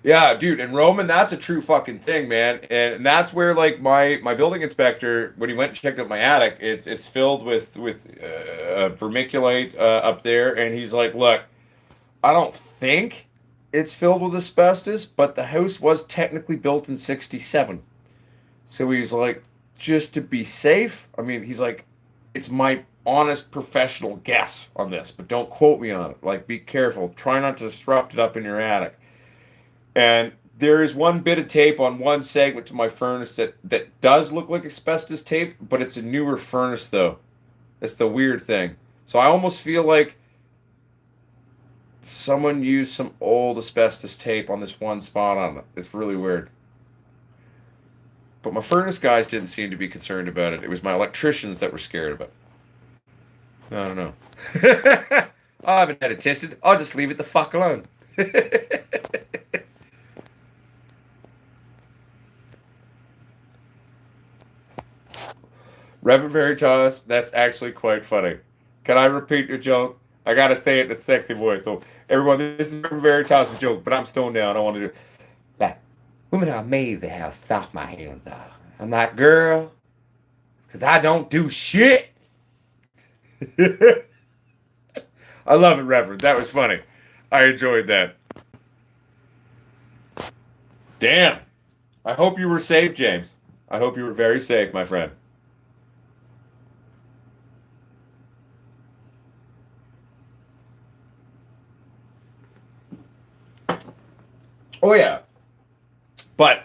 Yeah, dude, and Roman, that's a true fucking thing, man. And that's where like my building inspector, when he went and checked out my attic, it's filled with vermiculite up there, and he's like, look, I don't think it's filled with asbestos, but the house was technically built in '67. So he's like, just to be safe, I mean, he's like, it's my honest professional guess on this, but don't quote me on it. Like, be careful. Try not to disrupt it up in your attic. And there is one bit of tape on one segment to my furnace that does look like asbestos tape, but it's a newer furnace though. That's the weird thing. So I almost feel like someone used some old asbestos tape on this one spot on it. It's really weird. But my furnace guys didn't seem to be concerned about it. It was my electricians that were scared of it. I don't know. I haven't had it tested. I'll just leave it the fuck alone. Reverend Veritas, that's actually quite funny. Can I repeat your joke? I gotta say it in a sexy voice. So, everyone, this is Reverend Veritas' joke, but I'm stoned now. I don't want to do it. Like, women are amazed at how soft my hands are. I'm like, girl, because I don't do shit. I love it, Reverend. That was funny. I enjoyed that. Damn. I hope you were safe, James. I hope you were very safe, my friend. Oh, yeah. But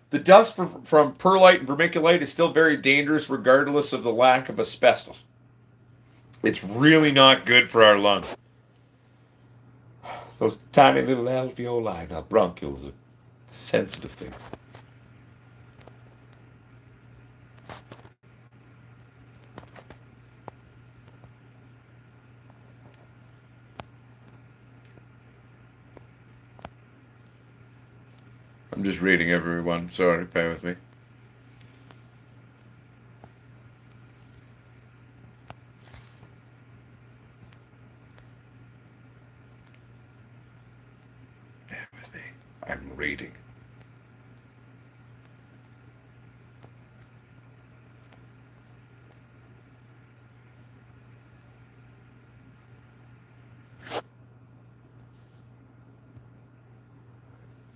the dust from perlite and vermiculite is still very dangerous regardless of the lack of asbestos. It's really not good for our lungs. Those tiny little alveoli, our bronchioles, are sensitive things. I'm just reading everyone. Sorry, bear with me. Bear with me. I'm reading.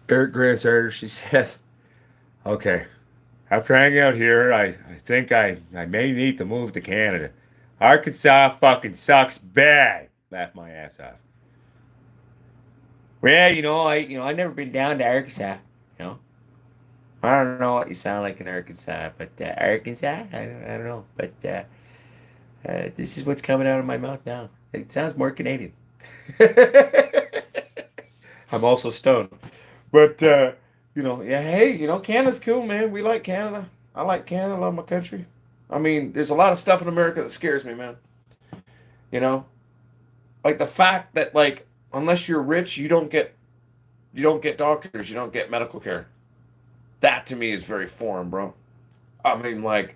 Eric Grant's editor, she says, okay, after hanging out here, I think I may need to move to Canada. Arkansas fucking sucks bad. Laughed my ass off. Well, I never been down to Arkansas. You know, I don't know what you sound like in Arkansas, but Arkansas, I don't know. But this is what's coming out of my mouth now. It sounds more Canadian. I'm also stoned. But, yeah, hey, Canada's cool, man. We like Canada. I like Canada. I love my country. I mean, there's a lot of stuff in America that scares me, man. You know? Like the fact that, like, unless you're rich, you don't get doctors, you don't get medical care. That, to me, is very foreign, bro. I mean, like,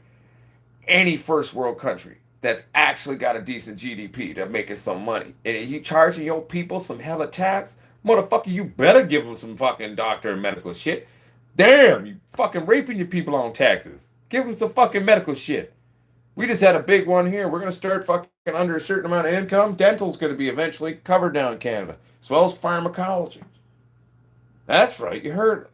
any first world country that's actually got a decent GDP to make us some money. And you charging your people some hella tax, motherfucker, you better give them some fucking doctor and medical shit. Damn, you fucking raping your people on taxes. Give them some fucking medical shit. We just had a big one here. We're going to start fucking under a certain amount of income. Dental's going to be eventually covered down in Canada, as well as pharmacology. That's right, you heard it.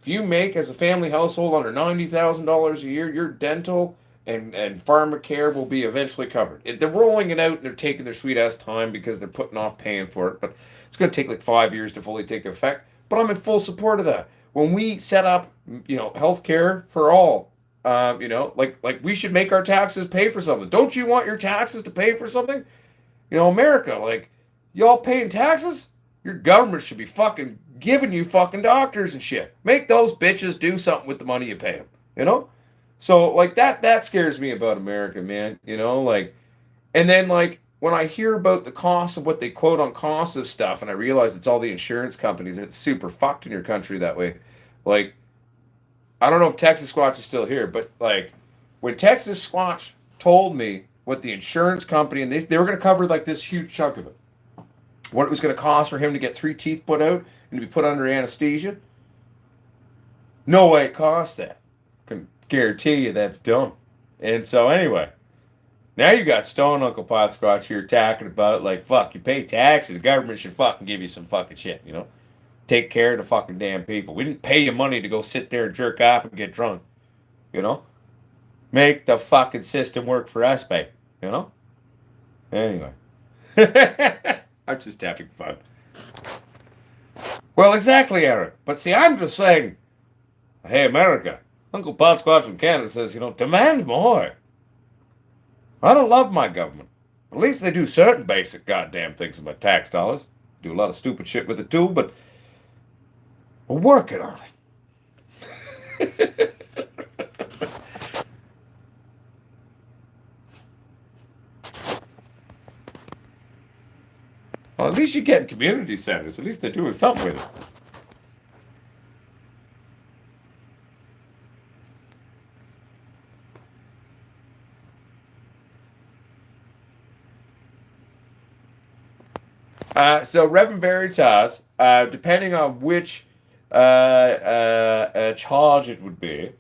If you make, as a family household, under $90,000 a year, your dental, and pharmacare will be eventually covered. They're rolling it out and they're taking their sweet ass time because they're putting off paying for it. But it's going to take like 5 years to fully take effect. But I'm in full support of that. When we set up, healthcare for all, like we should make our taxes pay for something. Don't you want your taxes to pay for something? America, like, y'all paying taxes? Your government should be fucking giving you fucking doctors and shit. Make those bitches do something with the money you pay them, So, like, that scares me about America, man, like, and then, like, when I hear about the cost of what they quote on cost of stuff, and I realize it's all the insurance companies, it's super fucked in your country that way. Like, I don't know if Texas Squatch is still here, but, like, when Texas Squatch told me what the insurance company, and they were going to cover, like, this huge chunk of it, what it was going to cost for him to get 3 teeth put out and to be put under anesthesia, no way it costs that. I can guarantee you that's dumb. And so, anyway, now you got Stone Uncle Potsquatch here talking about, like, fuck, you pay taxes, the government should fucking give you some fucking shit, Take care of the fucking damn people. We didn't pay you money to go sit there and jerk off and get drunk, Make the fucking system work for us, babe, Anyway. I'm just having fun. Well, exactly, Eric. But see, I'm just saying, hey, America, Uncle Potsquatch from Canada says, demand more. I don't love my government. At least they do certain basic goddamn things with my tax dollars. Do a lot of stupid shit with it too, but we're working on it. Well, at least you're getting community centers. At least they're doing something with it. So Reverend Veritas, depending on which charge it would be,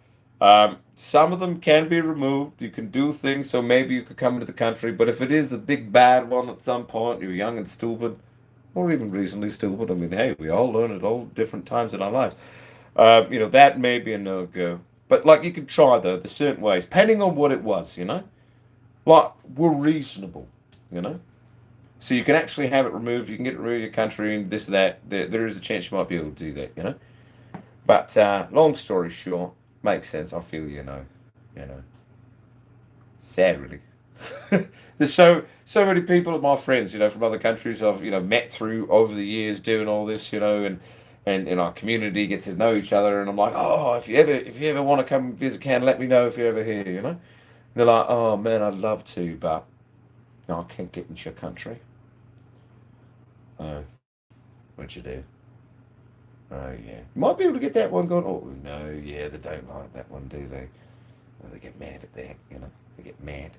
some of them can be removed. You can do things, so maybe you could come into the country. But if it is the big bad one at some point, you're young and stupid, or even recently stupid. I mean, hey, we all learn at all different times in our lives. That may be a no-go. But, like, you can try, though, the certain ways, depending on what it was, Like, we're reasonable, So you can actually have it removed. You can get it removed in your country and this, that. There is a chance you might be able to do that, But, long story short, makes sense. I feel sad really. There's so many people of my friends, from other countries I've met through over the years doing all this, and in our community get to know each other, and I'm like, oh, if you ever want to come visit Canada, let me know if you're ever here, And they're like, oh man, I'd love to, but I can't get into your country. What'd you do? Oh, yeah. You might be able to get that one going. Oh, no, yeah, they don't like that one, do they? Well, they get mad at that, They get mad.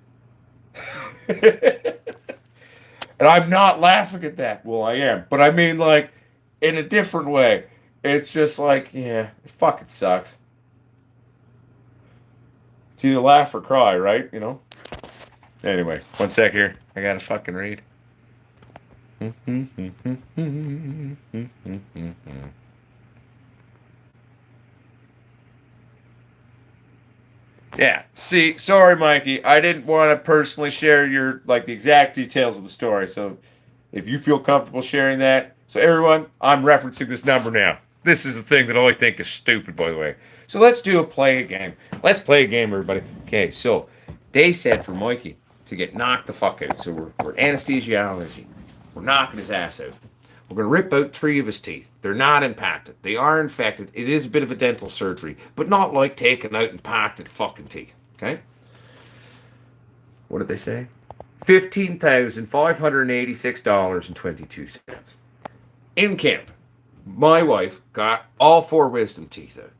And I'm not laughing at that. Well, I am. But I mean, like, in a different way. It's just like, yeah, it fucking sucks. It's either laugh or cry, right? Anyway, one sec here. I gotta fucking read. Yeah. See, sorry, Mikey. I didn't want to personally share the exact details of the story. So if you feel comfortable sharing that. So everyone, I'm referencing this number now. This is the thing that I think is stupid, by the way. So let's play a game. Let's play a game, everybody. Okay, so they said for Mikey to get knocked the fuck out. So we're anesthesiology. We're knocking his ass out. We're going to rip out 3 of his teeth. They're not impacted. They are infected. It is a bit of a dental surgery, but not like taking out impacted fucking teeth. Okay? What did they say? $15,586.22. In camp, my wife got all 4 wisdom teeth out.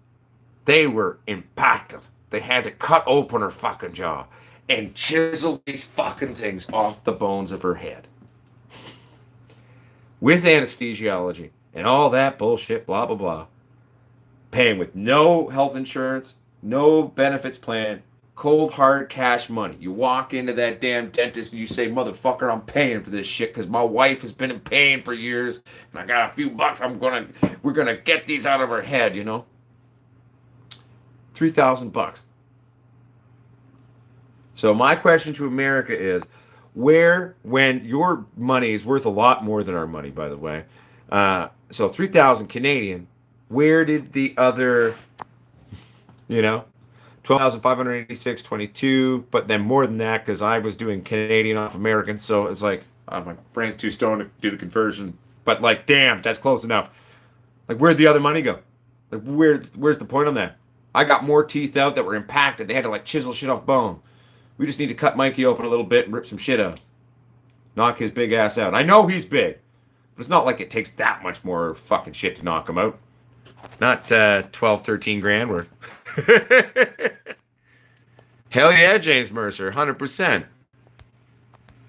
They were impacted. They had to cut open her fucking jaw and chisel these fucking things off the bones of her head. With anesthesiology and all that bullshit, blah, blah, blah. Paying with no health insurance, no benefits plan, cold hard cash money. You walk into that damn dentist and you say, motherfucker, I'm paying for this shit because my wife has been in pain for years and I got a few bucks. We're gonna get these out of her head, $3,000. So my question to America is, where, when your money is worth a lot more than our money, by the way, so 3,000 Canadian, where did the other, you know, 12,586.22, but then more than that because I was doing Canadian off American, so it's like my brain's too stoned to do the conversion. But like, damn, that's close enough. Like, where'd the other money go? Like, where's the point on that? I got more teeth out that were impacted. They had to like chisel shit off bone. We just need to cut Mikey open a little bit and rip some shit out. Knock his big ass out. I know he's big, but it's not like it takes that much more fucking shit to knock him out. Not 12, 13 grand worth. Hell yeah, James Mercer, 100%.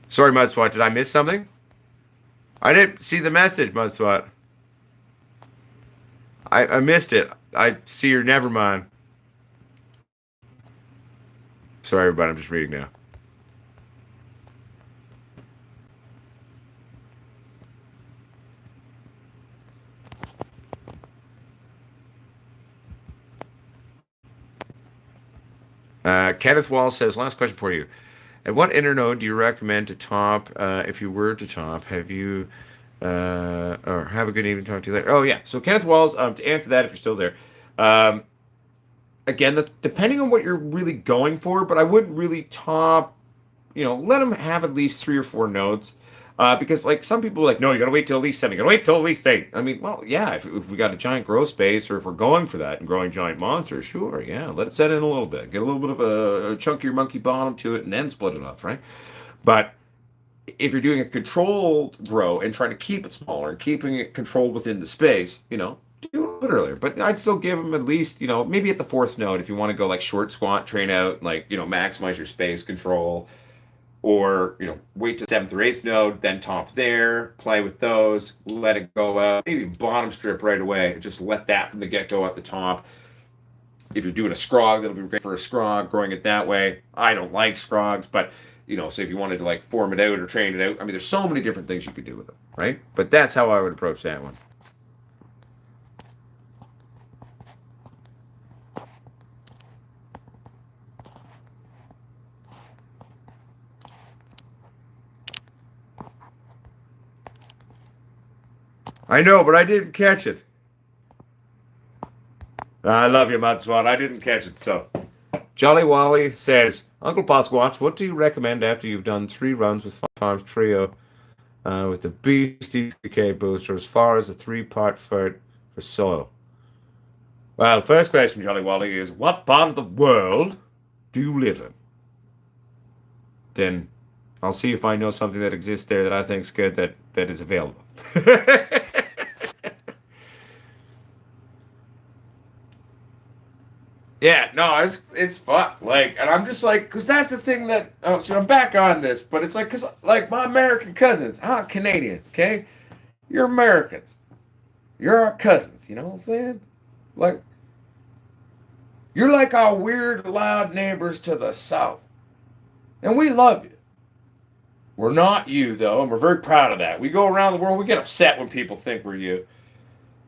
Sorry, Mudswat, did I miss something? I didn't see the message, Mudswat. I missed it. I see your never mind. Sorry, everybody, I'm just reading now. Kenneth Wall says, last question for you. At what internode do you recommend to top if you were to top? Have you, or have a good evening, talk to you later. Oh, yeah. So Kenneth Walls, to answer that if you're still there, again, depending on what you're really going for, but I wouldn't really top, let them have at least 3 or 4 nodes. Because like some people are like, no, you gotta wait till at least 7, you gotta wait till at least 8. I mean, well, yeah, if we got a giant growth space, or if we're going for that and growing giant monsters, sure, yeah, let it set in a little bit, get a little bit of a chunkier monkey bottom to it, and then split it up, right? But if you're doing a controlled grow and trying to keep it smaller and keeping it controlled within the space, do it earlier. But I'd still give them at least, maybe at the 4th node if you want to go like short squat, train out, like, maximize your space control. Or, wait to 7th or 8th node, then top there, play with those, let it go out. Maybe bottom strip right away. Just let that from the get-go at the top. If you're doing a scrog, that'll be great for a scrog, growing it that way. I don't like scrogs, but, so if you wanted to, like, form it out or train it out, I mean, there's so many different things you could do with it, right? But that's how I would approach that one. I know, but I didn't catch it. I love you, Mudswat. I didn't catch it, so. Jolly Wally says, Uncle Potsquatch, what do you recommend after you've done 3 runs with Farms Trio with the Beastie PK booster as far as a 3-part fert for soil? Well, first question, Jolly Wally, is what part of the world do you live in? Then I'll see if I know something that exists there that I think's good that is available. Yeah, no, it's fun. Like, and I'm just like, because that's the thing that. Oh, so I'm back on this, but it's like, because like my American cousins, I'm Canadian, okay? You're Americans. You're our cousins. You know what I'm saying? Like, you're like our weird, loud neighbors to the south, and we love you. We're not you though, and we're very proud of that. We go around the world. We get upset when people think we're you.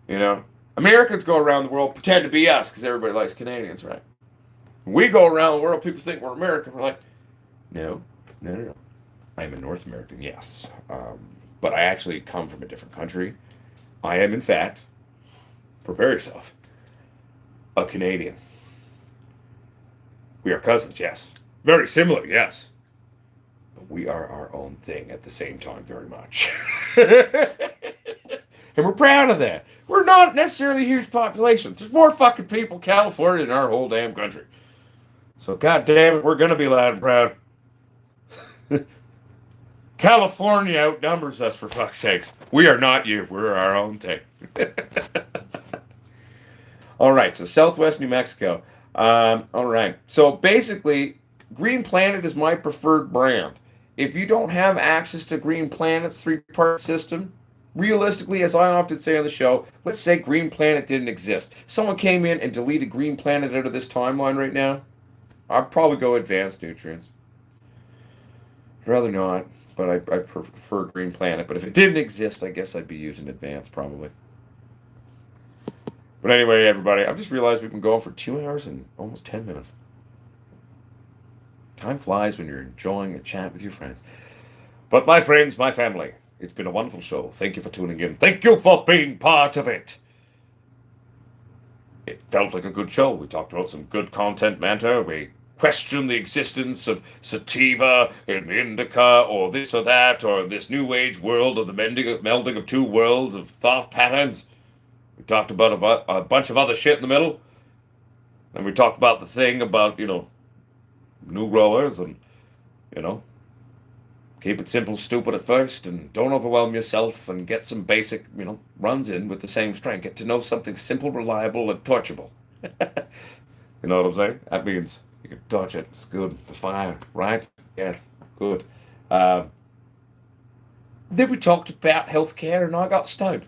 You know. Americans go around the world, pretend to be us, because everybody likes Canadians, right? We go around the world, people think we're American. We're like, no. I'm a North American, yes. But I actually come from a different country. I am, in fact, prepare yourself, a Canadian. We are cousins, yes. Very similar, yes. But we are our own thing at the same time, very much. And we're proud of that. We're not necessarily a huge population. There's more fucking people in California than our whole damn country. So, goddamn it, we're going to be loud and proud. California outnumbers us, for fuck's sakes. We are not you. We're our own thing. All right, so Southwest New Mexico. All right. So, basically, Green Planet is my preferred brand. If you don't have access to Green Planet's 3-part system, realistically, as I often say on the show, let's say Green Planet didn't exist. Someone came in and deleted Green Planet out of this timeline right now. I'd probably go Advanced Nutrients. I'd rather not, but I prefer Green Planet. But if it didn't exist, I guess I'd be using Advanced probably. But anyway, everybody, I've just realized we've been going for 2 hours and almost 10 minutes. Time flies when you're enjoying a chat with your friends. But my friends, my family, it's been a wonderful show. Thank you for tuning in. Thank you for being part of it. It felt like a good show. We talked about some good content matter. We questioned the existence of sativa and indica or this or that or this new age world of the melding of two worlds of thought patterns. We talked about a bunch of other shit in the middle. And we talked about the thing about, new growers and, keep it simple, stupid at first, and don't overwhelm yourself, and get some basic, runs in with the same strain. Get to know something simple, reliable, and torchable. You know what I'm saying? That means you can torch it. It's good. The fire, right? Yes, good. Then we talked about healthcare, and I got stoned.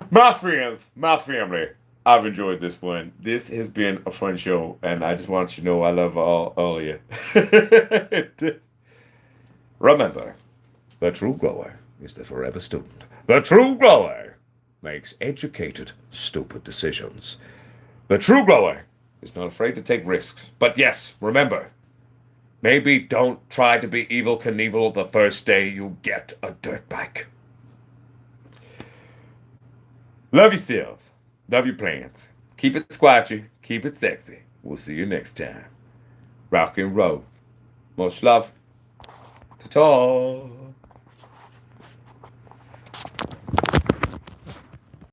My friends, my family, I've enjoyed this one. This has been a fun show, and I just want you to know I love all of you. Remember, the true grower is the forever student. The true grower makes educated, stupid decisions. The true grower is not afraid to take risks. But yes, remember, maybe don't try to be Evel Knievel the first day you get a dirt bike. Love yourselves. Love your plants. Keep it squatchy. Keep it sexy. We'll see you next time. Rock and roll. Much love. Ta-ta.